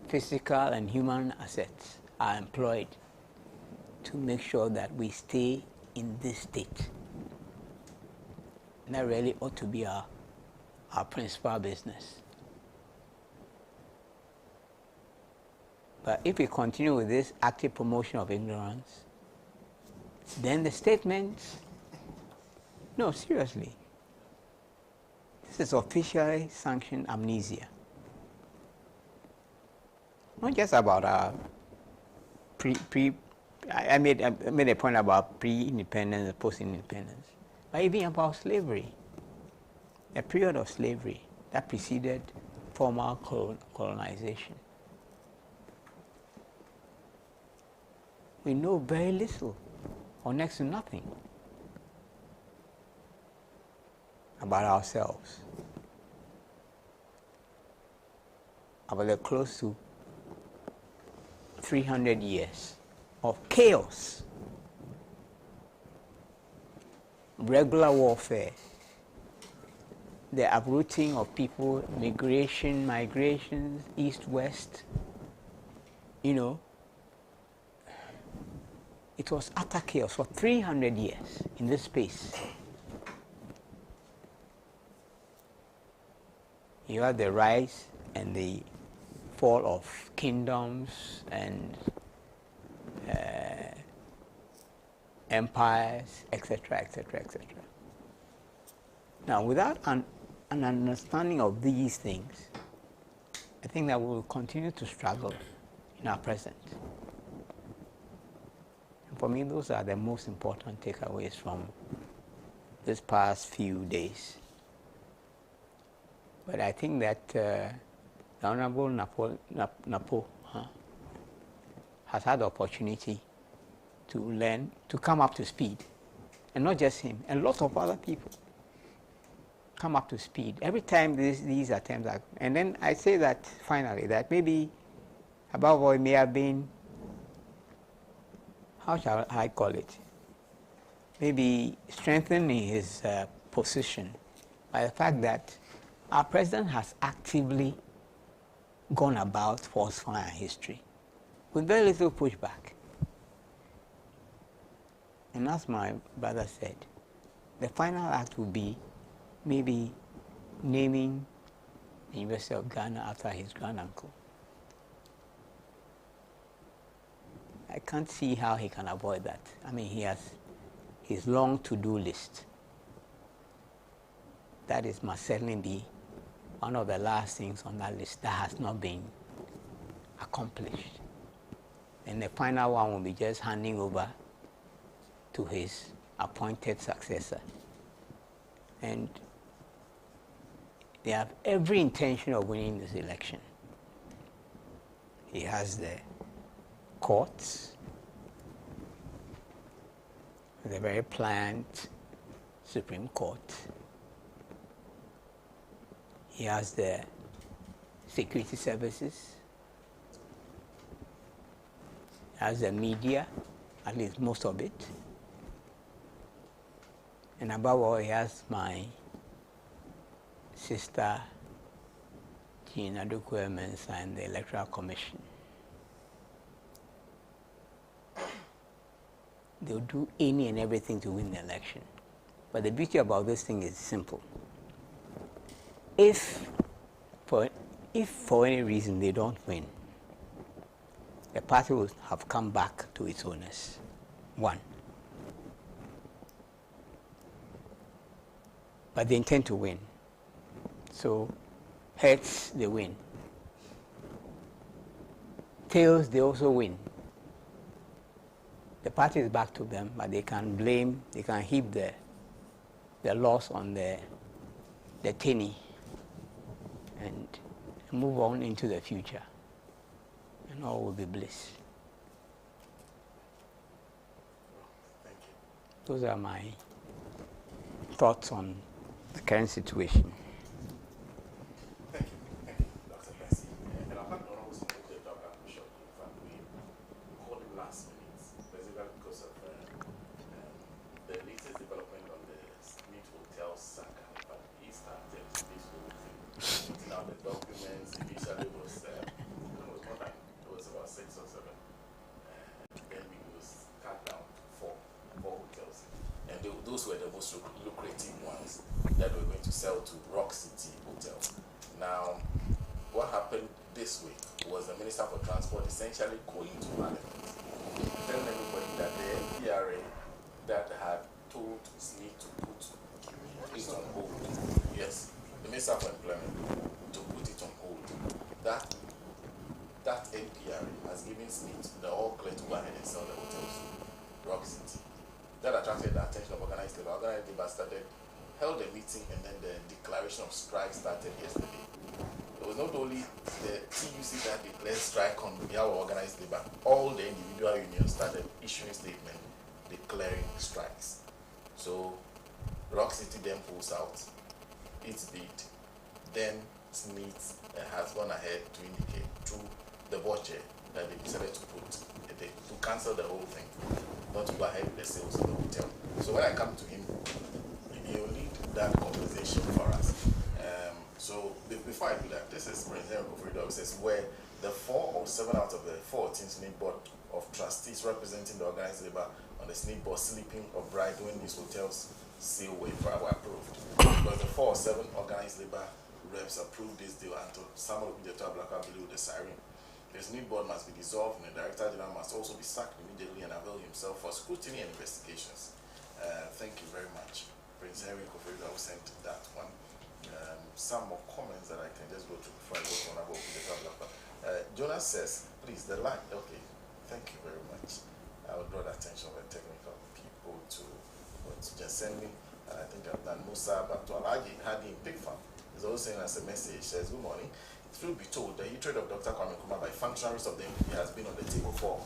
physical and human assets, are employed to make sure that we stay in this state. And that really ought to be our principal business. But if we continue with this active promotion of ignorance, then the statements, no, seriously, this is officially sanctioned amnesia. Not just about our I made a point about pre-independence and post-independence, but even about slavery, a period of slavery that preceded formal colonization. We know very little, or next to nothing, about ourselves, about the close to 300 years of chaos, regular warfare, the uprooting of people, migrations, east-west, you know. It was utter chaos for 300 years in this space. You had the rise and the fall of kingdoms and empires, etc., etc., etc. Now, without an understanding of these things, I think that we will continue to struggle in our present. And for me, those are the most important takeaways from this past few days. But I think that the Honorable Napo has had the opportunity to learn, to come up to speed. And not just him, a lot of other people come up to speed. Every time these attempts are, and then I say that finally, that maybe above all it may have been, how shall I call it? Maybe strengthening his position by the fact that our president has actively gone about falsifying history with very little pushback. And as my brother said, the final act will be maybe naming the University of Ghana after his granduncle. I can't see how he can avoid that. I mean, he has his long to-do list. That must certainly be one of the last things on that list that has not been accomplished. And the final one will be just handing over to his appointed successor. And they have every intention of winning this election. He has the courts, the very pliant Supreme Court. He has the security services. He has the media, at least most of it. And above all, he has my sister, Jean Adokwe-Mensah, and the Electoral Commission. They'll do any and everything to win the election. But the beauty about this thing is simple. If for any reason they don't win, the party will have come back to its owners. One. But they intend to win. So, heads, they win. Tails, they also win. The party is back to them, but they can blame, they can heap the loss on the tinny and move on into the future. And all will be bliss. Thank you. Those are my thoughts on the current situation. Thank you, Dr. Bessie. And I'm not going to the Dr. Bishop, in fact, we called him last minute, basically because of the latest development on the SSNIT hotel saga. But he started this whole thing, putting out the documents, sell to Rock City Hotel. Now, what happened this week was the Minister for Transport essentially going to Parliament, telling everybody that the NPRA that had told SSNIT to put it on hold. Yes, the Minister for Employment to put it on hold. That NPRA has given SSNIT the all clear to go ahead and sell the hotels to Rock City. That attracted the attention of organized labor. Organized labor held a meeting, and then the declaration of strike started yesterday. It was not only the TUC that declared strike on behalf of organized labor, all the individual unions started issuing statements declaring strikes. So Rock City then pulls out its bid. Then SSNIT has gone ahead to indicate through the voucher that they decided to cancel the whole thing, not to go ahead with the sales of the hotel. So when I come to him, he'll lead that conversation for us. So before I do that, this is President Freedom says where the 4 or 7 out of the 14 SSNIT board of trustees representing the organized labor on the SSNIT board sleeping or bride when these hotels sale were approved. Because the 4 or 7 organized labor reps approved this deal until Samuel Electoral blew the siren. The SSNIT board must be dissolved and the Director General must also be sacked immediately and avail himself for scrutiny and investigations. Thank you very much. Prince Henry Koferi sent that one. Some more comments that I can just go through before I go on about the Jonas says, please, the line. Okay, thank you very much. I will draw the attention of the technical people to just send me. And I think I've done Musa, but to Alhaji Hadi in Big Farm is also saying as a message, says, good morning. It will be told the hatred of Dr. Kwame Nkrumah by functionaries of the MPP has been on the table for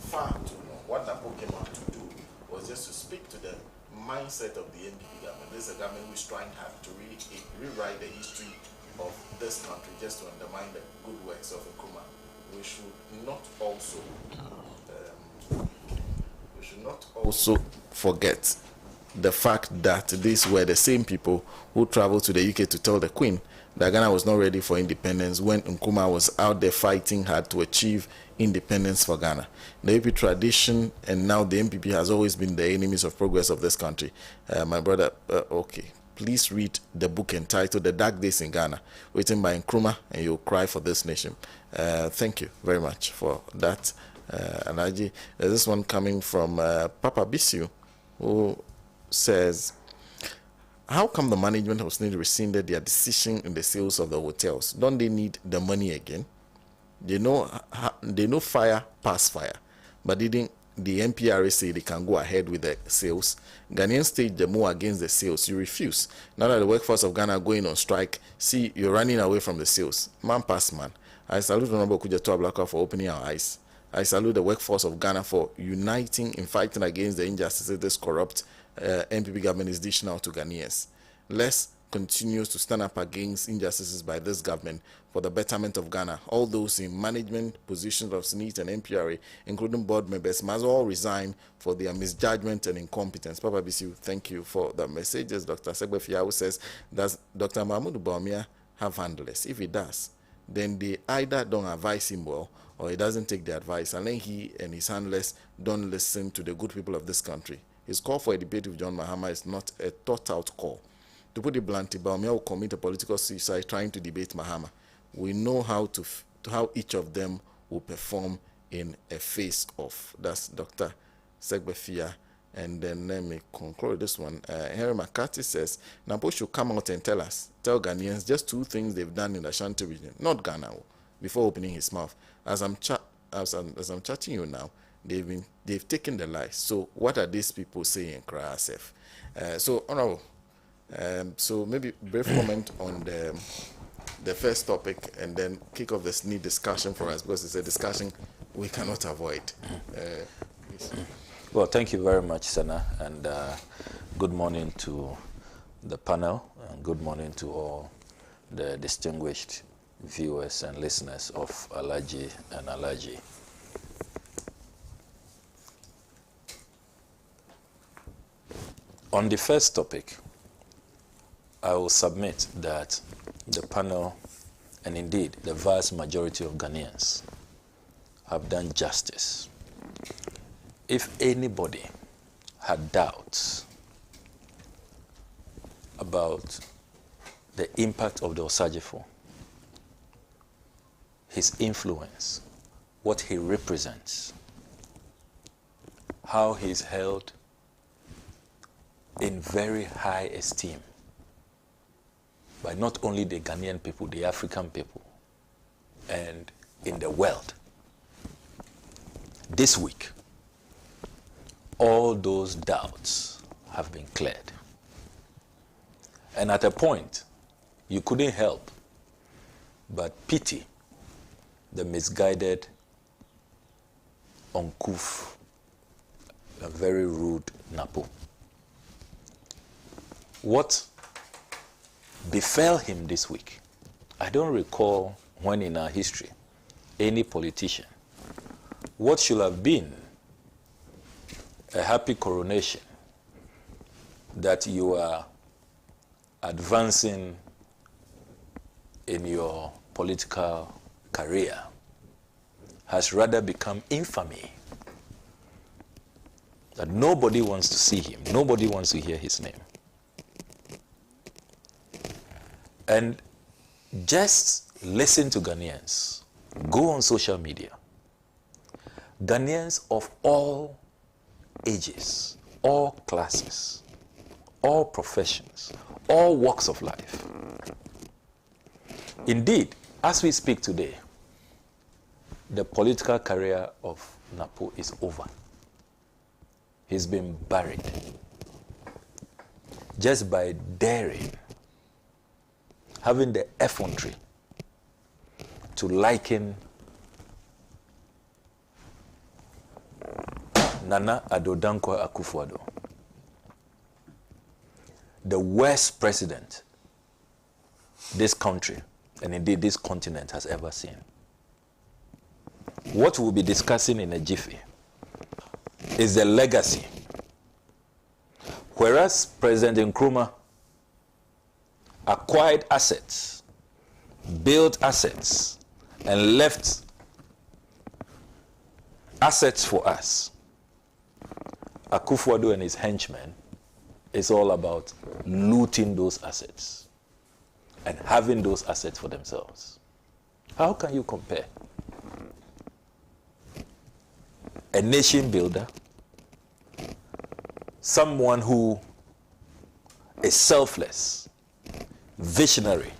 far too long. What Napo came out to do was just to speak to the mindset of the NPP government. This is a government which is trying hard to rewrite the history of this country just to undermine the good works of Nkrumah. We should not also forget the fact that these were the same people who traveled to the UK to tell the Queen that Ghana was not ready for independence when Nkrumah was out there fighting hard to achieve independence for Ghana. The AP tradition and now the MPP has always been the enemies of progress of this country. My brother, okay, please read the book entitled The Dark Days in Ghana, written by Nkrumah, and you'll cry for this nation. Thank you very much for that, Alhaji. There's this one coming from Papa Bisiu, who says, how come the management of SSNIT rescinded their decision in the sales of the hotels? Don't they need the money again? They know fire past fire, but didn't the NPRA say they can go ahead with the sales? Ghanaians staged the move against the sales. You refuse. Now that the workforce of Ghana are going on strike, see, you're running away from the sales. Man past man. I salute Honorable Kujato Ablaka for opening our eyes. I salute the workforce of Ghana for uniting in fighting against the injustices this corrupt NPP government is dishing out to Ghanaians. Let's continue to stand up against injustices by this government for the betterment of Ghana. All those in management positions of SSNIT and NPRA, including board members, must all resign for their misjudgment and incompetence. Papa Bisiu, thank you for the messages. Dr. Segbe Fiawu says, does Dr. Mahmoud Bawumia have handlers? If he does, then they either don't advise him well or he doesn't take the advice, and then he and his handlers don't listen to the good people of this country. His call for a debate with John Mahama is not a thought-out call. To put it bluntly, Bawumia will commit a political suicide trying to debate Mahama. We know how each of them will perform in a face-off. That's Dr. Segbefia. And then let me conclude this one. Henry McCarthy says, Napo should come out and tell Ghanaians just 2 things they've done in the Ashanti region, not Ghana, before opening his mouth. As I'm chatting you now, they've taken the lies. So what are these people saying, Krasef? So Honorable, so maybe brief comment on the first topic, and then kick off the SSNIT discussion for us, because it's a discussion we cannot avoid. Well, thank you very much, Senna, and good morning to the panel, and good morning to all the distinguished viewers and listeners of Alhaji and Alhaji. On the first topic, I will submit that the panel, and indeed the vast majority of Ghanaians, have done justice. If anybody had doubts about the impact of the Osagefo, his influence, what he represents, how he's held in very high esteem by not only the Ghanaian people, the African people, and in the world. This week, all those doubts have been cleared. And at a point, you couldn't help but pity the misguided, uncouth, and very rude Napo. What befell him this week, I don't recall when in our history any politician, what should have been a happy coronation, that you are advancing in your political career, has rather become infamy. That nobody wants to see him, nobody wants to hear his name. And just listen to Ghanaians. Go on social media. Ghanaians of all ages, all classes, all professions, all walks of life. Indeed, as we speak today, the political career of Napo is over. He's been buried just by daring, having the effrontery to liken Nana Addo Dankwa Akufo-Addo, the worst president this country, and indeed this continent, has ever seen. What we'll be discussing in a jiffy is the legacy. Whereas President Nkrumah acquired assets, built assets, and left assets for us, Akufo-Addo and his henchmen is all about looting those assets and having those assets for themselves. How can you compare a nation builder, someone who is selfless, visionary,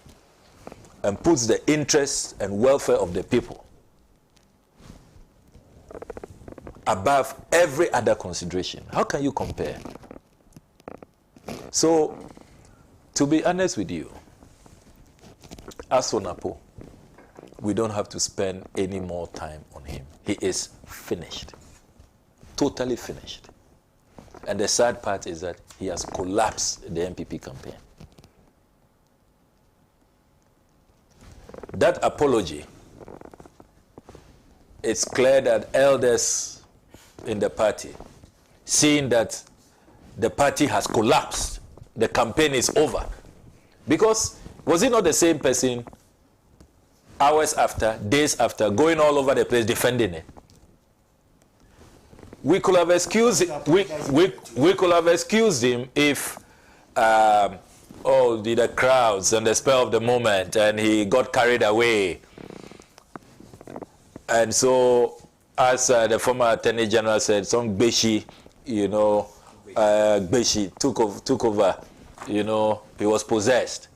and puts the interests and welfare of the people above every other consideration? How can you compare? So, to be honest with you, as for Napo, we don't have to spend any more time on him. He is finished. Totally finished. And the sad part is that he has collapsed the MPP campaign. That apology, it's clear that elders in the party, seeing that the party has collapsed, the campaign is over. Because was it not the same person hours after, days after, going all over the place defending it? We could have excused we could have excused him if the crowds and the spell of the moment, and he got carried away. And so, as the former Attorney General said, some Beshi, Beshi took over, he was possessed.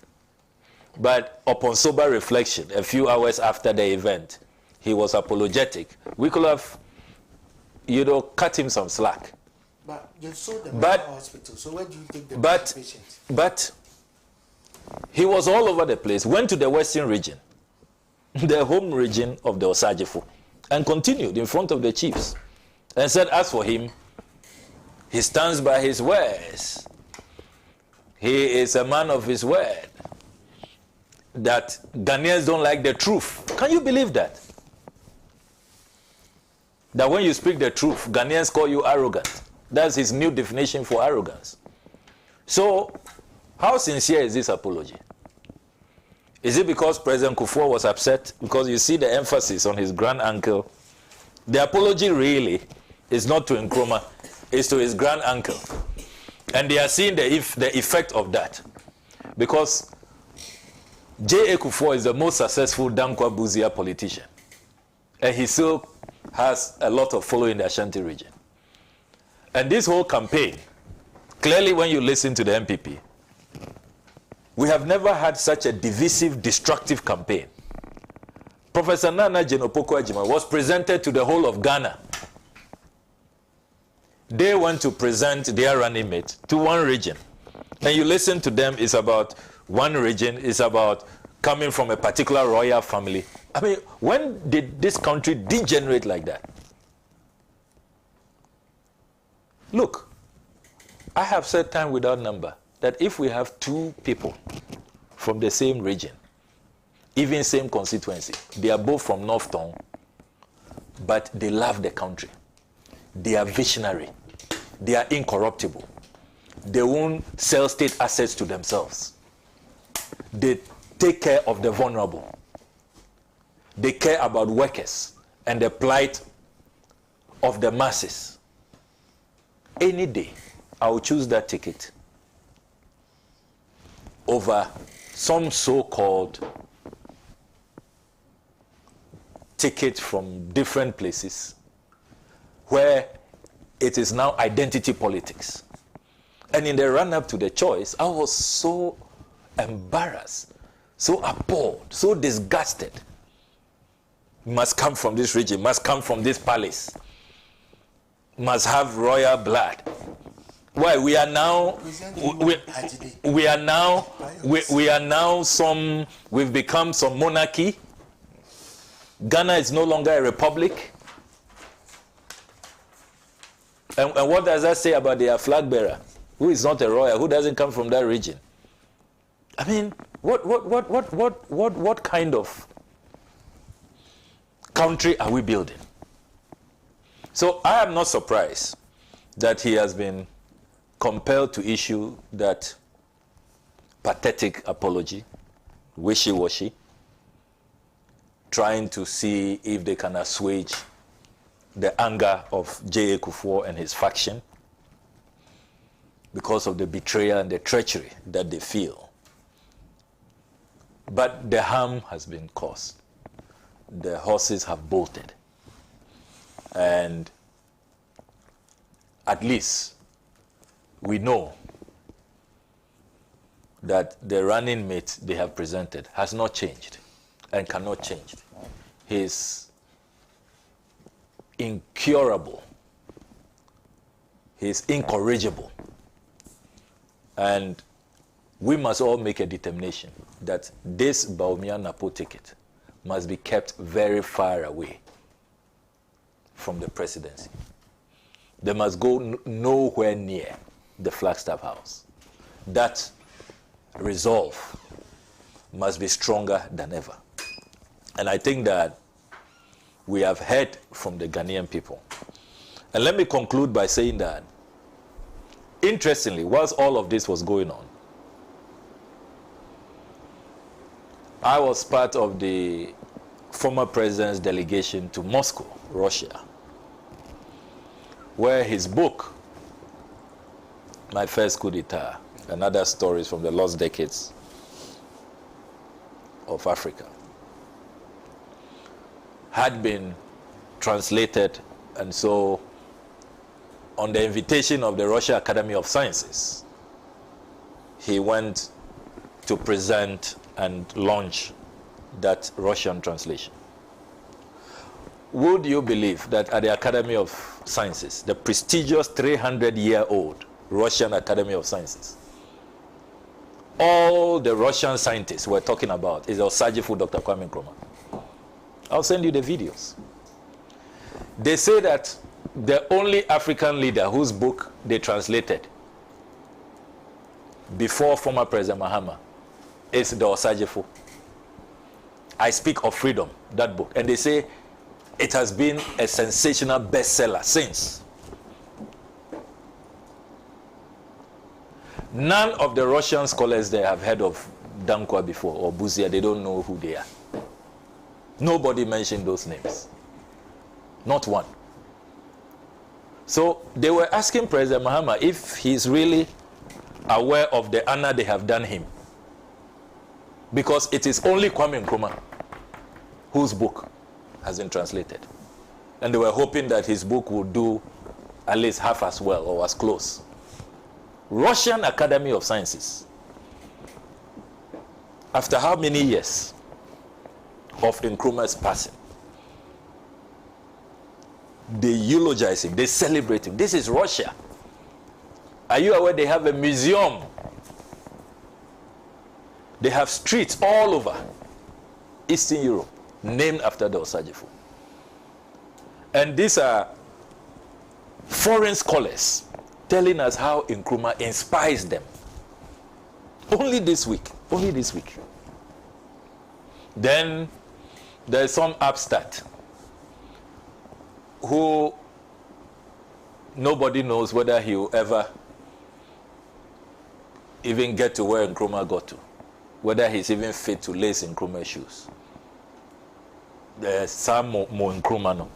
But upon sober reflection, a few hours after the event, he was apologetic. We could have, cut him some slack. But you saw the hospital, so where do you take the patients? But he was all over the place, went to the Western region, the home region of the Osagefo, and continued in front of the chiefs and said, as for him, he stands by his words. He is a man of his word. That Ghanaians don't like the truth. Can you believe that? That when you speak the truth, Ghanaians call you arrogant. That's his new definition for arrogance. So, how sincere is this apology? Is it because President Kufuor was upset? Because you see the emphasis on his grand uncle. The apology really is not to Nkrumah, it's to his grand uncle. And they are seeing the effect of that. Because J.A. Kufuor is the most successful Dankwa Buzia politician. And he still has a lot of following in the Ashanti region. And this whole campaign, clearly when you listen to the MPP, we have never had such a divisive, destructive campaign. Professor Nana Jenopoko Ajima was presented to the whole of Ghana. They want to present their running mate to one region. And you listen to them, it's about one region, it's about coming from a particular royal family. I mean, when did this country degenerate like that? Look, I have said time without number that if we have two people from the same region, even same constituency, they are both from North Town, but they love the country. They are visionary. They are incorruptible. They won't sell state assets to themselves. They take care of the vulnerable. They care about workers and the plight of the masses. Any day, I will choose that ticket over some so-called ticket from different places where it is now identity politics. And in the run-up to the choice, I was so embarrassed, so appalled, so disgusted. Must come from this region, must come from this palace, must have royal blood. Why? We are now we've become some monarchy. Ghana is no longer a republic. And what does that say about their flag bearer, who is not a royal, who doesn't come from that region? I mean, what kind of country are we building? So I am not surprised that he has been compelled to issue that pathetic apology, wishy-washy, trying to see if they can assuage the anger of J.A. Kufuor and his faction because of the betrayal and the treachery that they feel. But the harm has been caused. The horses have bolted. And at least we know that the running mate they have presented has not changed and cannot change. He is incurable. He is incorrigible. And we must all make a determination that this Bawumia Napo ticket must be kept very far away from the presidency. They must go nowhere near the Flagstaff House. That resolve must be stronger than ever. And I think that we have heard from the Ghanaian people. And let me conclude by saying that, interestingly, whilst all of this was going on, I was part of the former president's delegation to Moscow, Russia, where his book, My First Coup d'etat, and other stories from the lost decades of Africa, had been translated. And so, on the invitation of the Russia Academy of Sciences, he went to present and launch that Russian translation. Would you believe that at the Academy of Sciences, the prestigious 300-year-old Russian Academy of Sciences, all the Russian scientists were talking about is Alhaji Dr. Kwame Nkrumah. I'll send you the videos. They say that the only African leader whose book they translated before former President Mahama is the Alhaji. I Speak of Freedom, that book. And they say it has been a sensational bestseller since. None of the Russian scholars there have heard of Dankwa before, or Buzia. They don't know who they are. Nobody mentioned those names. Not one. So they were asking President Mahama if he's really aware of the honor they have done him because it is only Kwame Nkrumah whose book has been translated. And they were hoping that his book would do at least half as well or as close. Russian Academy of Sciences, after how many years of Nkrumah's passing, they eulogize him, they celebrate him. This is Russia. Are you aware they have a museum? They have streets all over Eastern Europe named after the Osagifo. And these are foreign scholars telling us how Nkrumah inspires them. Only this week. Then there's some upstart who nobody knows whether he will ever even get to where Nkrumah got to, whether he's even fit to lace Nkrumah's shoes. There's some more Nkrumah no.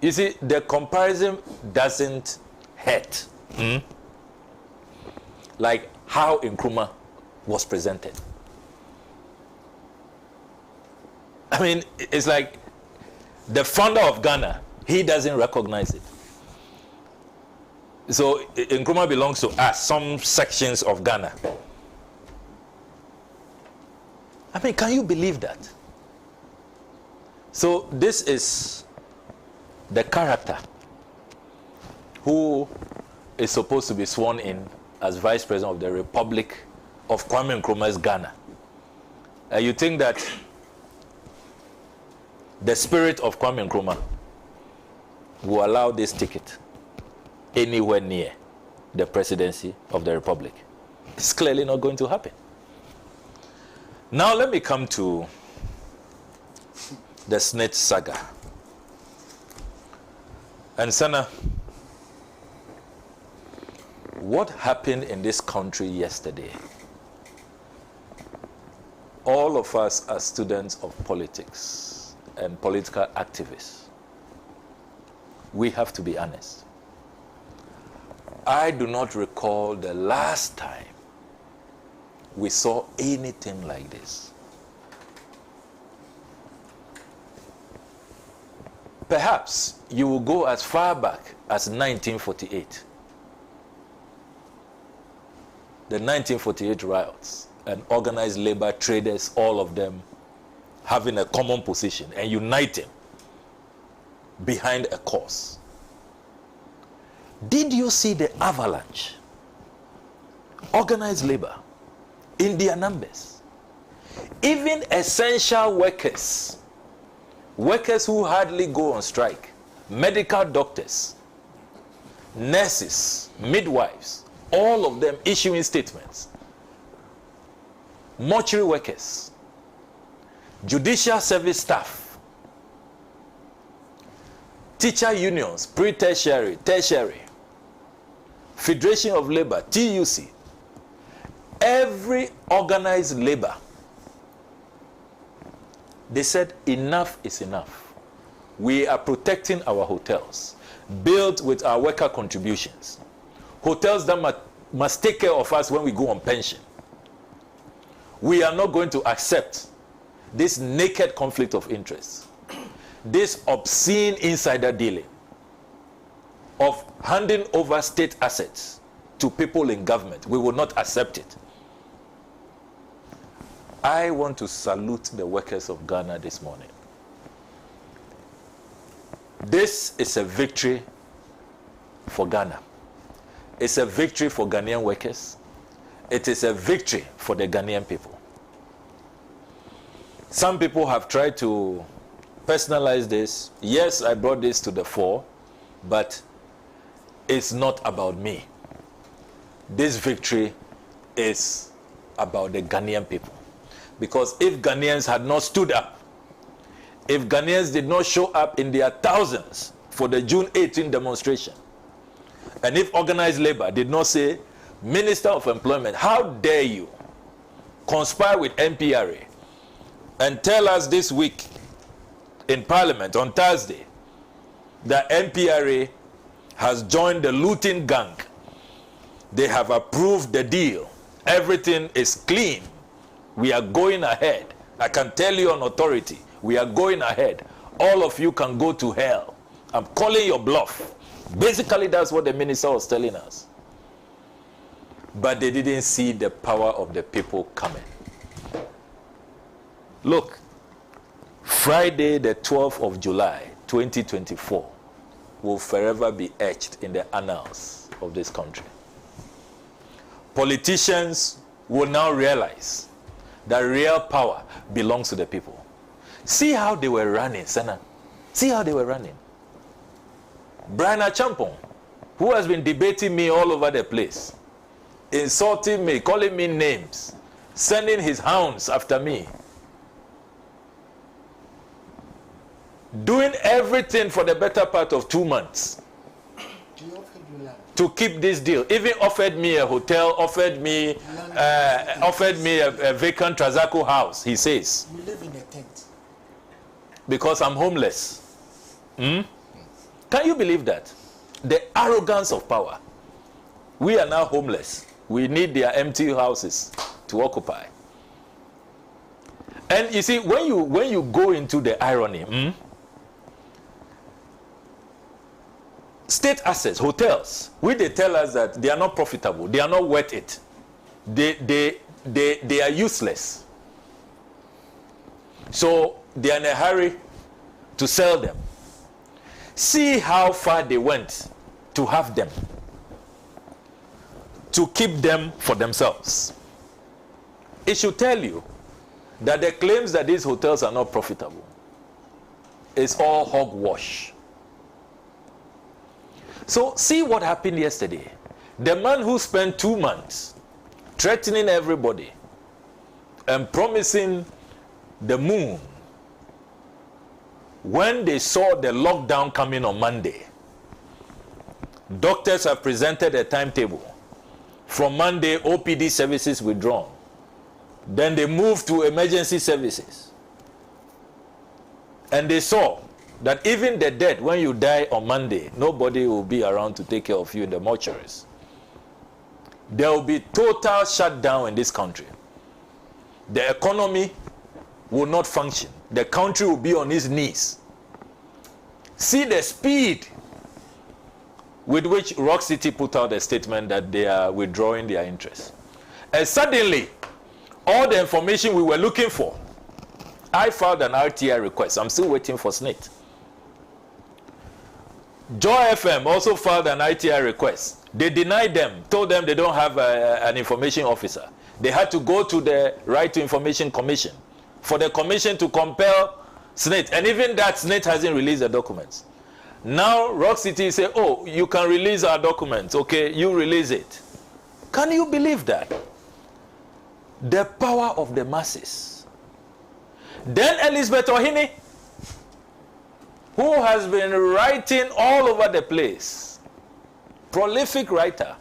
You see, the comparison doesn't hurt. Like how Nkrumah was presented. I mean, it's like the founder of Ghana, he doesn't recognize it. So Nkrumah belongs to us, some sections of Ghana. I mean, can you believe that? So this is the character who is supposed to be sworn in as Vice President of the Republic of Kwame Nkrumah's Ghana. You think that the spirit of Kwame Nkrumah will allow this ticket anywhere near the presidency of the Republic? It's clearly not going to happen. Now let me come to the SSNIT saga. And Sana, what happened in this country yesterday? All of us are students of politics and political activists. We have to be honest. I do not recall the last time we saw anything like this. Perhaps you will go as far back as 1948. The 1948 riots and organized labor traders, all of them having a common position and uniting behind a cause. Did you see the avalanche? Organized labor in their numbers. Even essential workers, workers who hardly go on strike, medical doctors, nurses, midwives, all of them issuing statements. Mortuary workers, judicial service staff, teacher unions, pre-tertiary, tertiary, Federation of Labor, TUC, every organized labor, they said enough is enough. We are protecting our hotels, built with our worker contributions. Hotels that must take care of us when we go on pension. We are not going to accept this naked conflict of interest, this obscene insider dealing of handing over state assets to people in government. We will not accept it. I want to salute the workers of Ghana this morning. This is a victory for Ghana. It's a victory for Ghanaian workers. It is a victory for the Ghanaian people. Some people have tried to personalize this. Yes, I brought this to the fore, but it's not about me. This victory is about the Ghanaian people. Because if Ghanaians had not stood up, if Ghanaians did not show up in their thousands for the June 18 demonstration, and if organized labor did not say, Minister of Employment, how dare you conspire with NPRA and tell us this week in Parliament on Thursday that NPRA has joined the looting gang. They have approved the deal. Everything is clean. We are going ahead. I can tell you on authority, we are going ahead. All of you can go to hell. I'm calling your bluff. Basically, that's what the minister was telling us. But they didn't see the power of the people coming. Look, Friday, the 12th of July, 2024, will forever be etched in the annals of this country. Politicians will now realize that real power belongs to the people. See how they were running, Senna. See how they were running. Brian Achampong, who has been debating me all over the place, insulting me, calling me names, sending his hounds after me, doing everything for the better part of 2 months to keep this deal. Even offered me a hotel, offered me a vacant Trazaco house, he says. You live in a tent. Because I'm homeless. Can you believe that? The arrogance of power. We are now homeless. We need their empty houses to occupy. And you see, when you go into the irony, state assets, hotels, they tell us that they are not profitable, they are not worth it. They are useless. So they are in a hurry to sell them. See how far they went to have them, to keep them for themselves. It should tell you that the claims that these hotels are not profitable is all hogwash. So see what happened yesterday. The man who spent 2 months threatening everybody and promising the moon, when they saw the lockdown coming on Monday, doctors have presented a timetable. From Monday, OPD services withdrawn. Then they moved to emergency services. And they saw that even the dead, when you die on Monday, nobody will be around to take care of you in the mortuaries. There will be total shutdown in this country. The economy will not function. The country will be on its knees. See the speed with which Rock City put out a statement that they are withdrawing their interest. And suddenly, all the information we were looking for, I filed an RTI request. I'm still waiting for SSNIT. Joy FM also filed an RTI request. They denied them, told them they don't have an information officer. They had to go to the Right to Information Commission for the commission to compel SSNIT. And even that, SSNIT hasn't released the documents. Now, Rock City say, oh, you can release our documents. Okay, you release it. Can you believe that? The power of the masses. Then Elizabeth Ohini, who has been writing all over the place, prolific writer,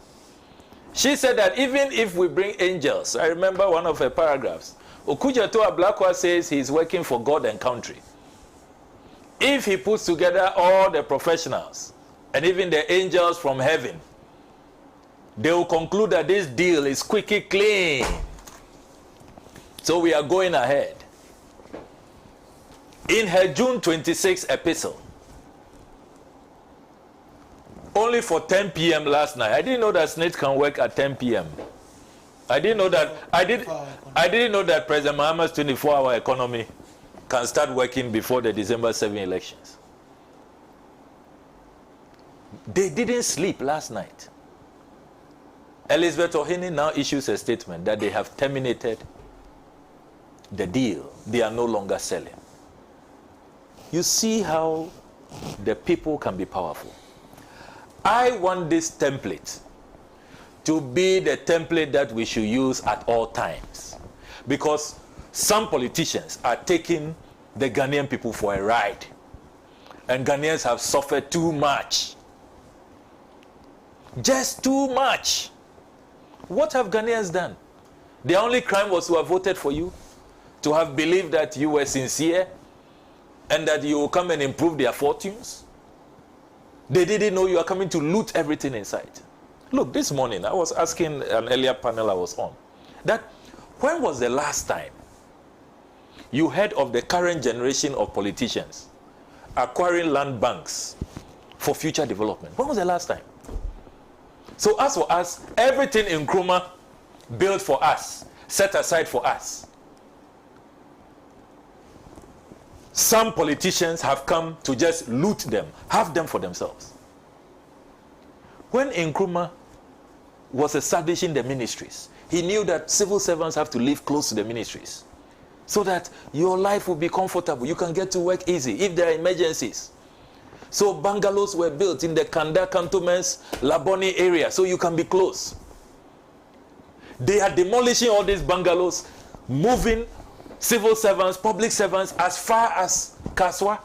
she said that even if we bring angels, I remember one of her paragraphs, Okudzeto Ablakwa says he's working for God and country. If he puts together all the professionals and even the angels from heaven, they will conclude that this deal is squeaky clean. So we are going ahead. In her June 26 epistle, only for 10 p.m. last night, I didn't know that SSNIT can work at 10 p.m. I didn't know that. I didn't know that President Mahama's 24-hour economy can start working before the December 7 elections. They didn't sleep last night. Elizabeth Ohini now issues a statement that they have terminated the deal. They are no longer selling. You see how the people can be powerful. I want this template to be the template that we should use at all times. Because some politicians are taking the Ghanaian people for a ride. And Ghanaians have suffered too much. Just too much. What have Ghanaians done? Their only crime was to have voted for you, to have believed that you were sincere, and that you will come and improve their fortunes. They didn't know you are coming to loot everything in sight. Look, this morning, I was asking an earlier panel I was on, that When was the last time you heard of the current generation of politicians acquiring land banks for future development? When was the last time? So as for us, everything in Nkrumah built for us, set aside for us. Some politicians have come to just loot them, have them for themselves. When Nkrumah was establishing the ministries, he knew that civil servants have to live close to the ministries so that your life will be comfortable. You can get to work easy if there are emergencies. So bungalows were built in the Kanda cantonments, Laboni area, so you can be close. They are demolishing all these bungalows, moving civil servants, public servants as far as Kaswa,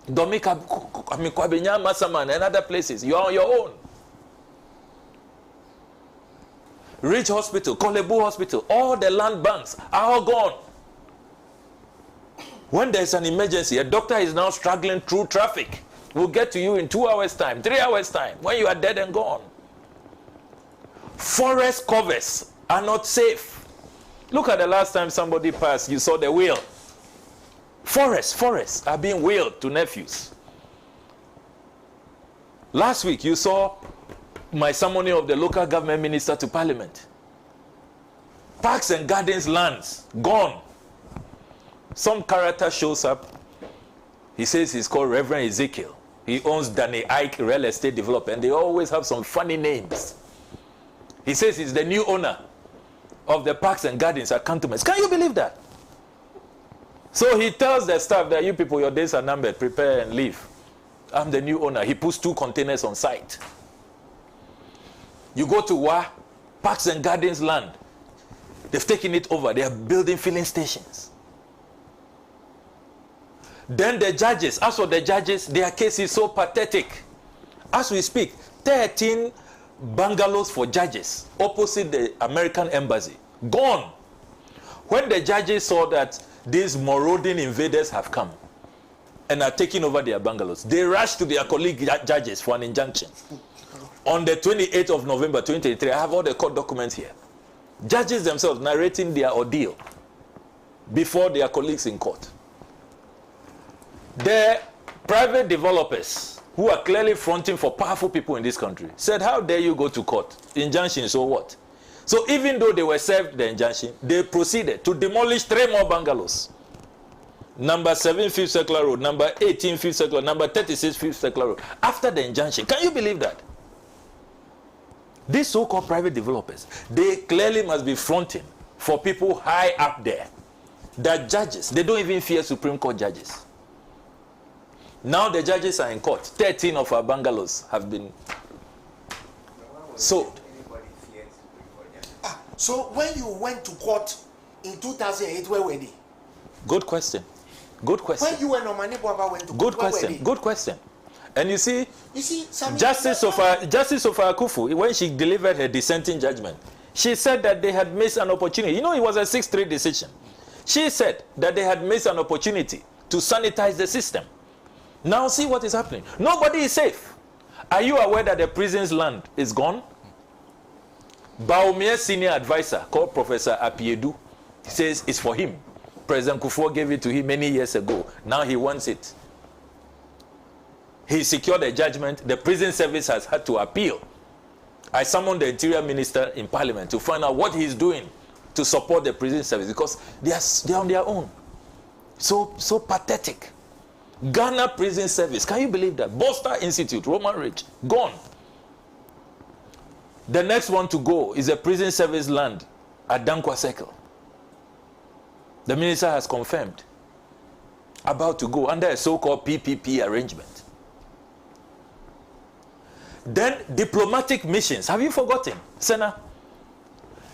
Domika, Kwabenya, Masaman, and other places. You are on your own. Rich Hospital, Kolebu Hospital, all the land banks are all gone. When there's an emergency, a doctor is now struggling through traffic. We'll get to you in 2 hours' time, 3 hours' time, when you are dead and gone. Forest covers are not safe. Look at the last time somebody passed, you saw the wheel. Forests are being wheeled to nephews. Last week, you saw my summoning of the local government minister to parliament. Parks and gardens lands, gone. Some character shows up. He says he's called Reverend Ezekiel. He owns Danny Ike Real Estate Developer, and they always have some funny names. He says he's the new owner of the parks and gardens at cantonments. Can you believe that? So he tells the staff that you people, your days are numbered, prepare and leave. I'm the new owner. He puts 2 containers on site. You go to Wa, Parks and Gardens land. They've taken it over. They are building filling stations. Then the judges, as for the judges, their case is so pathetic. As we speak, 13 bungalows for judges opposite the American embassy. Gone. When the judges saw that these marauding invaders have come and are taking over their bungalows, they rushed to their colleague judges for an injunction. On the 28th of November 2023, I have all the court documents here. Judges themselves narrating their ordeal before their colleagues in court. The private developers who are clearly fronting for powerful people in this country said, how dare you go to court? Injunction, so what? So even though they were served the injunction, they proceeded to demolish 3 more bungalows. Number 7 5th Circular Road, number 18 5th Circular, number 36 5th Circular Road. After the injunction, can you believe that? These so-called private developers, they clearly must be fronting for people high up there. That judges, they don't even fear Supreme Court judges. Now the judges are in court. 13 of our bungalows have been sold. So when you went to court in 2008, where were they? Good question. Good question. When you and Omani Baba went to court, good where question. were they? Good question. And you see Justice of Akufu, when she delivered her dissenting judgment, she said that they had missed an opportunity. You know, it was a 6-3 decision. She said that they had missed an opportunity to sanitize the system. Now see what is happening. Nobody is safe. Are you aware that the prison's land is gone? Baumier's senior advisor, called Professor Apiedu, says it's for him. President Kufuor gave it to him many years ago. Now he wants it. He secured a judgment. The prison service has had to appeal. I summoned the interior minister in parliament to find out what he's doing to support the prison service, because they're on their own. So pathetic. Ghana Prison Service, can you believe that? Boston Institute, Roman Ridge, gone. The next one to go is a prison service land at Dankwa Circle. The minister has confirmed. About to go under a so-called PPP arrangement. Then diplomatic missions. Have you forgotten, Senna,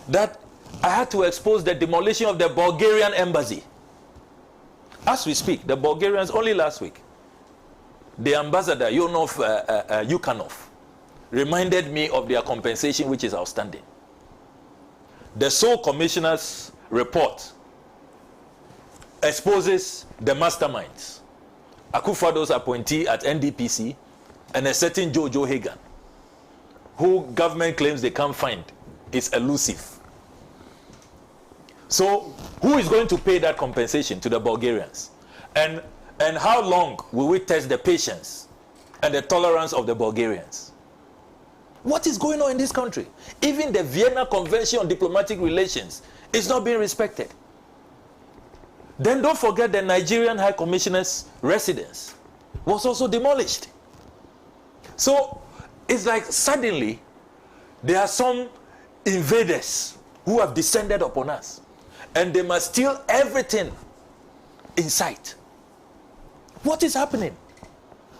that I had to expose the demolition of the Bulgarian embassy? As we speak, the Bulgarians, only last week, the ambassador, Yukanov, reminded me of their compensation, which is outstanding. The sole commissioner's report exposes the masterminds, Akufo-Addo's appointee at NDPC, and a certain Jojo Hagan, who government claims they can't find, is elusive. So who is going to pay that compensation to the Bulgarians? And how long will we test the patience and the tolerance of the Bulgarians? What is going on in this country? Even the Vienna Convention on Diplomatic Relations is not being respected. Then don't forget the Nigerian High Commissioner's residence was also demolished. So it's like suddenly there are some invaders who have descended upon us, and they must steal everything in sight. What is happening?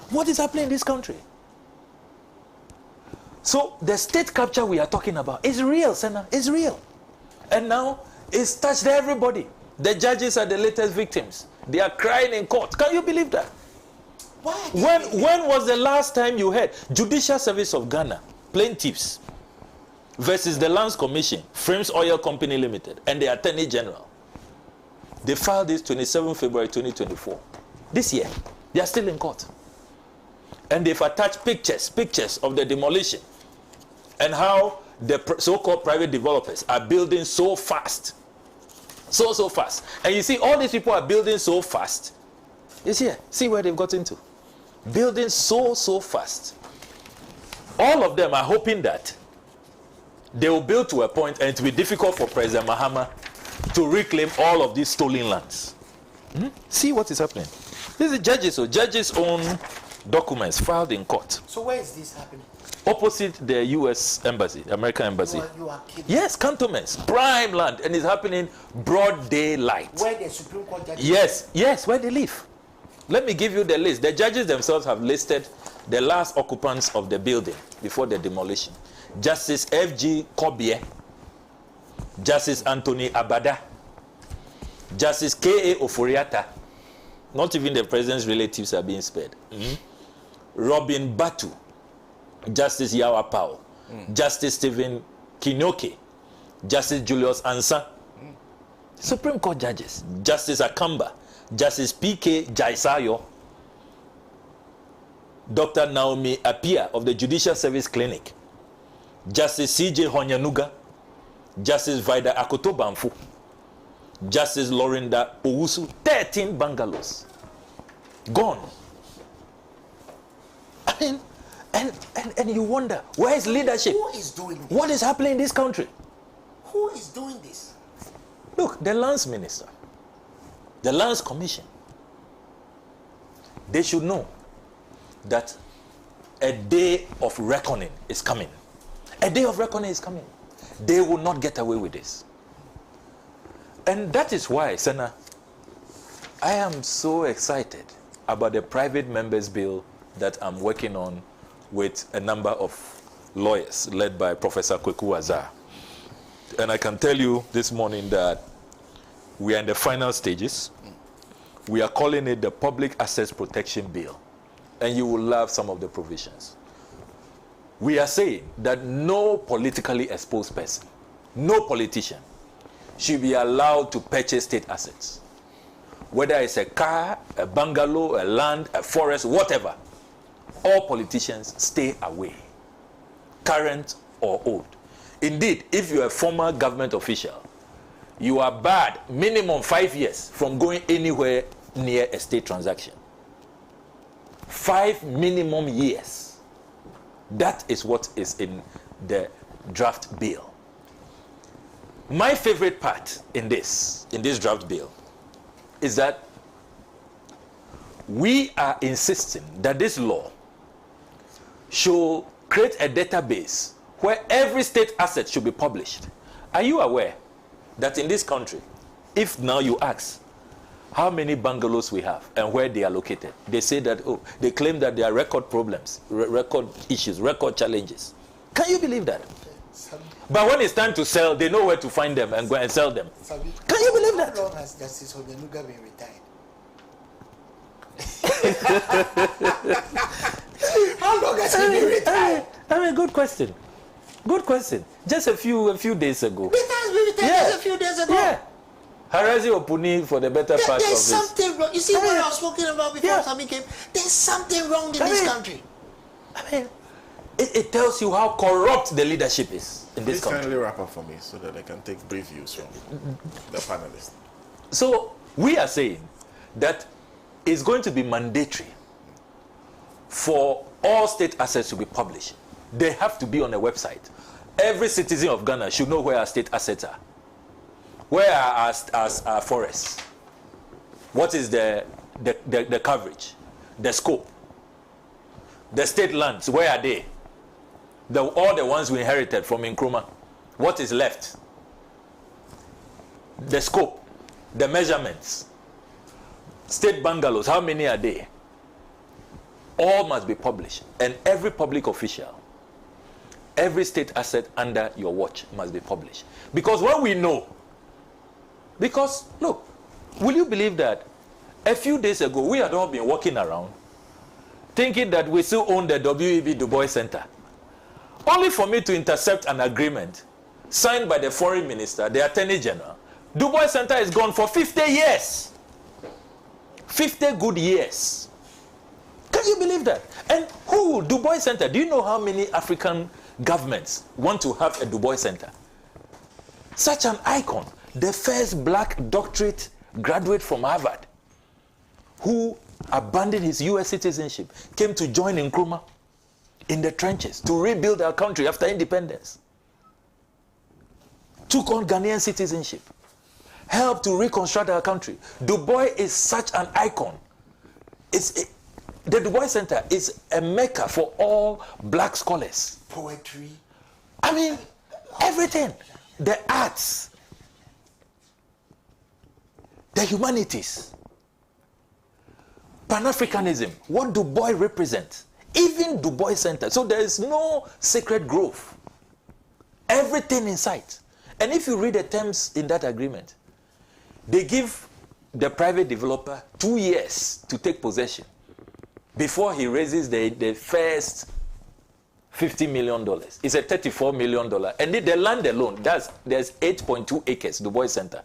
What is happening in this country? So the state capture we are talking about is real, Senna. It's real. And now it's touched everybody. The judges are the latest victims. They are crying in court. Can you believe that? When was the last time you heard Judicial Service of Ghana, plaintiffs, versus the Lands Commission, Frames Oil Company Limited, and the Attorney General? They filed this 27 February 2024. This year, they are still in court. And they've attached pictures of the demolition and how the so-called private developers are building so fast. So fast. And you see, all these people are building so fast. It's here. See where they've got into. Building so fast. All of them are hoping that they will build to a point and it will be difficult for President Mahama to reclaim all of these stolen lands. See what is happening. This is judges, so judges' own documents filed in court. So where is this happening? Opposite the U.S. Embassy, American Embassy. You are kidding. Yes, cantonments, prime land, and it's happening broad daylight. Where the Supreme Court judges? Yes, where they live. Let me give you the list. The judges themselves have listed the last occupants of the building before the demolition. Justice F.G. Kobie, Justice Anthony Abada, Justice K.A. Oforiata. Not even the president's relatives are being spared. Robin Batu, Justice Yawa Powell, Justice Stephen Kinyoke, Justice Julius Ansa, Supreme Court judges, Justice Akamba, Justice P.K. Jaisayo, Dr. Naomi Apia of the Judicial Service Clinic, Justice C.J. Honyanuga, Justice Vida Akoto Bamfu, Justice Lorinda Owusu. 13 bungalows gone. I mean, and you wonder, where is leadership? Who is doing this? What is happening in this country? Who is doing this? Look, the lands minister, the lands commission, they should know that a day of reckoning is coming. A day of reckoning is coming. They will not get away with this. And that is why, Senna, I am so excited about the private members bill that I'm working on with a number of lawyers led by Professor Kweku Azar. And I can tell you this morning that we are in the final stages. We are calling it the Public Assets Protection Bill. And you will love some of the provisions. We are saying that no politically exposed person, no politician, should be allowed to purchase state assets. Whether it's a car, a bungalow, a land, a forest, whatever. All politicians stay away, current or old. Indeed, if you're a former government official, you are barred minimum 5 years from going anywhere near a state transaction. 5 minimum years. That is what is in the draft bill. My favorite part in this draft bill is that we are insisting that this law should create a database where every state asset should be published. Are you aware that in this country, if now you ask how many bungalows we have and where they are located, they say that, they claim that there are record problems, record issues, record challenges. Can you believe that? But when it's time to sell, they know where to find them and go and sell them. Can you believe that? How long has Justice Honyanuga been retired? How long has he been retired? I mean, good question. Good question. Just a few days ago. He has been retired just a few days ago. Yeah. Harazi Opuni for the better part of There's this. something wrong. You see what I was talking about before Sami came? There's something wrong in this country. I mean, It tells you how corrupt the leadership is in this country. Please kindly wrap up for me so that I can take brief views from the panelists. So we are saying that it's going to be mandatory for all state assets to be published. They have to be on a website. Every citizen of Ghana should know where our state assets are. Where are our forests? What is the coverage, the scope? The state lands, where are they? All the ones we inherited from Nkrumah. What is left? The scope, the measurements. State bungalows, how many are they? All must be published. And every public official, every state asset under your watch must be published. Because when we know, because look, will you believe that a few days ago we had all been walking around thinking that we still own the W.E.B. Du Bois Center, only for me to intercept an agreement signed by the foreign minister, the attorney general. Du Bois Center is gone for 50 years. 50 good years. Can you believe that? And who? Du Bois Center. Do you know how many African governments want to have a Du Bois Center? Such an icon. The first black doctorate graduate from Harvard who abandoned his U.S. citizenship, came to join Nkrumah in the trenches to rebuild our country after independence. Took on Ghanaian citizenship. Helped to reconstruct our country. Du Bois is such an icon. The Du Bois Center is a mecca for all black scholars. Poetry. I mean, everything. The arts. The humanities. Pan-Africanism. What Du Bois represents. Even Du Bois Center. So there is no sacred grove. Everything in sight. And if you read the terms in that agreement, they give the private developer 2 years to take possession before he raises the first $50 million. It's a $34 million. And the land alone, there's 8.2 acres, Du Bois Center.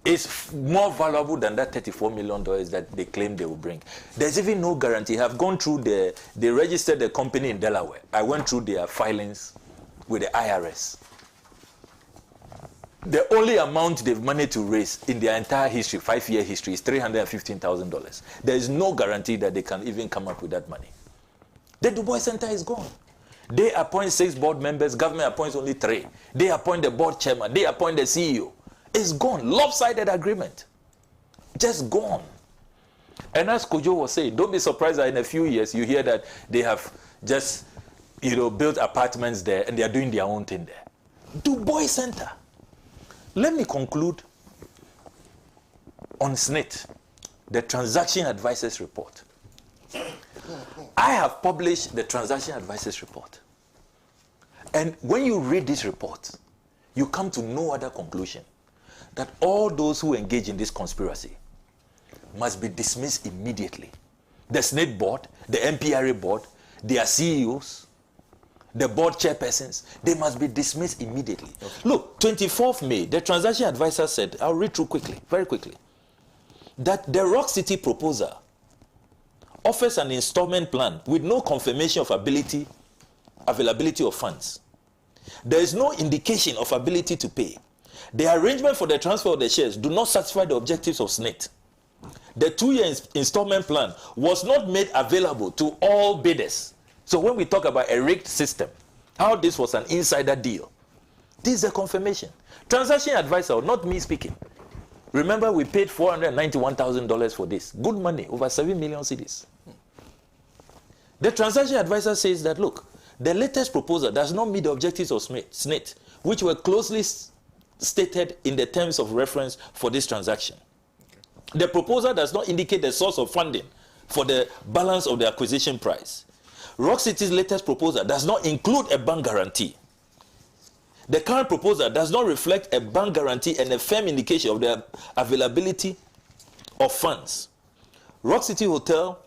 It's more valuable than that $34 million that they claim they will bring. There's even no guarantee. I've gone through they registered the company in Delaware. I went through their filings with the IRS. The only amount they've managed to raise in their entire history, 5-year history, is $315,000. There is no guarantee that they can even come up with that money. The Du Bois Center is gone. They appoint 6 board members, government appoints only 3. They appoint the board chairman, they appoint the CEO. It's gone. Lopsided agreement. Just gone. And as Kojo was saying, don't be surprised that in a few years you hear that they have just, built apartments there and they are doing their own thing there. Du Bois Center. Let me conclude on SSNIT, the Transaction Advisors Report. I have published the Transaction Advisors Report. And when you read this report, you come to no other conclusion that all those who engage in this conspiracy must be dismissed immediately. The SSNIT board, the MPRA board, their CEOs, the board chairpersons, they must be dismissed immediately. Okay. Look, 24th May, the transaction advisor said, I'll read through quickly, very quickly, that the Rock City proposal offers an installment plan with no confirmation of availability of funds. There is no indication of ability to pay. The arrangement for the transfer of the shares do not satisfy the objectives of SSNIT. The 2-year installment plan was not made available to all bidders. So when we talk about a rigged system, how this was an insider deal, this is a confirmation. Transaction advisor, not me speaking. Remember, we paid $491,000 for this. Good money, over 7 million cedis. The transaction advisor says that, look, the latest proposal does not meet the objectives of SSNIT, which were closely stated in the terms of reference for this transaction. Okay. The proposal does not indicate the source of funding for the balance of the acquisition price. Rock City's latest proposal does not include a bank guarantee. The current proposal does not reflect a bank guarantee and a firm indication of the availability of funds. Rock City Hotel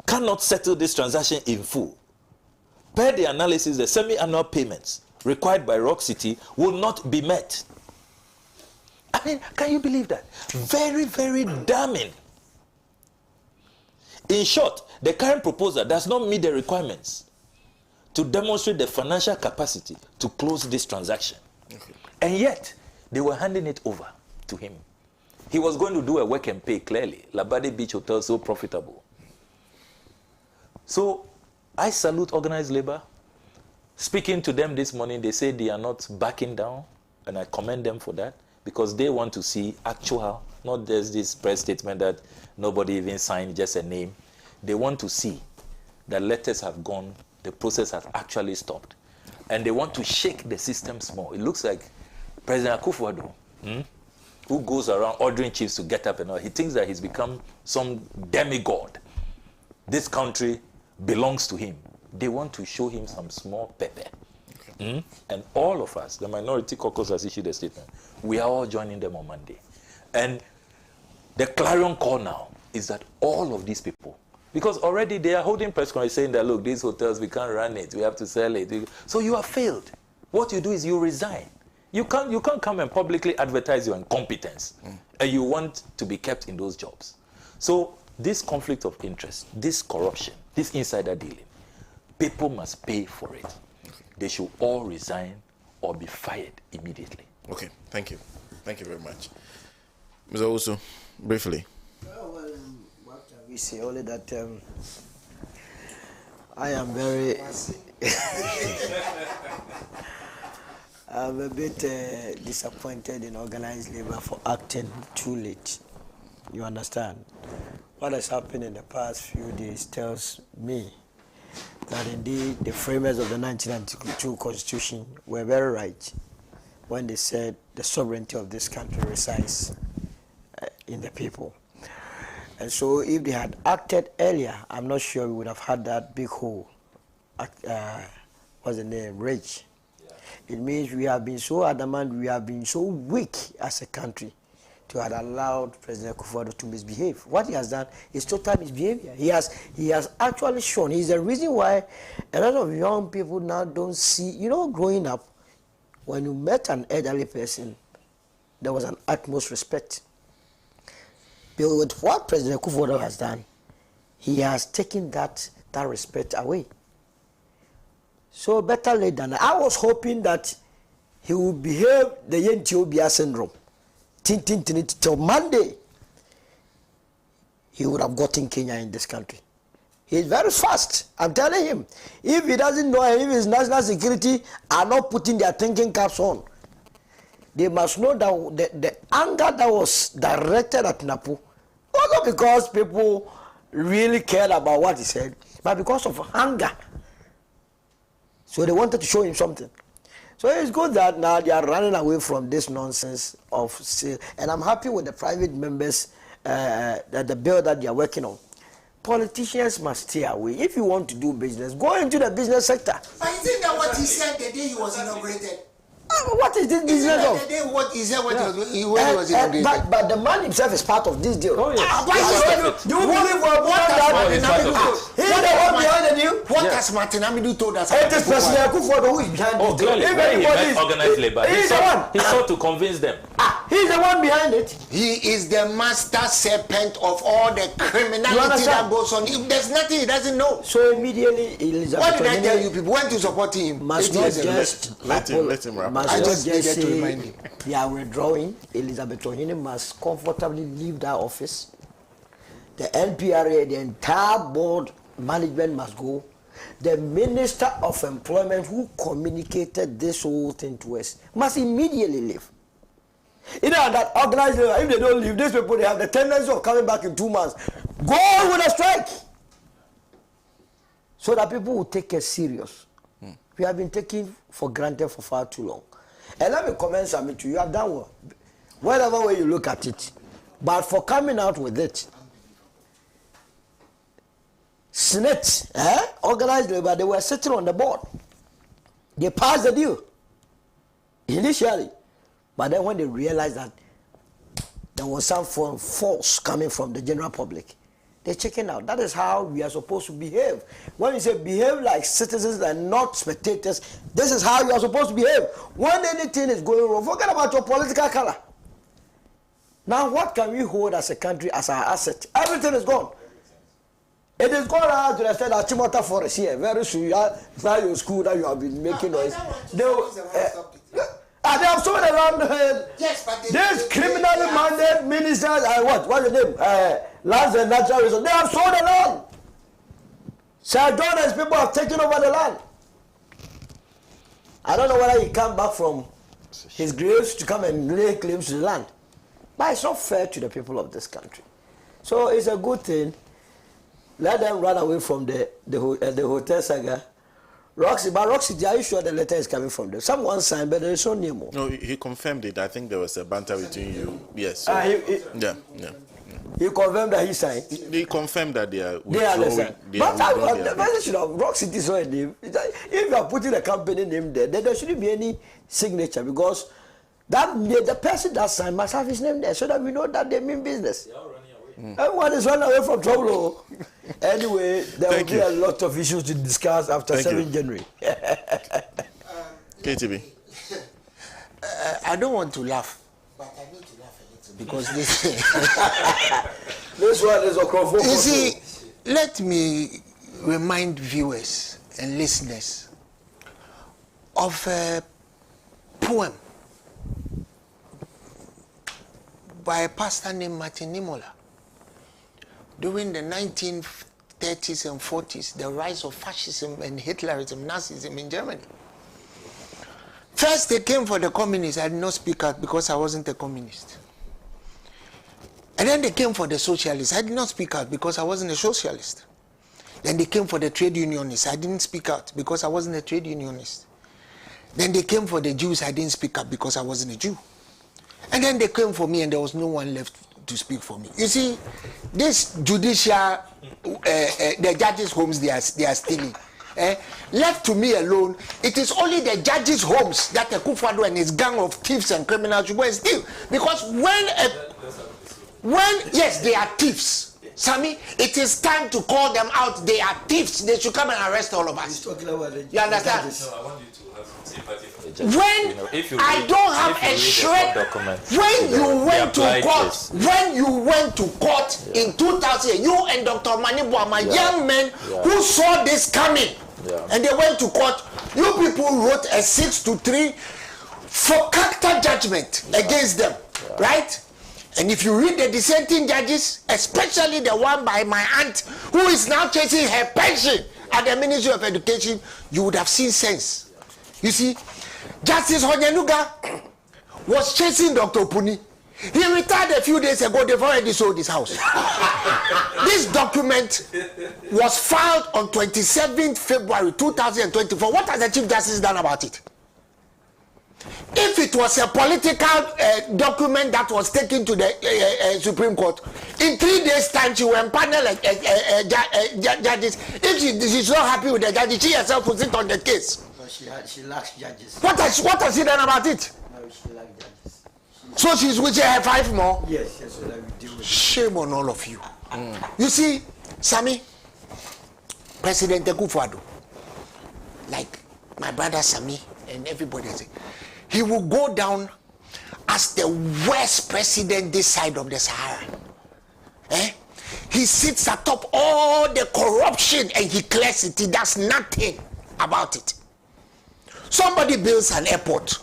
cannot settle this transaction in full. Per the analysis, the semi-annual payments required by Rock City will not be met. I mean, can you believe that? Very, very damning. In short, the current proposal does not meet the requirements to demonstrate the financial capacity to close this transaction. Okay. And yet, they were handing it over to him. He was going to do a work and pay, clearly. Labadi Beach Hotel, so profitable. So, I salute organized labor. Speaking to them this morning, they say they are not backing down, and I commend them for that, because they want to see actual, not just this press statement that nobody even signed, just a name. They want to see that letters have gone, the process has actually stopped. And they want to shake the system small. It looks like President Akufo-Addo, who goes around ordering chiefs to get up and all, he thinks that he's become some demigod. This country belongs to him. They want to show him some small pepper. Okay. And all of us, the minority caucus has issued a statement. We are all joining them on Monday. And the clarion call now is that all of these people, because already they are holding press conference saying that, look, these hotels, we can't run it, we have to sell it. So you have failed. What you do is you resign. You can't come and publicly advertise your incompetence, and you want to be kept in those jobs. So this conflict of interest, this corruption, this insider dealing, people must pay for it. Okay. They should all resign or be fired immediately. Okay, thank you. Thank you very much. Mr. Owusu, briefly. What can we say? Only that I am very... I'm a bit disappointed in organized labor for acting too late. You understand? What has happened in the past few days tells me that indeed the framers of the 1992 Constitution were very right when they said the sovereignty of this country resides in the people. And so if they had acted earlier, I'm not sure we would have had that big hole. What's the name? Rage. It means we have been so adamant, we have been so weak as a country to have allowed President Akufo-Addo to misbehave. What he has done is total misbehavior. He has actually shown. He's the reason why a lot of young people now don't see, you know, growing up, when you met an elderly person, there was an utmost respect. But with what President Akufo-Addo has done, he has taken that respect away. So better late than I was hoping that he would behave the Yentiobia syndrome. Till Monday, he would have gotten Kenya in this country. He's very fast. I'm telling him. If he doesn't know, and if his national security are not putting their thinking caps on, they must know that the anger that was directed at Napu wasn't because people really cared about what he said, but because of anger. So they wanted to show him something. So it's good that now they are running away from this nonsense of sale. And I'm happy with the private members, the bill that they are working on. Politicians must stay away. If you want to do business, go into the business sector. But isn't that what he said the day he was inaugurated? What is this business of? The day what he said when he was inaugurated. But the man himself is part of this deal. Oh, yes. You believe what has Martin Amidu told us? It is President Akufo-Addo who is behind it. Clearly, when he met organized labor, he sought to convince them. He's the one behind it. He is the master serpent of all the criminality that goes on. If there's nothing he doesn't know. So immediately, Elizabeth, what did I tell you people? When to support him? Must not just let him wrap. I just needed to remind him. They are withdrawing. Elizabeth Ohene must comfortably leave that office. The NPRA, the entire board management must go. The Minister of Employment who communicated this whole thing to us must immediately leave. You know that organized labor, if they don't leave, these people, they have the tendency of coming back in 2 months. Go on with a strike. So that people will take us serious. We have been taken for granted for far too long. And let me comment something to you. You have done well. Whatever way you look at it. But for coming out with it, SSNIT, organized labor, they were sitting on the board. They passed the deal initially. But then when they realized that there was some form of force coming from the general public, they checking out. That is how we are supposed to behave. When you say behave like citizens and not spectators, this is how you are supposed to behave. When anything is going wrong, forget about your political color. Now, what can we hold as a country as our asset? Everything is gone. It is going around to the extent that Timothy Forest here, very soon, you are now your school that you have been making noise. They have sold around these criminally minded ministers and what's the name? Lands and natural resources. They have sold the land. Sir John and his people have taken over the land. I don't know whether he come back from his graves to come and lay claims to the land. But it's not fair to the people of this country. So it's a good thing. Let them run away from the hotel saga. Roxy, but Roxy, are you sure the letter is coming from them? Someone signed, but there is no name. No, he confirmed it. I think there was a banter between you. Yes. So, yeah. He confirmed that he signed. He confirmed that they are withdrawing. But the message of Roxy is not a name. If you are putting a company name there, then there shouldn't be any signature because the person that signed must have his name there so that we know that they mean business. Everyone is running away from trouble. Anyway, there will be a lot of issues to discuss after 7 January. KTB. I don't want to laugh, but I need to laugh a little because this this one is a crowd. You see, let me remind viewers and listeners of a poem by a pastor named Martin Niemöller. During the 1930s and 40s, the rise of fascism and Hitlerism, Nazism in Germany. First, they came for the communists. I did not speak out because I wasn't a communist. And then they came for the socialists. I did not speak out because I wasn't a socialist. Then they came for the trade unionists. I didn't speak out because I wasn't a trade unionist. Then they came for the Jews. I didn't speak up because I wasn't a Jew. And then they came for me and there was no one left to speak for me. You see, this judicial, the judges' homes they are stealing. Left to me alone, it is only the judges' homes that the Akufo-Addo and his gang of thieves and criminals should go and steal. Because yes, they are thieves. Sammy, it is time to call them out. They are thieves. They should come and arrest all of us. You understand? No, I want you to have sympathy for the When I don't have a shred, when you went to court in 2000, you and Dr. Manibu, my young men who saw this coming, and they went to court, you people wrote a 6-3 for character judgment against them, right? And if you read the dissenting judges, especially the one by my aunt, who is now chasing her pension at the Ministry of Education, you would have seen sense. You see, Justice Honyanuga was chasing Dr. Puni. He retired a few days ago. They've already sold his house. This document was filed on 27th February 2024. What has the Chief Justice done about it? If it was a political document that was taken to the Supreme Court, in 3 days' time she will empanel judges. If she's not happy with the judges, she herself will sit on the case. She lacks judges. What has she done about it? No, she lacks judges. So she's with her 5 more? Yes, so that we deal with Shame on all of you. You see, Sammy, President Akufo-Addo, like my brother Sammy and everybody else, he will go down as the worst president this side of the Sahara. He sits atop all the corruption and he clears it. He does nothing about it. Somebody builds an airport,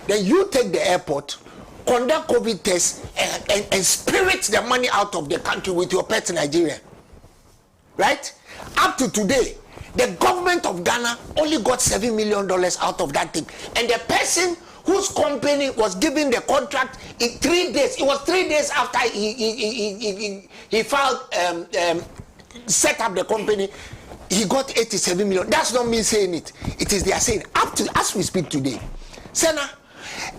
then you take the airport, conduct COVID tests, and spirit the money out of the country with your pet Nigeria. Right? Up to today, the government of Ghana only got $7 million out of that thing. And the person whose company was given the contract in 3 days, it was 3 days after he filed, set up the company, he got 87 million. That's not me saying it. It is their saying. Up to as we speak today, Senna,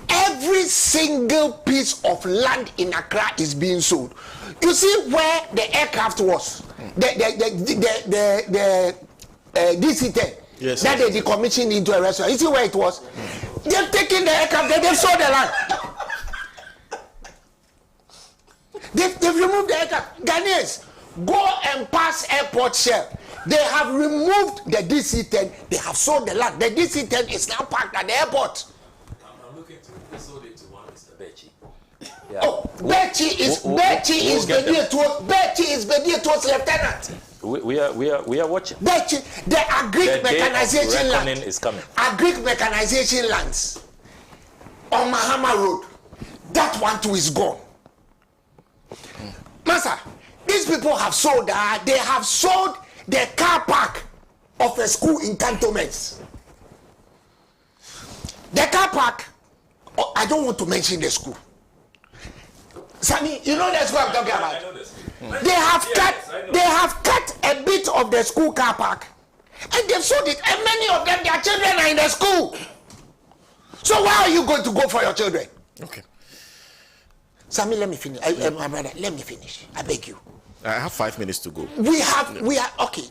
every single piece of land in Accra is being sold. You see where the aircraft was, the DC-10 that they decommissioned into a restaurant. You see where it was? They've taken the aircraft, they've sold the land. They've removed the aircraft. Ghanaians, go and pass airport shell. They have removed the DC-10. They have sold the land. The DC-10 is now parked at the airport. I'm looking to they sold it to one Mr. Bechi. Yeah. Oh, Bechi is Bechi is Bechi towards lieutenant. We are watching. The agric mechanization land is coming. Agric mechanization lands on Mahama Road. That one too is gone. Master, these people have sold. They have sold the car park of a school in cantonments. The car park. Oh, I don't want to mention the school. Sammy, you know the school I'm talking about. I know this. They have cut a bit of the school car park, and they've sold it. And many of them, their children are in the school. So why are you going to go for your children? Okay. Sammy, let me finish. My brother, let me finish. I beg you. I have 5 minutes to go. We are okay.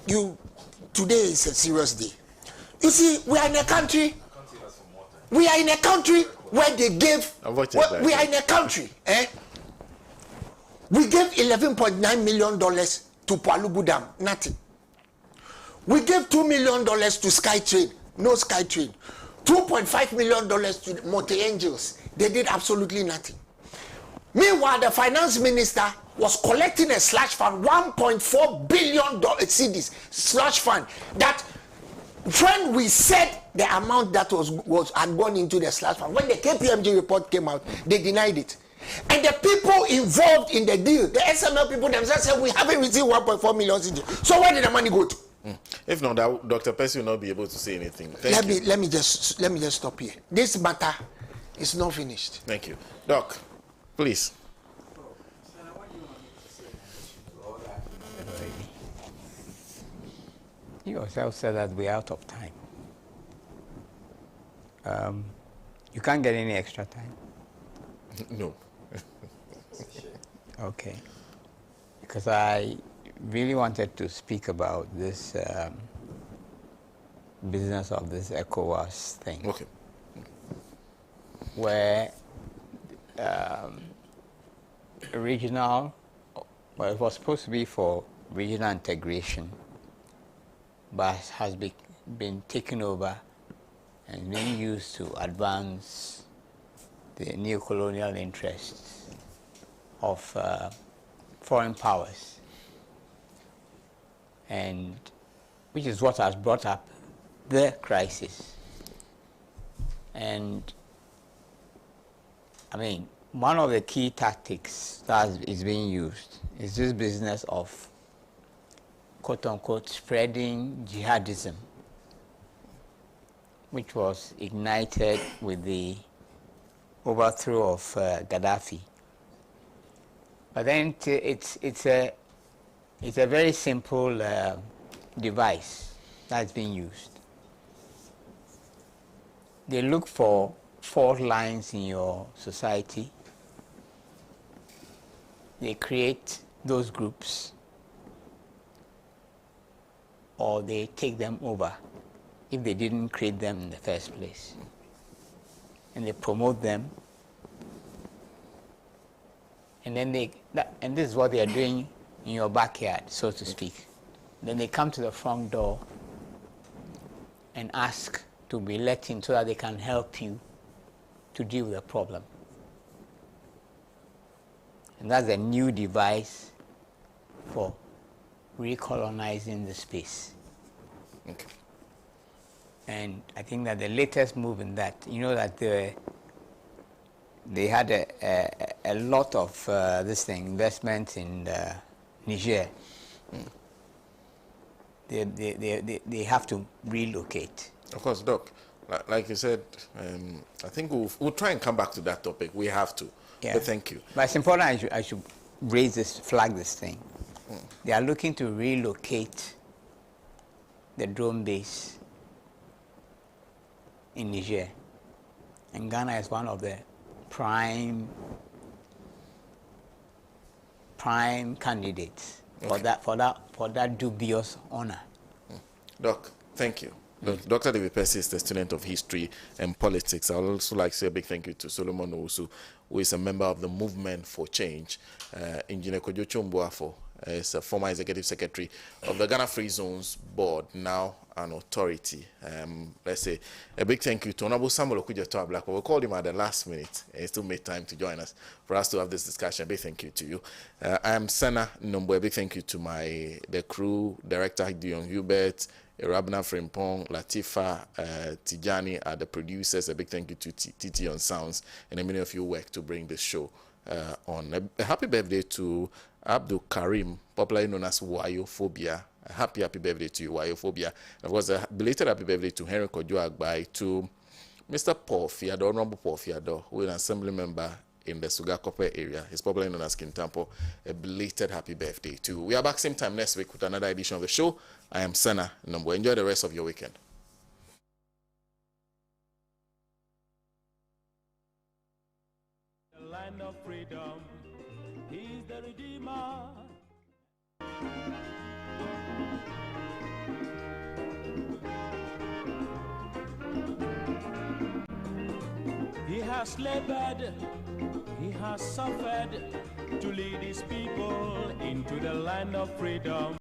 Today is a serious day. You see, we are in a country. We are in a country where they gave. We are in a country. We gave $11.9 million to Palubu Dam. Nothing. We gave $2 million to SkyTrain. No SkyTrain. $2.5 million to Monte Angels. They did absolutely nothing. Meanwhile, the finance minister was collecting a slush fund, $1.4 billion CDs slush fund. That when we said the amount that had gone into the slush fund, when the KPMG report came out, they denied it. And the people involved in the deal, the SML people themselves said we haven't received 1.4 million CDs. So where did the money go to? If not, Dr. Percy will not be able to say anything. Let me just stop here. This matter is not finished. Thank you. Doc, please. You yourself said that we're out of time. You can't get any extra time? No. Okay. Because I really wanted to speak about this business of this ECOWAS thing. Okay. Where regional, well, it was supposed to be for regional integration, but has been taken over and being used to advance the neo-colonial interests of foreign powers, and which is what has brought up the crisis. And I mean, one of the key tactics that is being used is this business of quote-unquote spreading jihadism, which was ignited with the overthrow of Gaddafi. But then it's a very simple device that's being used. They look for fault lines in your society. They create those groups, or they take them over if they didn't create them in the first place. And they promote them. And then and this is what they are doing in your backyard, so to speak. Then they come to the front door and ask to be let in so that they can help you to deal with the problem. And that's a new device for recolonizing the space. Okay. And I think that the latest move in that, you know, that they had a lot of investment in Niger. They have to relocate. Of course, Doc. Like you said, I think we'll try and come back to that topic. We have to. Yeah. But thank you. But it's important I should flag this thing. They are looking to relocate the drone base in Niger. And Ghana is one of the prime candidates for that dubious honor. Doc, thank you. Dr. David Percy is the student of history and politics. I would also like to say a big thank you to Solomon Owusu, who is a member of the Movement for Change, Engineer Kojo Chomboafo, is a former executive secretary of the Ghana Free Zones Board, now an authority. Let's say a big thank you to Honorable Samuel Okudzeto Ablakwa. We called him at the last minute and he still made time to join us for us to have this discussion. A big thank you to you. I am Senna Nombo. A big thank you to the crew, Director Dion Hubert, Rabna Frimpong, Latifa, Tijani are the producers. A big thank you to Titi on Sounds, and many of you work to bring this show on. A happy birthday to Abdul Karim, popularly known as Wayophobia. A happy birthday to you, Wayophobia. And of course, a belated happy birthday to Henry Kojo Agbai, to Mr. Paul Fiado, Honorable Paul Fiado, who is an assembly member in the Sugakope area. He's popularly known as Kintampo. A belated happy birthday to you. We are back same time next week with another edition of the show. I am Senna Nombo. Enjoy the rest of your weekend. The land of freedom, he's the Redeemer. He has labored, he has suffered to lead his people into the land of freedom.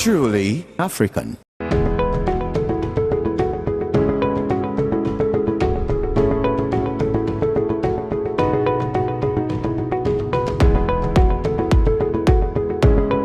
Truly African.